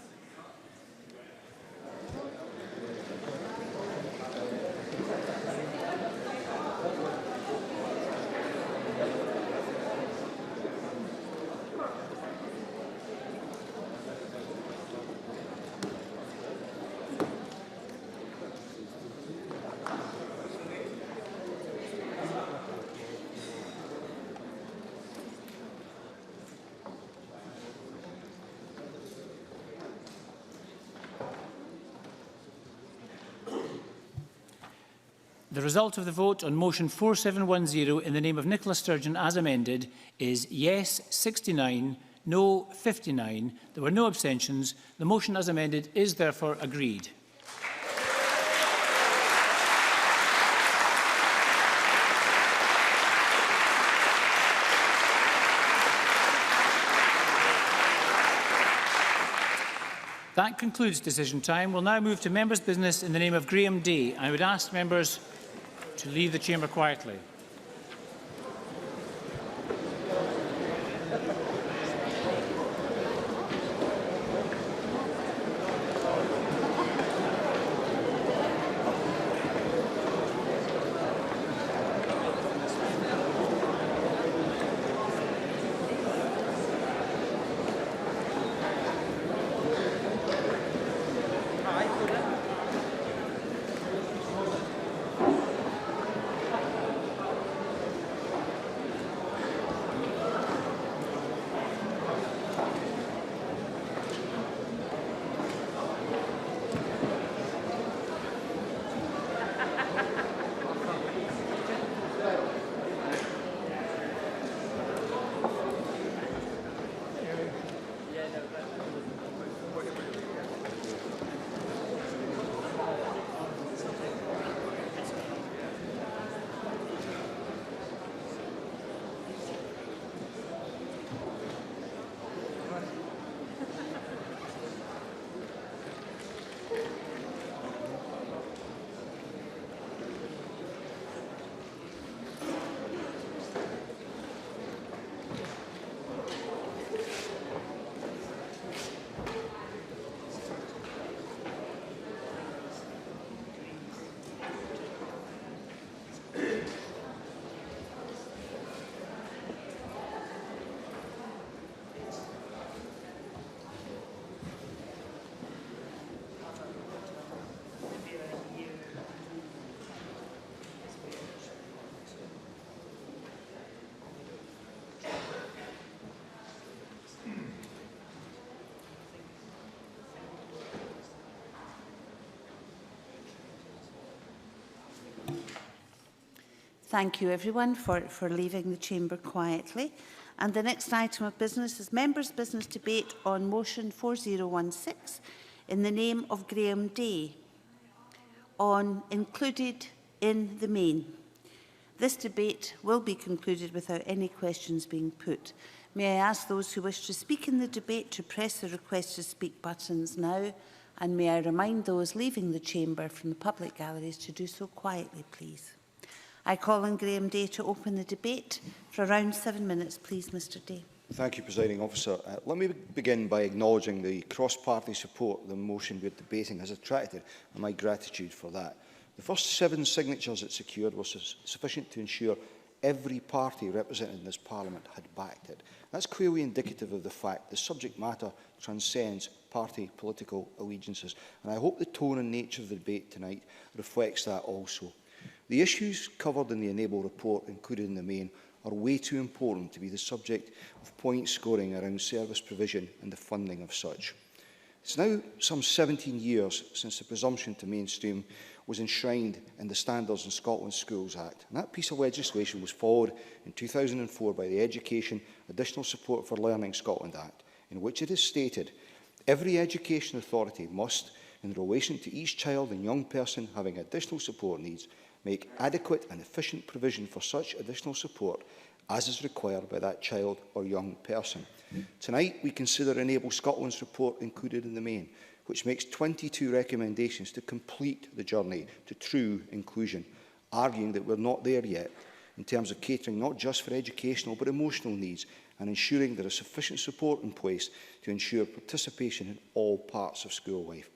The result of the vote on motion 4710 in the name of Nicola Sturgeon as amended is yes 69, no 59. There were no abstentions. The motion as amended is therefore agreed. That concludes decision time. We'll now move to members' business in the name of Graham Day. I would ask members to leave the chamber quietly. Thank you everyone for leaving the chamber quietly. And the next item of business is members' business debate on motion 4016 in the name of Graham Day on included in the main. This debate will be concluded without any questions being put. May I ask those who wish to speak in the debate to press the request to speak buttons now, and may I remind those leaving the chamber from the public galleries to do so quietly, please. I call on Graham Day to open the debate for around 7 minutes, please, Mr Day. Thank you, Presiding Officer. Let me begin by acknowledging the cross-party support the motion we're debating has attracted, and my gratitude for that. The first 7 signatures it secured were sufficient to ensure every party represented in this Parliament had backed it. That's clearly indicative of the fact the subject matter transcends party political allegiances, and I hope the tone and nature of the debate tonight reflects that also. The issues covered in the Enable report included in the main are way too important to be the subject of point scoring around service provision and the funding of such. It's now some 17 years since the presumption to mainstream was enshrined in the Standards in Scotland Schools Act, and that piece of legislation was followed in 2004 by the Education Additional Support for Learning Scotland Act, in which it is stated every education authority must, in relation to each child and young person having additional support needs, make adequate and efficient provision for such additional support as is required by that child or young person. Tonight, we consider Enable Scotland's report included in the main, which makes 22 recommendations to complete the journey to true inclusion, arguing that we're not there yet in terms of catering not just for educational but emotional needs and ensuring there is sufficient support in place to ensure participation in all parts of school life.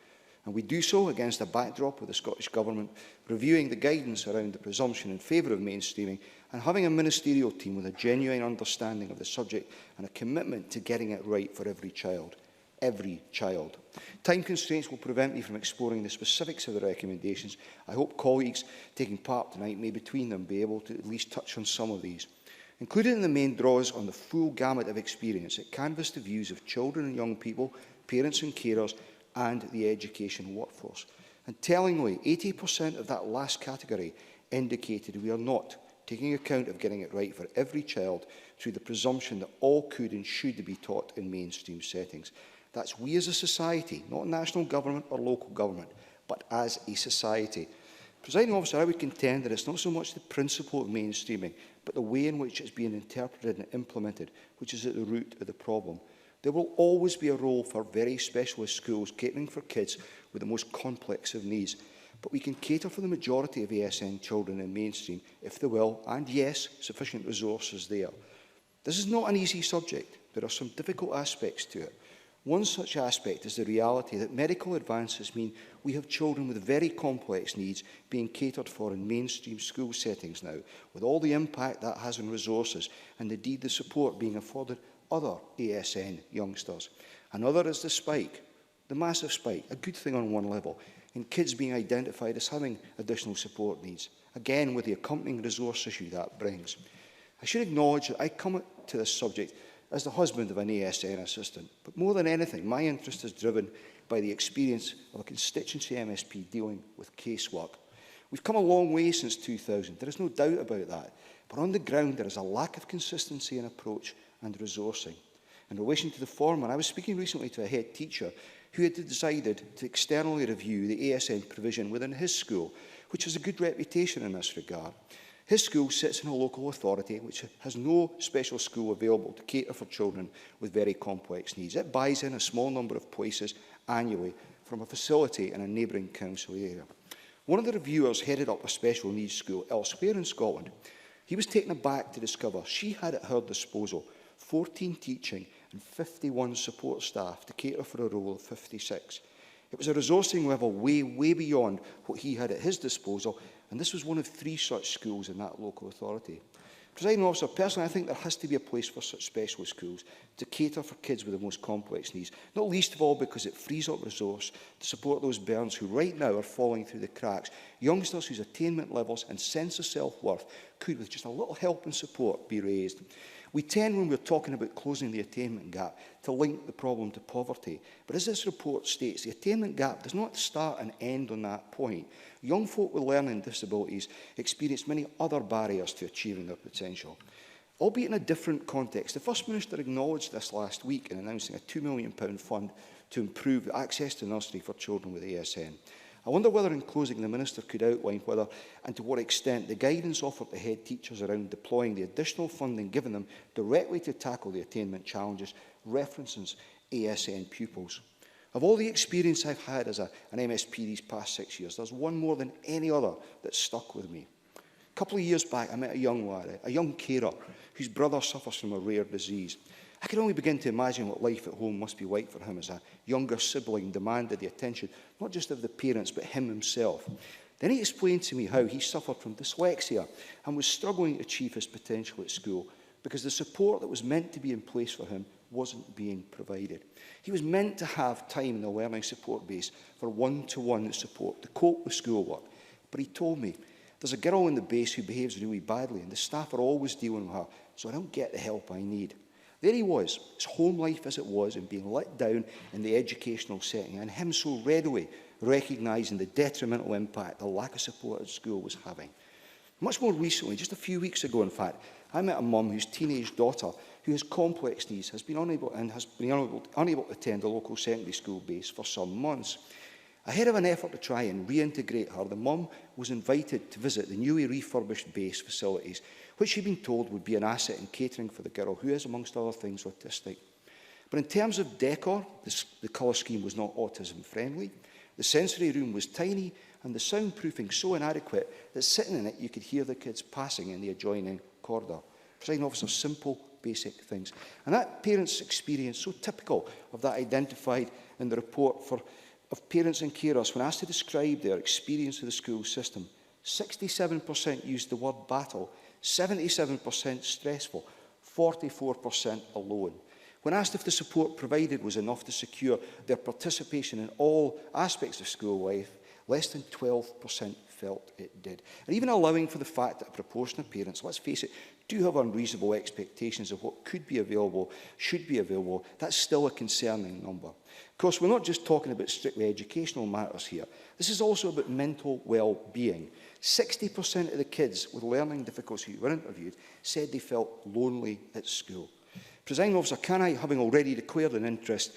And we do so against a backdrop of the Scottish Government reviewing the guidance around the presumption in favour of mainstreaming and having a ministerial team with a genuine understanding of the subject and a commitment to getting it right for every child. Every child. Time constraints will prevent me from exploring the specifics of the recommendations. I hope colleagues taking part tonight may between them be able to at least touch on some of these. Included in the main draws on the full gamut of experience. It canvassed the views of children and young people, parents and carers, and the education workforce. And tellingly, 80% of that last category indicated we are not taking account of getting it right for every child through the presumption that all could and should be taught in mainstream settings. That's we as a society, not national government or local government, but as a society. Presiding Officer, I would contend that it's not so much the principle of mainstreaming, but the way in which it's being interpreted and implemented, which is at the root of the problem. There will always be a role for very specialist schools catering for kids with the most complex of needs. But we can cater for the majority of ASN children in mainstream if there will, and yes, sufficient resources there. This is not an easy subject. There are some difficult aspects to it. One such aspect is the reality that medical advances mean we have children with very complex needs being catered for in mainstream school settings now, with all the impact that has on resources and indeed the support being afforded other ASN youngsters. Another is the spike, the massive spike, a good thing on one level, in kids being identified as having additional support needs, again with the accompanying resource issue that brings. I should acknowledge that I come to this subject as the husband of an ASN assistant, but more than anything, my interest is driven by the experience of a constituency MSP dealing with casework. We've come a long way since 2000, there is no doubt about that, but on the ground there is a lack of consistency in approach and resourcing. In relation to the former, I was speaking recently to a head teacher who had decided to externally review the ASN provision within his school, which has a good reputation in this regard. His school sits in a local authority which has no special school available to cater for children with very complex needs. It buys in a small number of places annually from a facility in a neighbouring council area. One of the reviewers headed up a special needs school elsewhere in Scotland. He was taken aback to discover she had at her disposal 14 teaching and 51 support staff to cater for a role of 56. It was a resourcing level way beyond what he had at his disposal, and this was one of 3 such schools in that local authority. Presiding Officer, personally, I think there has to be a place for such specialist schools to cater for kids with the most complex needs, not least of all because it frees up resource to support those bairns who right now are falling through the cracks, youngsters whose attainment levels and sense of self-worth could, with just a little help and support, be raised. We tend, when we're talking about closing the attainment gap, to link the problem to poverty. But as this report states, the attainment gap does not start and end on that point. Young folk with learning disabilities experience many other barriers to achieving their potential. Albeit in a different context, the First Minister acknowledged this last week in announcing a £2 million fund to improve access to nursery for children with ASN. I wonder whether in closing the Minister could outline whether and to what extent the guidance offered to head teachers around deploying the additional funding given them directly to tackle the attainment challenges references ASN pupils. Of all the experience I've had as an MSP these past 6 years, there's one more than any other that stuck with me. A couple of years back, I met a young lad, a young carer, whose brother suffers from a rare disease. I can only begin to imagine what life at home must be like for him as a younger sibling demanded the attention, not just of the parents, but him himself. Then he explained to me how he suffered from dyslexia and was struggling to achieve his potential at school because the support that was meant to be in place for him wasn't being provided. He was meant to have time in the learning support base for one-to-one support to cope with schoolwork. But he told me, there's a girl in the base who behaves really badly and the staff are always dealing with her, so I don't get the help I need. There he was, his home life as it was, and being let down in the educational setting, and him so readily recognising the detrimental impact the lack of support at school was having. Much more recently, just a few weeks ago in fact, I met a mum whose teenage daughter, who has complex needs, has been unable to attend a local secondary school base for some months. Ahead of an effort to try and reintegrate her, the mum was invited to visit the newly refurbished base facilities, which she'd been told would be an asset in catering for the girl, who is, amongst other things, autistic. But in terms of decor, the colour scheme was not autism-friendly. The sensory room was tiny, and the soundproofing so inadequate that sitting in it you could hear the kids passing in the adjoining corridor. Presiding Officer, simple, basic things. And that parents' experience, so typical of that identified in the report of parents and carers, when asked to describe their experience of the school system, 67% used the word battle, 77% stressful, 44% alone. When asked if the support provided was enough to secure their participation in all aspects of school life, less than 12% felt it did. And even allowing for the fact that a proportion of parents, let's face it, do have unreasonable expectations of what could be available, should be available, that's still a concerning number. Of course, we're not just talking about strictly educational matters here. This is also about mental well-being. 60% of the kids with learning difficulties who were interviewed said they felt lonely at school. Presiding Officer, can I, having already declared an interest,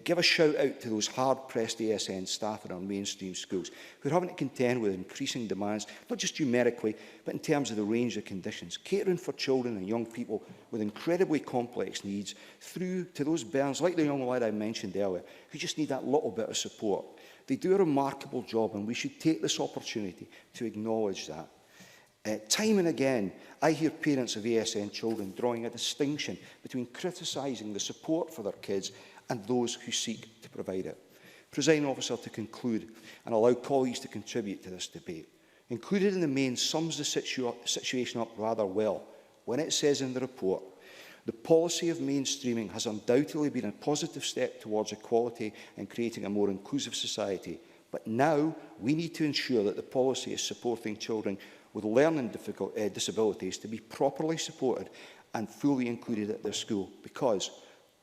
give a shout out to those hard-pressed ASN staff in our mainstream schools who are having to contend with increasing demands, not just numerically, but in terms of the range of conditions, catering for children and young people with incredibly complex needs, through to those bairns, like the young lad I mentioned earlier, who just need that little bit of support. They do a remarkable job, and we should take this opportunity to acknowledge that. Time and again, I hear parents of ASN children drawing a distinction between criticising the support for their kids and those who seek to provide it. Presiding Officer, to conclude and allow colleagues to contribute to this debate, included in the main sums the situation up rather well when it says in the report, the policy of mainstreaming has undoubtedly been a positive step towards equality and creating a more inclusive society. But now we need to ensure that the policy is supporting children with learning disabilities to be properly supported and fully included at their school, because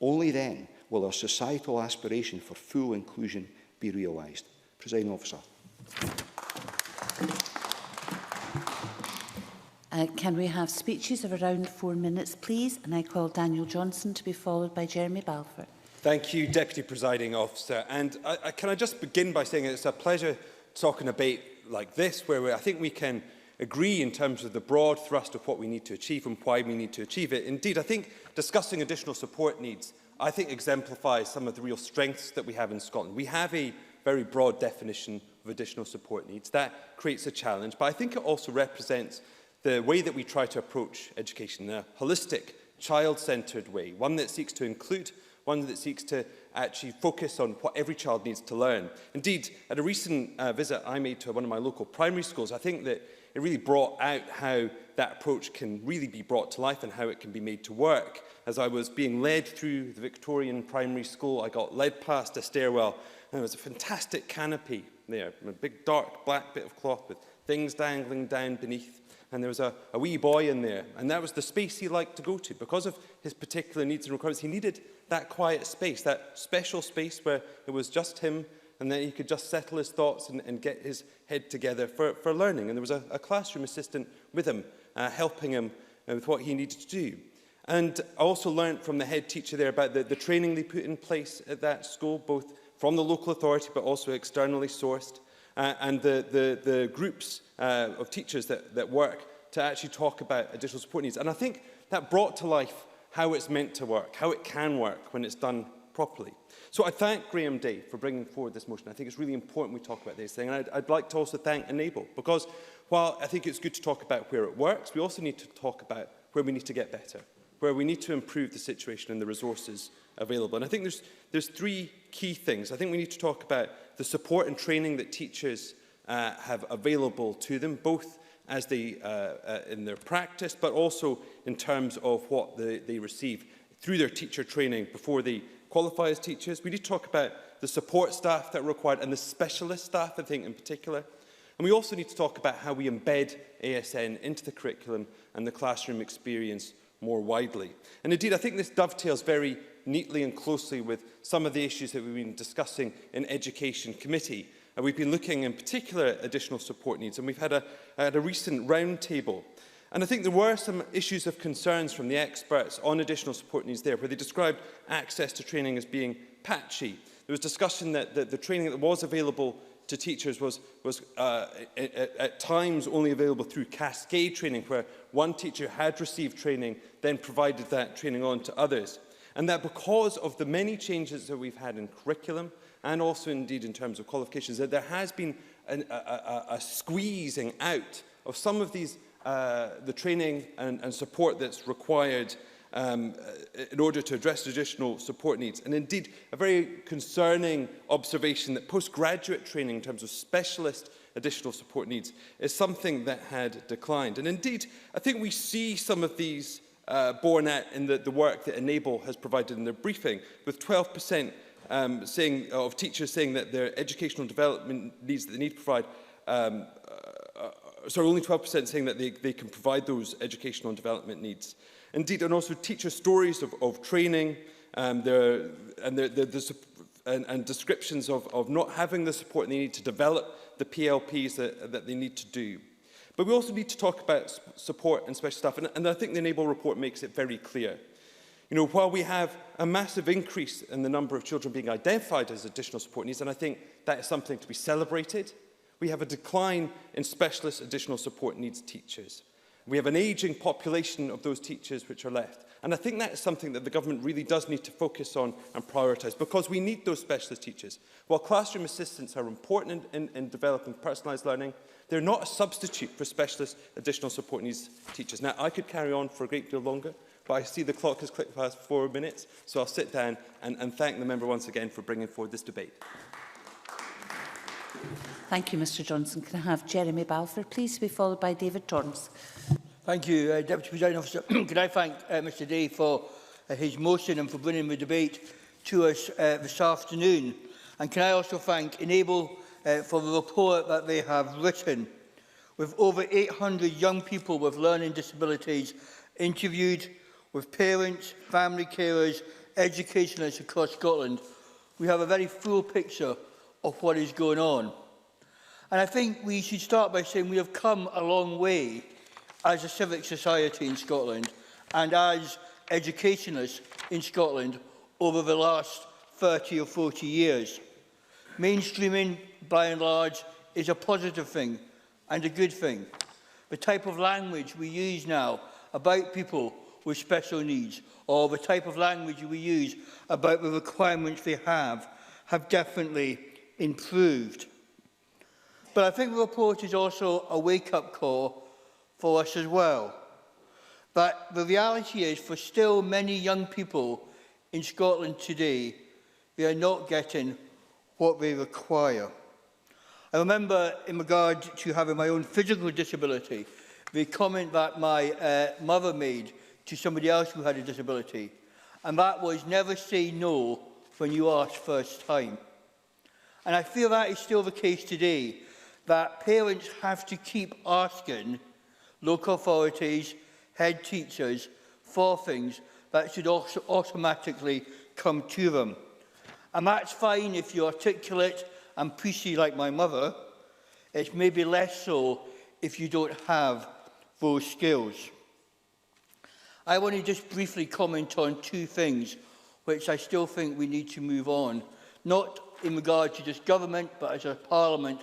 only then will our societal aspiration for full inclusion be realised. Presiding Officer. Can we have speeches of around 4 minutes, please? And I call Daniel Johnson to be followed by Jeremy Balfour. Thank you, Deputy Presiding Officer. And can I just begin by saying it's a pleasure talking a debate like this, where I think we can agree in terms of the broad thrust of what we need to achieve and why we need to achieve it. Indeed, I think discussing additional support needs, I think, exemplifies some of the real strengths that we have in Scotland. We have a very broad definition of additional support needs. That creates a challenge, but I think it also represents the way that we try to approach education in a holistic, child-centred way, one that seeks to include, one that seeks to actually focus on what every child needs to learn. Indeed, at a recent visit I made to one of my local primary schools, I think that it really brought out how that approach can really be brought to life and how it can be made to work. As I was being led through the Victorian primary school, I got led past a stairwell, and there was a fantastic canopy there, a big dark black bit of cloth with things dangling down beneath. And there was a wee boy in there, and that was the space he liked to go to. Because of his particular needs and requirements, he needed that quiet space, that special space where it was just him, and then he could just settle his thoughts and get his head together for learning. And there was a classroom assistant with him, helping him with what he needed to do. And I also learned from the head teacher there about the training they put in place at that school, both from the local authority but also externally sourced, and the groups of teachers that work to actually talk about additional support needs. And I think that brought to life how it's meant to work, how it can work when it's done properly. So I thank Graham Day for bringing forward this motion. I think it's really important we talk about this thing. And I'd like to also thank Enable, because while I think it's good to talk about where it works, we also need to talk about where we need to get better, where we need to improve the situation and the resources available. And I think there's three key things. I think we need to talk about the support and training that teachers have available to them, both as they in their practice, but also in terms of what they receive through their teacher training before they qualify as teachers. We need to talk about the support staff that are required and the specialist staff, I think, in particular. And we also need to talk about how we embed ASN into the curriculum and the classroom experience more widely. And indeed, I think this dovetails very neatly and closely with some of the issues that we've been discussing in Education Committee. And we've been looking in particular at additional support needs, and we've had a recent roundtable. And I think there were some issues of concerns from the experts on additional support needs there, where they described access to training as being patchy. There was discussion that the training that was available to teachers was at times only available through cascade training, where one teacher had received training, then provided that training on to others. And that because of the many changes that we've had in curriculum, and also indeed in terms of qualifications, that there has been a squeezing out of some of these, the training and support that's required in order to address additional support needs. And indeed, a very concerning observation that postgraduate training in terms of specialist additional support needs is something that had declined. And indeed, I think we see some of these borne out in the work that Enable has provided in their briefing, with 12% of teachers saying that their educational development needs that they need to provide, only 12% saying that they can provide those educational and development needs. Indeed, and also teacher stories of training and descriptions of not having the support they need to develop the PLPs that they need to do. But we also need to talk about support and special staff, and I think the Enable report makes it very clear. You know, while we have a massive increase in the number of children being identified as additional support needs, and I think that is something to be celebrated, we have a decline in specialist additional support needs teachers. We have an ageing population of those teachers which are left. And I think that is something that the government really does need to focus on and prioritise, because we need those specialist teachers. While classroom assistants are important in developing personalised learning, they're not a substitute for specialist additional support needs teachers. Now, I could carry on for a great deal longer, but I see the clock has clicked past 4 minutes, so I'll sit down and thank the member once again for bringing forward this debate. Thank you, Mr Johnson. Can I have Jeremy Balfour, please, to be followed by David Torrance? Thank you, Deputy Presiding Officer. Can I thank Mr Day for his motion and for bringing the debate to us this afternoon? And can I also thank Enable for the report that they have written. With over 800 young people with learning disabilities interviewed, with parents, family carers, educationalists across Scotland, we have a very full picture of what is going on. And I think we should start by saying we have come a long way as a civic society in Scotland and as educationalists in Scotland over the last 30 or 40 years. Mainstreaming, by and large, is a positive thing and a good thing. The type of language we use now about people with special needs, or the type of language we use about the requirements they have definitely improved. But I think the report is also a wake-up call for us as well. That the reality is, for still many young people in Scotland today, they are not getting what they require. I remember, in regard to having my own physical disability, the comment that my mother made to somebody else who had a disability, and that was, never say no when you ask first time. And I feel that is still the case today, that parents have to keep asking local authorities, head teachers, for things that should also automatically come to them. And that's fine if you're articulate and pushy like my mother. It's maybe less so if you don't have those skills. I want to just briefly comment on two things which I still think we need to move on, not in regard to just government, but as a parliament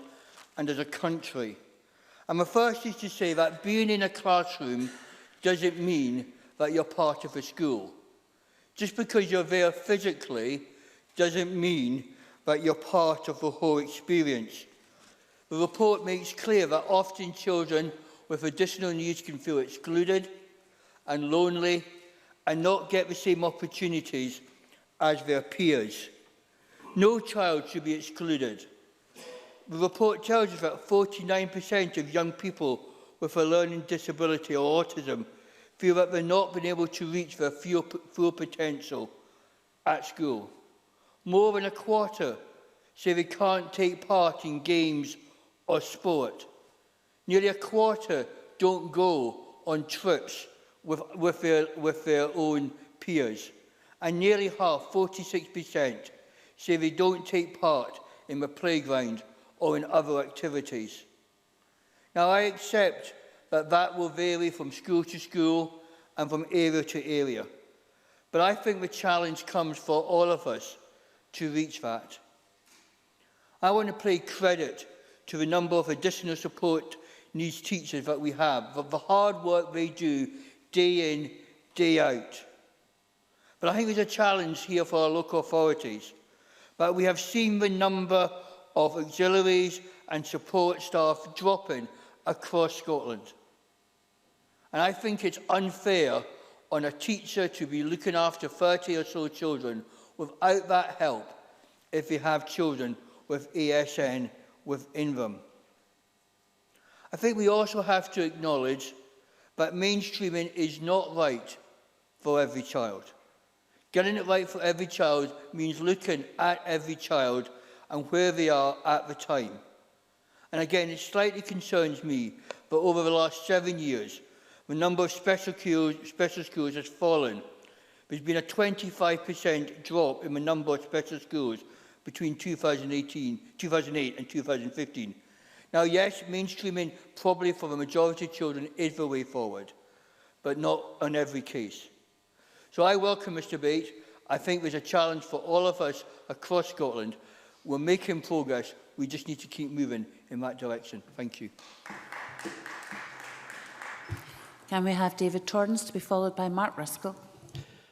and as a country. And the first is to say that being in a classroom doesn't mean that you're part of a school. Just because you're there physically doesn't mean that you're part of the whole experience. The report makes clear that often children with additional needs can feel excluded and lonely and not get the same opportunities as their peers. No child should be excluded. The report tells us that 49% of young people with a learning disability or autism feel that they're not being able to reach their full potential at school. More than a quarter say they can't take part in games or sport. Nearly a quarter don't go on trips with their own peers. And nearly half, 46%, say they don't take part in the playground or in other activities. Now, I accept that that will vary from school to school and from area to area. But I think the challenge comes for all of us to reach that. I want to pay credit to the number of additional support needs teachers that we have, for the hard work they do day in, day out. But I think there's a challenge here for our local authorities. But we have seen the number of auxiliaries and support staff dropping across Scotland. And I think it's unfair on a teacher to be looking after 30 or so children without that help if they have children with ASN within them. I think we also have to acknowledge that mainstreaming is not right for every child. Getting it right for every child means looking at every child and where they are at the time. And again, it slightly concerns me that over the last 7 years, the number of special schools has fallen. There's been a 25% drop in the number of special schools between 2008 and 2015. Now, yes, mainstreaming probably for the majority of children is the way forward, but not on every case. So I welcome this debate. I think there's a challenge for all of us across Scotland. We're making progress. We just need to keep moving in that direction. Thank you. Can we have David Torrance to be followed by Mark Ruskell?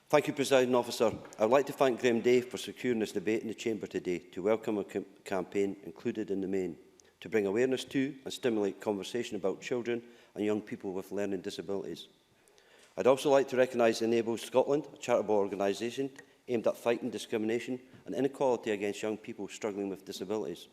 Thank you, Presiding Officer. I would like to thank Graham Day for securing this debate in the Chamber today to welcome a campaign included in the main, to bring awareness to and stimulate conversation about children and young people with learning disabilities. I'd also like to recognise Enable Scotland, a charitable organisation aimed at fighting discrimination and inequality against young people struggling with disabilities.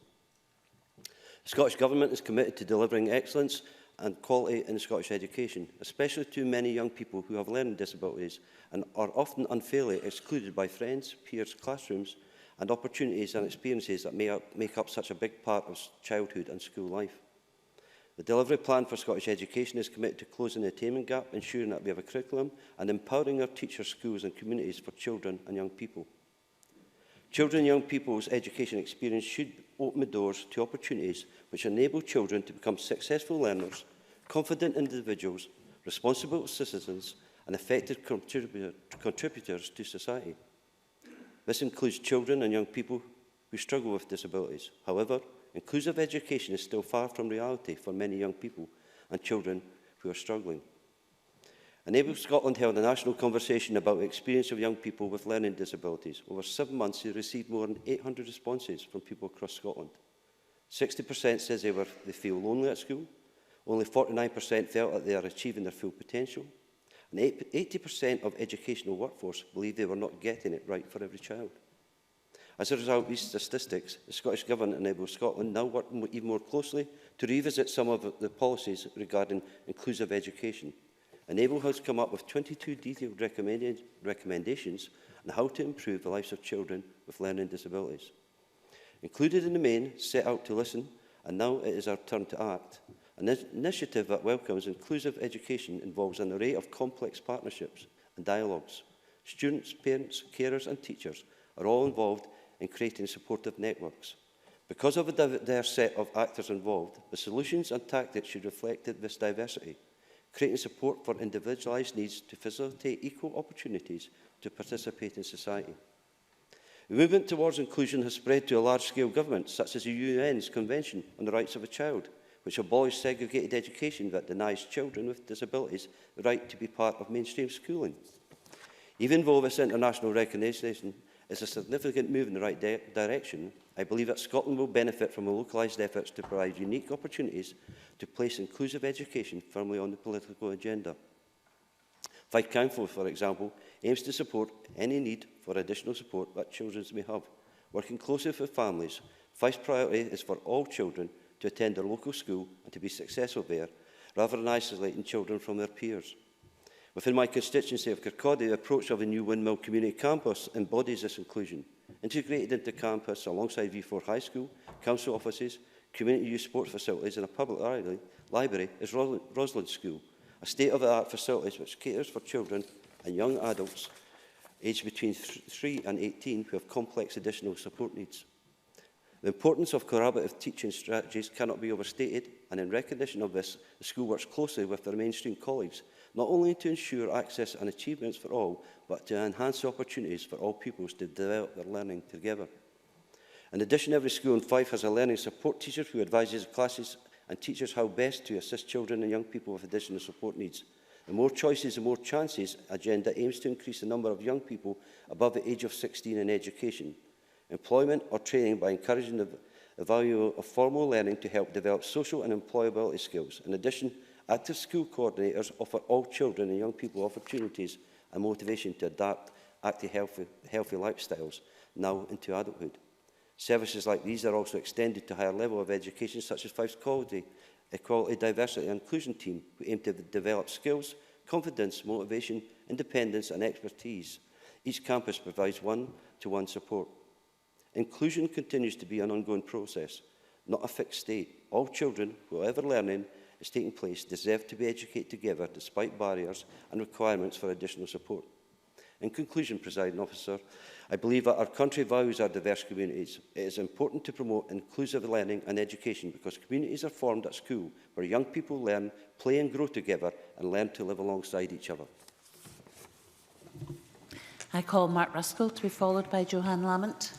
The Scottish Government is committed to delivering excellence and quality in Scottish education, especially to many young people who have learning disabilities and are often unfairly excluded by friends, peers, classrooms and opportunities and experiences that make up such a big part of childhood and school life. The delivery plan for Scottish education is committed to closing the attainment gap, ensuring that we have a curriculum and empowering our teachers, schools and communities for children and young people. Children and young people's education experience should open the doors to opportunities which enable children to become successful learners, confident individuals, responsible citizens and effective contributors to society. This includes children and young people who struggle with disabilities. However, inclusive education is still far from reality for many young people and children who are struggling. Enable Scotland held a national conversation about the experience of young people with learning disabilities. Over 7 months, they received more than 800 responses from people across Scotland. 60% says they feel lonely at school. Only 49% felt that they are achieving their full potential. And 80% of educational workforce believe they were not getting it right for every child. As a result of these statistics, the Scottish Government enables Scotland now work even more closely to revisit some of the policies regarding inclusive education. Enable has come up with 22 detailed recommendations on how to improve the lives of children with learning disabilities. Included in the main, set out to listen, and now it is our turn to act. An initiative that welcomes inclusive education involves an array of complex partnerships and dialogues. Students, parents, carers and teachers are all involved in creating supportive networks. Because of the diverse set of actors involved, the solutions and tactics should reflect this diversity, creating support for individualised needs to facilitate equal opportunities to participate in society. The movement towards inclusion has spread to a large-scale government, such as the UN's Convention on the Rights of a Child, which abolished segregated education that denies children with disabilities the right to be part of mainstream schooling. Even though this international recognition is a significant move in the right direction, I believe that Scotland will benefit from localised efforts to provide unique opportunities to place inclusive education firmly on the political agenda. Fife Council, for example, aims to support any need for additional support that children may have. Working closely with families, Fife's priority is for all children to attend their local school and to be successful there, rather than isolating children from their peers. Within my constituency of Kirkcaldy, the approach of the new Windmill Community Campus embodies this inclusion. Integrated into campus alongside V4 High School, council offices, community youth sports facilities and a public library is Roslin School, a state-of-the-art facility which caters for children and young adults aged between 3 and 18 who have complex additional support needs. The importance of collaborative teaching strategies cannot be overstated, and in recognition of this, the school works closely with their mainstream colleagues, not only to ensure access and achievements for all, but to enhance opportunities for all pupils to develop their learning together. In addition, every school in Fife has a learning support teacher who advises classes and teachers how best to assist children and young people with additional support needs. The More Choices, the More Chances agenda aims to increase the number of young people above the age of 16 in education, employment or training by encouraging the value of formal learning to help develop social and employability skills. In addition, active school coordinators offer all children and young people opportunities and motivation to adapt active healthy lifestyles now into adulthood. Services like these are also extended to higher level of education, such as Fife's Equality, Diversity and Inclusion team, who aim to develop skills, confidence, motivation, independence and expertise. Each campus provides one-to-one support. Inclusion continues to be an ongoing process, not a fixed state. All children, wherever learning is taking place, deserve to be educated together despite barriers and requirements for additional support. In conclusion, Presiding Officer, I believe that our country values our diverse communities. It is important to promote inclusive learning and education because communities are formed at school where young people learn, play and grow together and learn to live alongside each other. I call Mark Ruskell to be followed by Johann Lamont.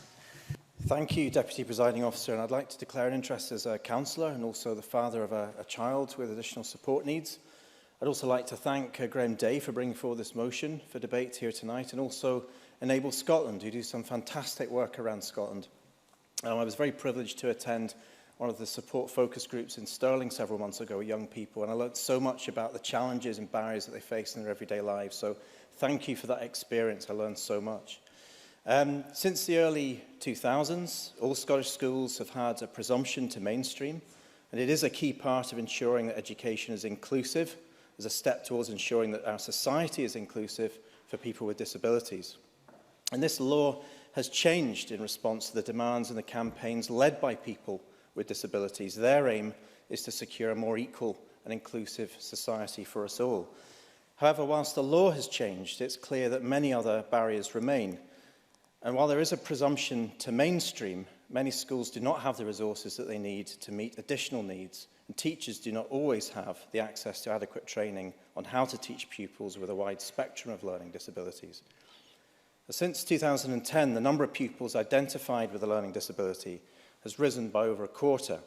Thank you, Deputy Presiding Officer, and I'd like to declare an interest as a councillor and also the father of a child with additional support needs. I'd also like to thank Graham Day for bringing forward this motion for debate here tonight, and also Enable Scotland, who do some fantastic work around Scotland. I was very privileged to attend one of the support focus groups in Stirling several months ago with young people, and I learned so much about the challenges and barriers that they face in their everyday lives. So thank you for that experience. I learned so much. Since the early 2000s, all Scottish schools have had a presumption to mainstream, and it is a key part of ensuring that education is inclusive, as a step towards ensuring that our society is inclusive for people with disabilities. And this law has changed in response to the demands and the campaigns led by people with disabilities. Their aim is to secure a more equal and inclusive society for us all. However, whilst the law has changed, it's clear that many other barriers remain. And while there is a presumption to mainstream, many schools do not have the resources that they need to meet additional needs, and teachers do not always have the access to adequate training on how to teach pupils with a wide spectrum of learning disabilities. Since 2010, the number of pupils identified with a learning disability has risen by over a quarter.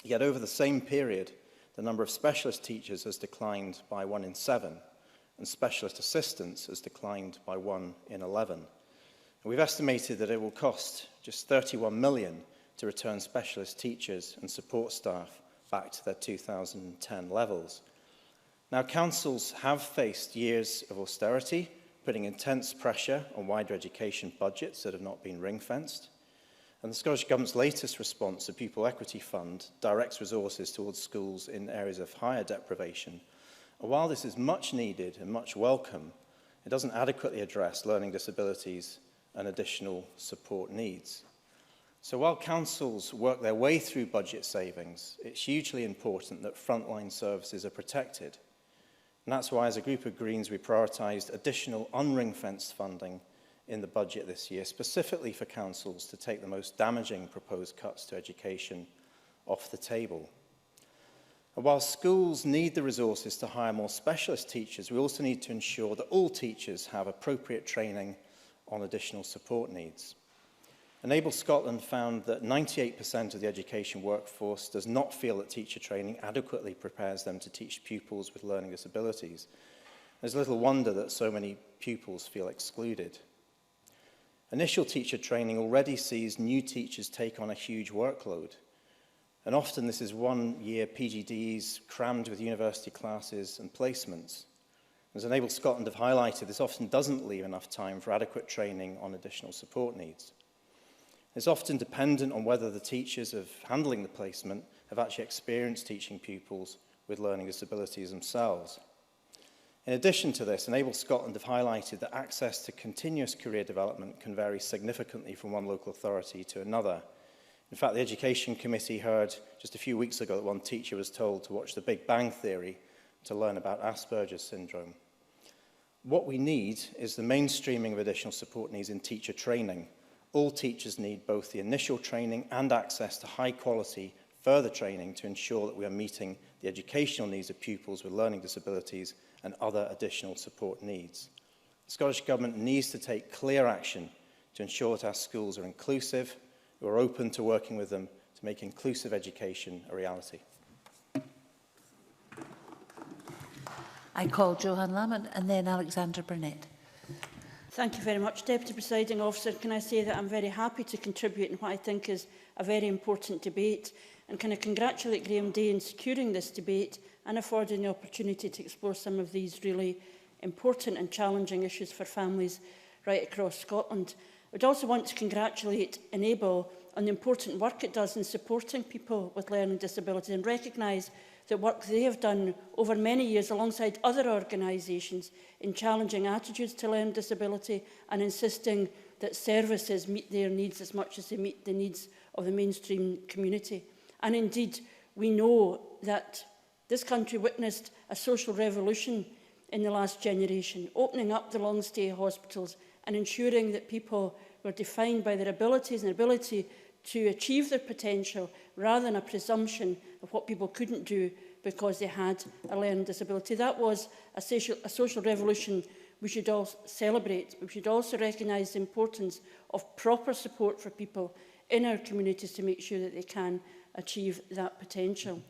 Yet over the same period, the number of specialist teachers has declined by 1 in 7, and specialist assistants has declined by 1 in 11. And we've estimated that it will cost just £31 million to return specialist teachers and support staff back to their 2010 levels. Now, councils have faced years of austerity, putting intense pressure on wider education budgets that have not been ring-fenced. And the Scottish Government's latest response, the Pupil Equity Fund, directs resources towards schools in areas of higher deprivation. And while this is much needed and much welcome, it doesn't adequately address learning disabilities and additional support needs. So while councils work their way through budget savings, it's hugely important that frontline services are protected. And that's why, as a group of Greens, we prioritised additional unring-fenced funding in the budget this year, specifically for councils to take the most damaging proposed cuts to education off the table. And while schools need the resources to hire more specialist teachers, we also need to ensure that all teachers have appropriate training on additional support needs. Enable Scotland found that 98% of the education workforce does not feel that teacher training adequately prepares them to teach pupils with learning disabilities. There's little wonder that so many pupils feel excluded. Initial teacher training already sees new teachers take on a huge workload. And often this is 1-year PGDEs crammed with university classes and placements. As Enable Scotland have highlighted, this often doesn't leave enough time for adequate training on additional support needs. It's often dependent on whether the teachers of handling the placement have actually experienced teaching pupils with learning disabilities themselves. In addition to this, Enable Scotland have highlighted that access to continuous career development can vary significantly from one local authority to another. In fact, the Education Committee heard just a few weeks ago that one teacher was told to watch The Big Bang Theory to learn about Asperger's syndrome. What we need is the mainstreaming of additional support needs in teacher training, All teachers need both the initial training and access to high-quality further training to ensure that we are meeting the educational needs of pupils with learning disabilities and other additional support needs. The Scottish Government needs to take clear action to ensure that our schools are inclusive. We are open to working with them to make inclusive education a reality. I call Johan Lamont and then Alexander Burnett. Thank you very much, Deputy Presiding Officer. Can I say that I'm very happy to contribute in what I think is a very important debate, and can I congratulate Graham Day in securing this debate and affording the opportunity to explore some of these really important and challenging issues for families right across Scotland. I would also want to congratulate Enable on the important work it does in supporting people with learning disabilities, and recognise the work they have done over many years alongside other organisations in challenging attitudes to learning disability and insisting that services meet their needs as much as they meet the needs of the mainstream community. And indeed, we know that this country witnessed a social revolution in the last generation, opening up the long-stay hospitals and ensuring that people were defined by their abilities and ability to achieve their potential rather than a presumption of what people couldn't do because they had a learning disability. That was a social revolution we should all celebrate. We should also recognise the importance of proper support for people in our communities to make sure that they can achieve that potential.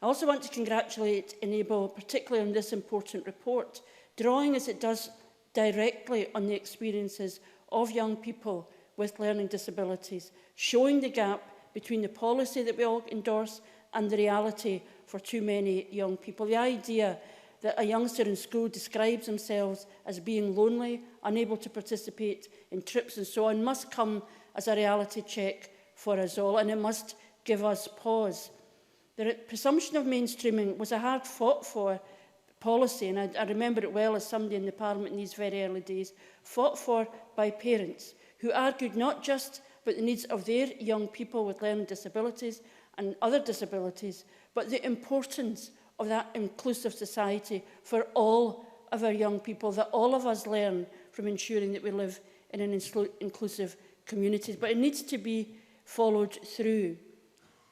I also want to congratulate Enable, particularly on this important report, drawing as it does directly on the experiences of young people with learning disabilities, showing the gap between the policy that we all endorse and the reality for too many young people. The idea that a youngster in school describes themselves as being lonely, unable to participate in trips and so on, must come as a reality check for us all, and it must give us pause. The presumption of mainstreaming was a hard-fought-for policy, and I remember it well as somebody in the Parliament in these very early days, fought for by parents who argued not just about the needs of their young people with learning disabilities and other disabilities, but the importance of that inclusive society for all of our young people, that all of us learn from ensuring that we live in an inclusive community. But it needs to be followed through.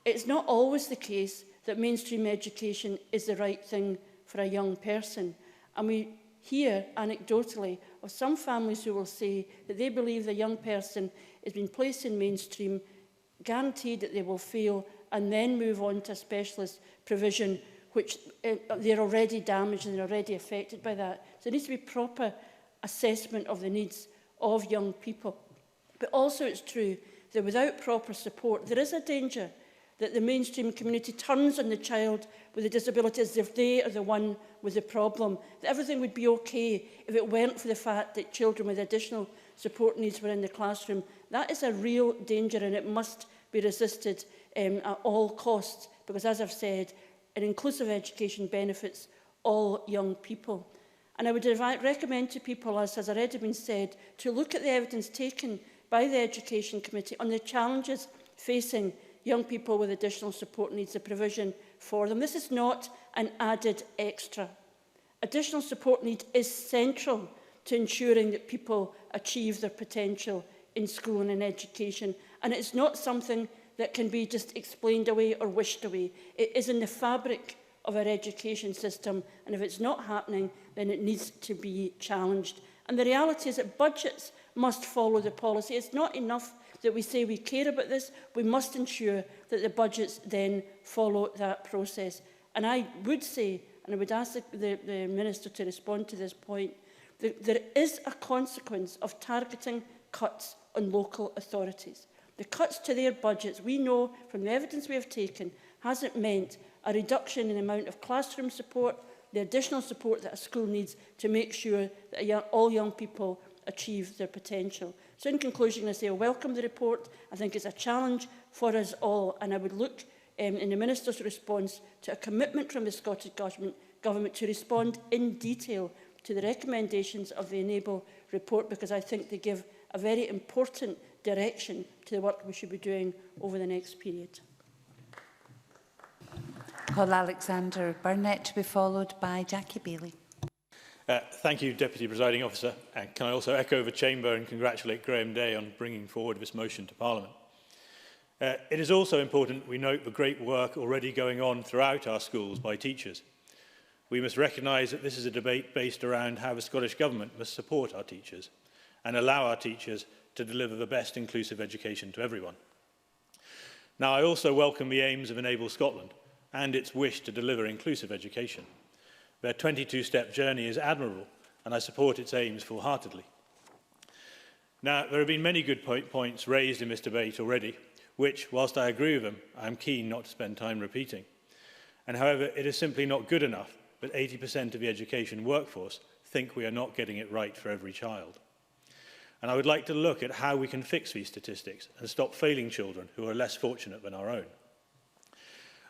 It's not always the case that mainstream education is the right thing for a young person. And we hear anecdotally of some families who will say that they believe the young person has been placed in mainstream, guaranteed that they will fail, and then move on to a specialist provision, which they're already damaged and they're already affected by that. So there needs to be proper assessment of the needs of young people. But also it's true that without proper support, there is a danger that the mainstream community turns on the child with a disability as if they are the one with the problem, that everything would be okay if it weren't for the fact that children with additional support needs were in the classroom. That is a real danger, and it must be resisted at all costs, because, as I've said, an inclusive education benefits all young people. And I would recommend to people, as has already been said, to look at the evidence taken by the Education Committee on the challenges facing young people with additional support needs, the provision for them. This is not an added extra. Additional support need is central to ensuring that people achieve their potential in school and in education. And it's not something that can be just explained away or wished away. It is in the fabric of our education system, and if it's not happening, then it needs to be challenged. And the reality is that budgets must follow the policy. It's not enough that we say we care about this. We must ensure that the budgets then follow that process. And I would say, and I would ask the Minister to respond to this point, that there is a consequence of targeting cuts on local authorities. The cuts to their budgets, we know from the evidence we have taken, hasn't meant a reduction in the amount of classroom support, the additional support that a school needs to make sure that all young people achieve their potential. So in conclusion, I say I welcome the report. I think it's a challenge for us all, and I would look in the Minister's response to a commitment from the Scottish Government to respond in detail to the recommendations of the Enable report, because I think they give a very important direction to the work we should be doing over the next period. Call Alexander Burnett to be followed by Jackie Bailey. Thank you, Deputy Presiding Officer. And can I also echo the Chamber and congratulate Graham Day on bringing forward this motion to Parliament. It is also important we note the great work already going on throughout our schools by teachers. We must recognise that this is a debate based around how the Scottish Government must support our teachers and allow our teachers to deliver the best inclusive education to everyone. Now, I also welcome the aims of Enable Scotland and its wish to deliver inclusive education. Their 22-step journey is admirable, and I support its aims full-heartedly. Now, there have been many good points raised in this debate already, which, whilst I agree with them, I am keen not to spend time repeating. And however, it is simply not good enough that 80% of the education workforce think we are not getting it right for every child. And I would like to look at how we can fix these statistics and stop failing children who are less fortunate than our own.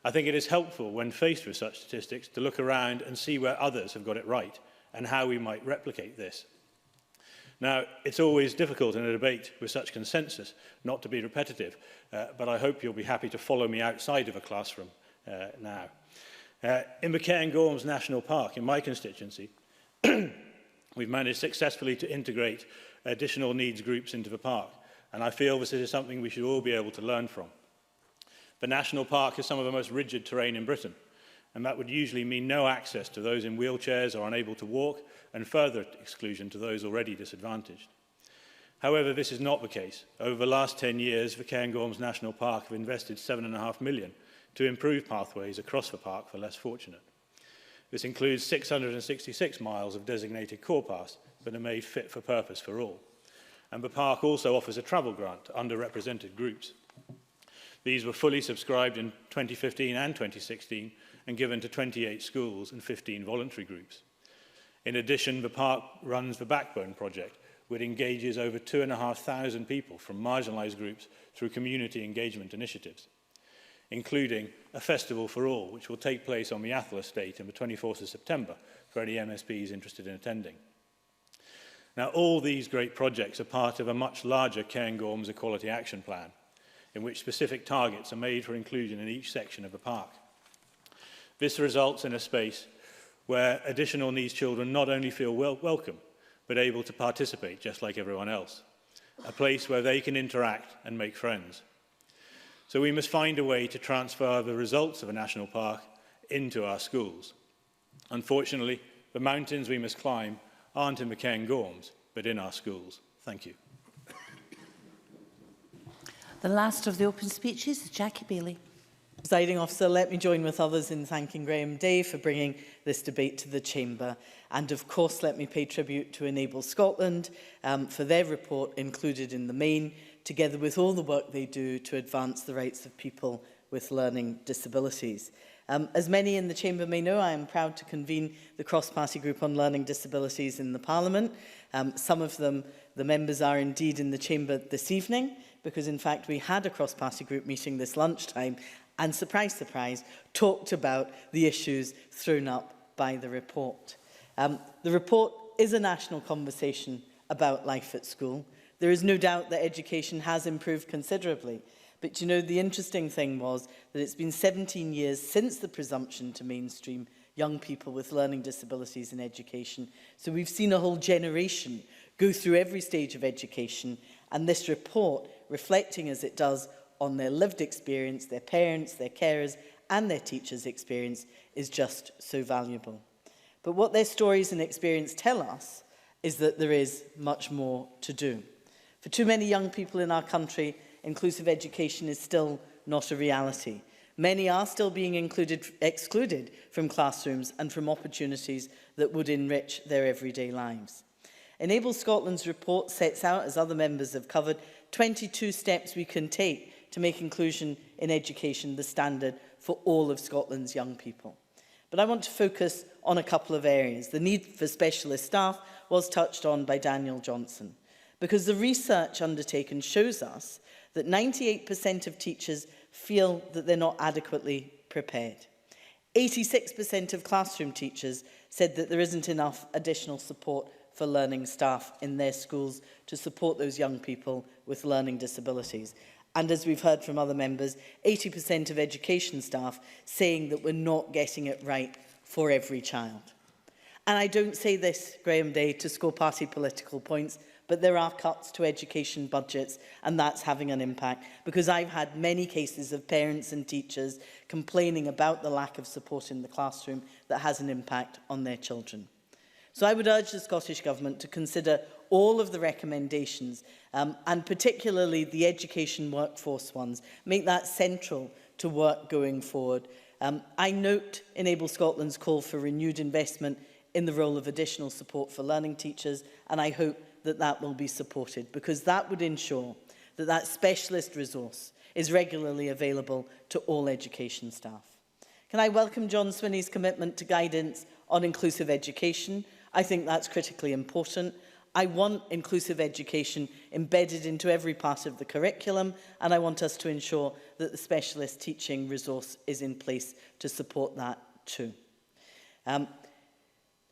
I think it is helpful when faced with such statistics to look around and see where others have got it right and how we might replicate this. Now, it's always difficult in a debate with such consensus not to be repetitive, but I hope you'll be happy to follow me outside of a classroom now. In the Cairngorms National Park, in my constituency, we've managed successfully to integrate additional needs groups into the park, and I feel this is something we should all be able to learn from. The National Park is some of the most rigid terrain in Britain, and that would usually mean no access to those in wheelchairs or unable to walk, and further exclusion to those already disadvantaged. However, this is not the case. Over the last 10 years, the Cairngorms National Park have invested £7.5 million to improve pathways across the park for less fortunate. This includes 666 miles of designated core paths that are made fit for purpose for all. And the park also offers a travel grant to underrepresented groups. These were fully subscribed in 2015 and 2016 and given to 28 schools and 15 voluntary groups. In addition, the park runs the Backbone project, which engages over 2,500 people from marginalised groups through community engagement initiatives, including a festival for all, which will take place on the Athol estate on the 24th of September for any MSPs interested in attending. Now, all these great projects are part of a much larger Cairngorms Equality Action Plan, in which specific targets are made for inclusion in each section of the park. This results in a space where additional needs children not only feel welcome, but able to participate just like everyone else. A place where they can interact and make friends. So we must find a way to transfer the results of a national park into our schools. Unfortunately, the mountains we must climb aren't in the Cairngorms, but in our schools. Thank you. The last of the open speeches is Jackie Bailey. Presiding Officer, let me join with others in thanking Graham Day for bringing this debate to the Chamber. And of course, let me pay tribute to Enable Scotland for their report included in the main, together with all the work they do to advance the rights of people with learning disabilities. As many in the Chamber may know, I am proud to convene the cross-party group on learning disabilities in the Parliament. Some of them, the members, are indeed in the Chamber this evening, because in fact we had a cross-party group meeting this lunchtime and, surprise, surprise, talked about the issues thrown up by the report. The report is a national conversation about life at school. There is no doubt that education has improved considerably. But, you know, the interesting thing was that it's been 17 years since the presumption to mainstream young people with learning disabilities in education. So we've seen a whole generation go through every stage of education, and this report, reflecting as it does on their lived experience, their parents, their carers, and their teachers' experience, is just so valuable. But what their stories and experience tell us is that there is much more to do. For too many young people in our country, inclusive education is still not a reality. Many are still being excluded from classrooms and from opportunities that would enrich their everyday lives. Enable Scotland's report sets out, as other members have covered, 22 steps we can take to make inclusion in education the standard for all of Scotland's young people. But I want to focus on a couple of areas. The need for specialist staff was touched on by Daniel Johnson, because the research undertaken shows us that 98% of teachers feel that they're not adequately prepared. 86% of classroom teachers said that there isn't enough additional support for learning staff in their schools to support those young people with learning disabilities. And as we've heard from other members, 80% of education staff saying that we're not getting it right for every child. And I don't say this, Graham Day, to score party political points, but there are cuts to education budgets, and that's having an impact, because I've had many cases of parents and teachers complaining about the lack of support in the classroom that has an impact on their children. So I would urge the Scottish Government to consider all of the recommendations, and particularly the education workforce ones, make that central to work going forward. I note Enable Scotland's call for renewed investment in the role of additional support for learning teachers, and I hope that that will be supported, because that would ensure that that specialist resource is regularly available to all education staff. Can I welcome John Swinney's commitment to guidance on inclusive education? I think that's critically important. I want inclusive education embedded into every part of the curriculum, and I want us to ensure that the specialist teaching resource is in place to support that too.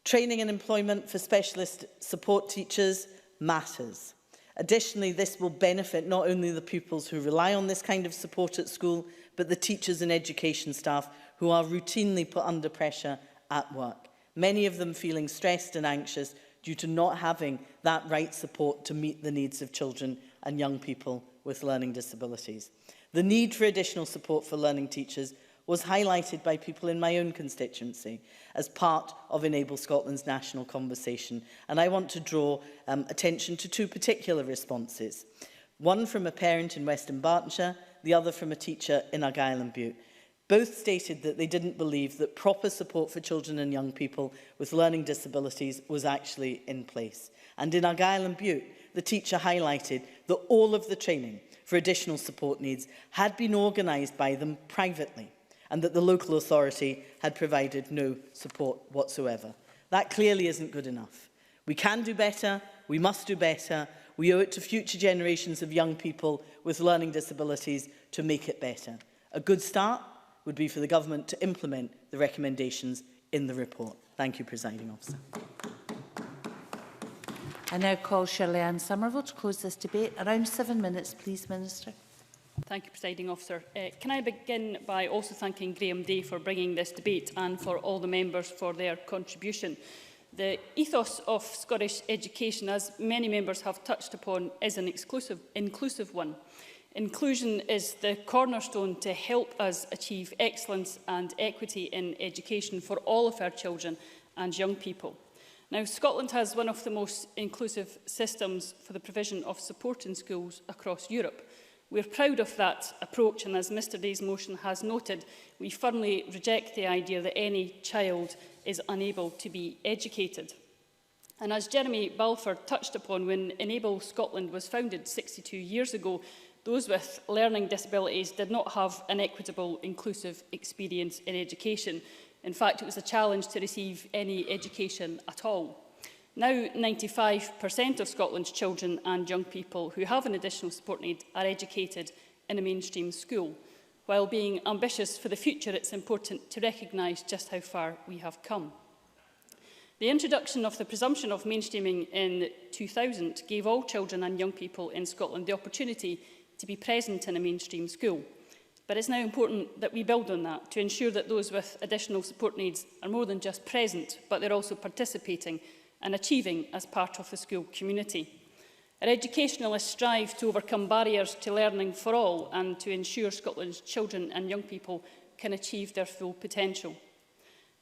Training and employment for specialist support teachers matters. Additionally, this will benefit not only the pupils who rely on this kind of support at school, but the teachers and education staff who are routinely put under pressure at work, many of them feeling stressed and anxious due to not having that right support to meet the needs of children and young people with learning disabilities. The need for additional support for learning teachers was highlighted by people in my own constituency as part of Enable Scotland's national conversation. And I want to draw attention to two particular responses. One from a parent in Western Bartonshire, the other from a teacher in Argyll and Bute. Both stated that they didn't believe that proper support for children and young people with learning disabilities was actually in place. And in Argyll and Bute, the teacher highlighted that all of the training for additional support needs had been organised by them privately, and that the local authority had provided no support whatsoever. That clearly isn't good enough. We can do better, we must do better, we owe it to future generations of young people with learning disabilities to make it better. A good start would be for the Government to implement the recommendations in the report. Thank you, Presiding Officer. I now call Shirley-Anne Somerville to close this debate. Around 7 minutes, please, Minister. Thank you, Presiding Officer. Can I begin by also thanking Graham Day for bringing this debate and for all the members for their contribution. The ethos of Scottish education, as many members have touched upon, is an inclusive one. Inclusion is the cornerstone to help us achieve excellence and equity in education for all of our children and young people. Now, Scotland has one of the most inclusive systems for the provision of support in schools across Europe. We're proud of that approach, and as Mr Day's motion has noted, we firmly reject the idea that any child is unable to be educated. And as Jeremy Balfour touched upon, when Enable Scotland was founded 62 years ago, those with learning disabilities did not have an equitable, inclusive experience in education. In fact, it was a challenge to receive any education at all. Now, 95% of Scotland's children and young people who have an additional support need are educated in a mainstream school. While being ambitious for the future, it's important to recognise just how far we have come. The introduction of the presumption of mainstreaming in 2000 gave all children and young people in Scotland the opportunity to be present in a mainstream school. But it's now important that we build on that to ensure that those with additional support needs are more than just present, but they're also participating and achieving as part of the school community. Our educationalists strive to overcome barriers to learning for all and to ensure Scotland's children and young people can achieve their full potential.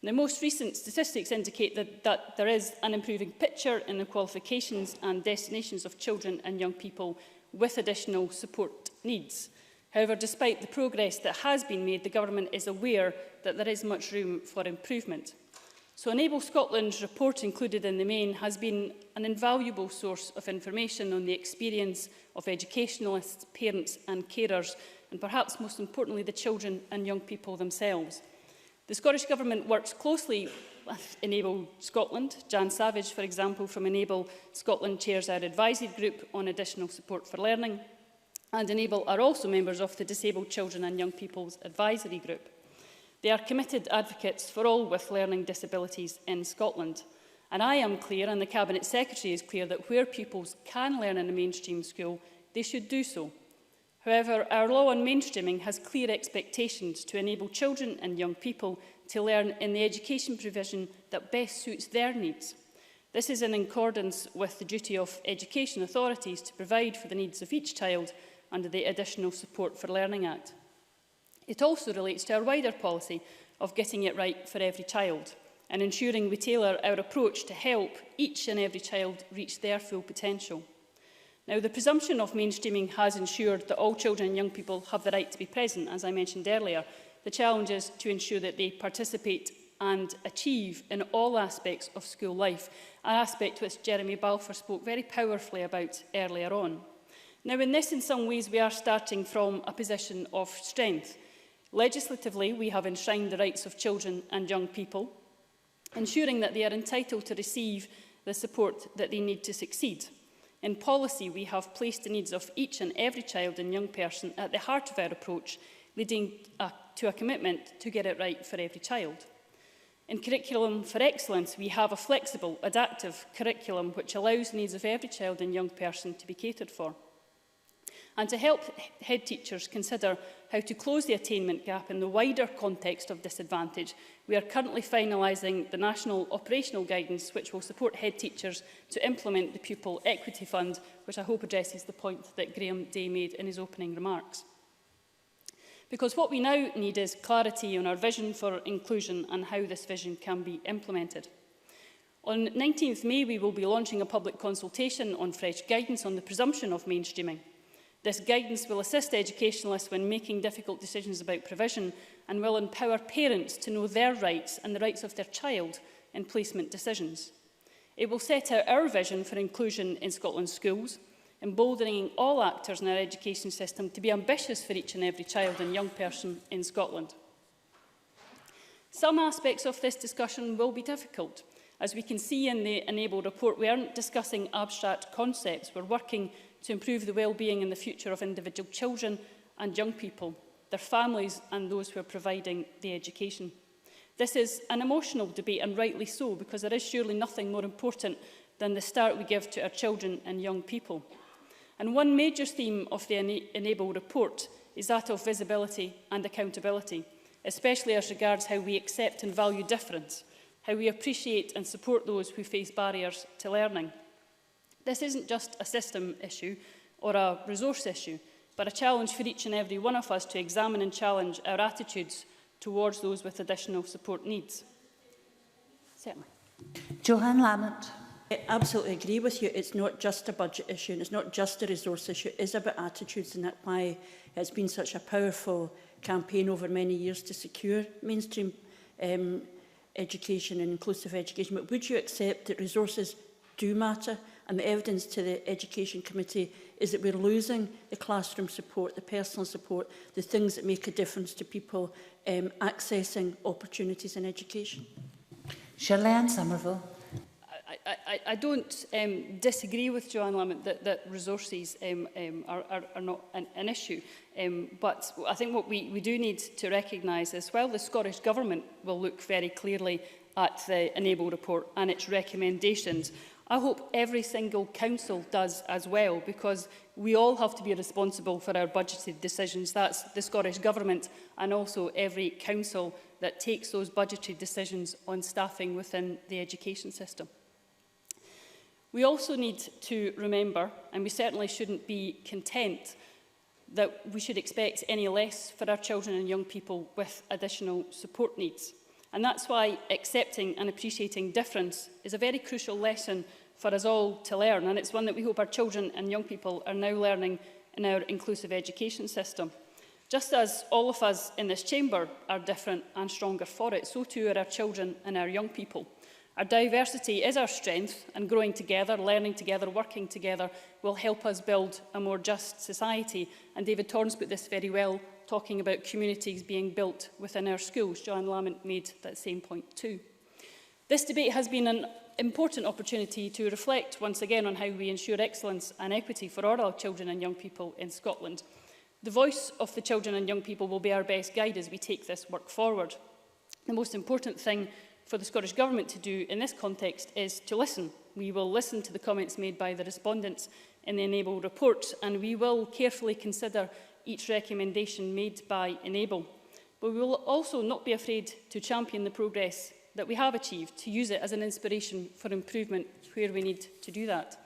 The most recent statistics indicate that there is an improving picture in the qualifications and destinations of children and young people with additional support needs. However, despite the progress that has been made, the Government is aware that there is much room for improvement. So Enable Scotland's report included in the main has been an invaluable source of information on the experience of educationalists, parents and carers, and perhaps most importantly the children and young people themselves. The Scottish Government works closely with Enable Scotland. Jan Savage, for example, from Enable Scotland chairs our advisory group on additional support for learning, and Enable are also members of the Disabled Children and Young People's Advisory Group. They are committed advocates for all with learning disabilities in Scotland. And I am clear, and the Cabinet Secretary is clear, that where pupils can learn in a mainstream school, they should do so. However, our law on mainstreaming has clear expectations to enable children and young people to learn in the education provision that best suits their needs. This is in accordance with the duty of education authorities to provide for the needs of each child under the Additional Support for Learning Act. It also relates to our wider policy of getting it right for every child and ensuring we tailor our approach to help each and every child reach their full potential. Now, the presumption of mainstreaming has ensured that all children and young people have the right to be present, as I mentioned earlier. The challenge is to ensure that they participate and achieve in all aspects of school life, an aspect which Jeremy Balfour spoke very powerfully about earlier on. Now, in this, in some ways, we are starting from a position of strength. Legislatively, we have enshrined the rights of children and young people, ensuring that they are entitled to receive the support that they need to succeed. In policy, we have placed the needs of each and every child and young person at the heart of our approach, leading to a commitment to get it right for every child. In Curriculum for Excellence, we have a flexible, adaptive curriculum which allows the needs of every child and young person to be catered for. And to help head teachers consider how to close the attainment gap in the wider context of disadvantage, we are currently finalising the National Operational Guidance which will support head teachers to implement the Pupil Equity Fund, which I hope addresses the point that Graham Day made in his opening remarks. Because what we now need is clarity on our vision for inclusion and how this vision can be implemented. On 19th May, we will be launching a public consultation on fresh guidance on the presumption of mainstreaming. This guidance will assist educationalists when making difficult decisions about provision and will empower parents to know their rights and the rights of their child in placement decisions. It will set out our vision for inclusion in Scotland's schools, emboldening all actors in our education system to be ambitious for each and every child and young person in Scotland. Some aspects of this discussion will be difficult. As we can see in the Enable report, we aren't discussing abstract concepts. We're working to improve the well-being and the future of individual children and young people, their families and those who are providing the education. This is an emotional debate, and rightly so, because there is surely nothing more important than the start we give to our children and young people. And one major theme of the Enable report is that of visibility and accountability, especially as regards how we accept and value difference, how we appreciate and support those who face barriers to learning. This isn't just a system issue or a resource issue, but a challenge for each and every one of us to examine and challenge our attitudes towards those with additional support needs. Certainly. Johann Lamont. I absolutely agree with you. It's not just a budget issue and it's not just a resource issue. It is about attitudes, and that's why it's been such a powerful campaign over many years to secure mainstream education and inclusive education. But would you accept that resources do matter? And the evidence to the Education Committee is that we're losing the classroom support, the personal support, the things that make a difference to people accessing opportunities in education. Shirley-Anne Somerville. I don't disagree with Joanne Lamont that resources are not an issue. But I think what we do need to recognise is, while the Scottish Government will look very clearly at the Enable report and its recommendations, I hope every single council does as well, because we all have to be responsible for our budgeted decisions. That's the Scottish Government and also every council that takes those budgetary decisions on staffing within the education system. We also need to remember, and we certainly shouldn't be content, that we should expect any less for our children and young people with additional support needs. And that's why accepting and appreciating difference is a very crucial lesson for us all to learn, and it's one that we hope our children and young people are now learning in our inclusive education system. Just as all of us in this chamber are different and stronger for it, so too are our children and our young people. Our diversity is our strength, and growing together, learning together, working together will help us build a more just society. And David Torrance put this very well, talking about communities being built within our schools. Joanne Lamont made that same point too. This debate has been an important opportunity to reflect once again on how we ensure excellence and equity for all our children and young people in Scotland. The voice of the children and young people will be our best guide as we take this work forward. The most important thing for the Scottish Government to do in this context is to listen. We will listen to the comments made by the respondents in the Enable report, and we will carefully consider each recommendation made by Enable. But we will also not be afraid to champion the progress that we have achieved, to use it as an inspiration for improvement where we need to do that.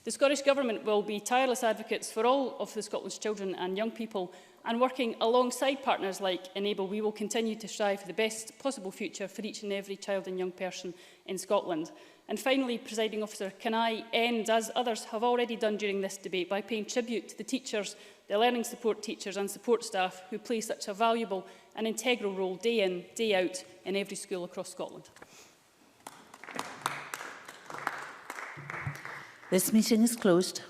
The Scottish Government will be tireless advocates for all of the Scotland's children and young people, and working alongside partners like Enable, we will continue to strive for the best possible future for each and every child and young person in Scotland. And finally, Presiding Officer, can I end, as others have already done during this debate, by paying tribute to the teachers, the learning support teachers and support staff who play such a valuable and integral role day in, day out in every school across Scotland. This meeting is closed.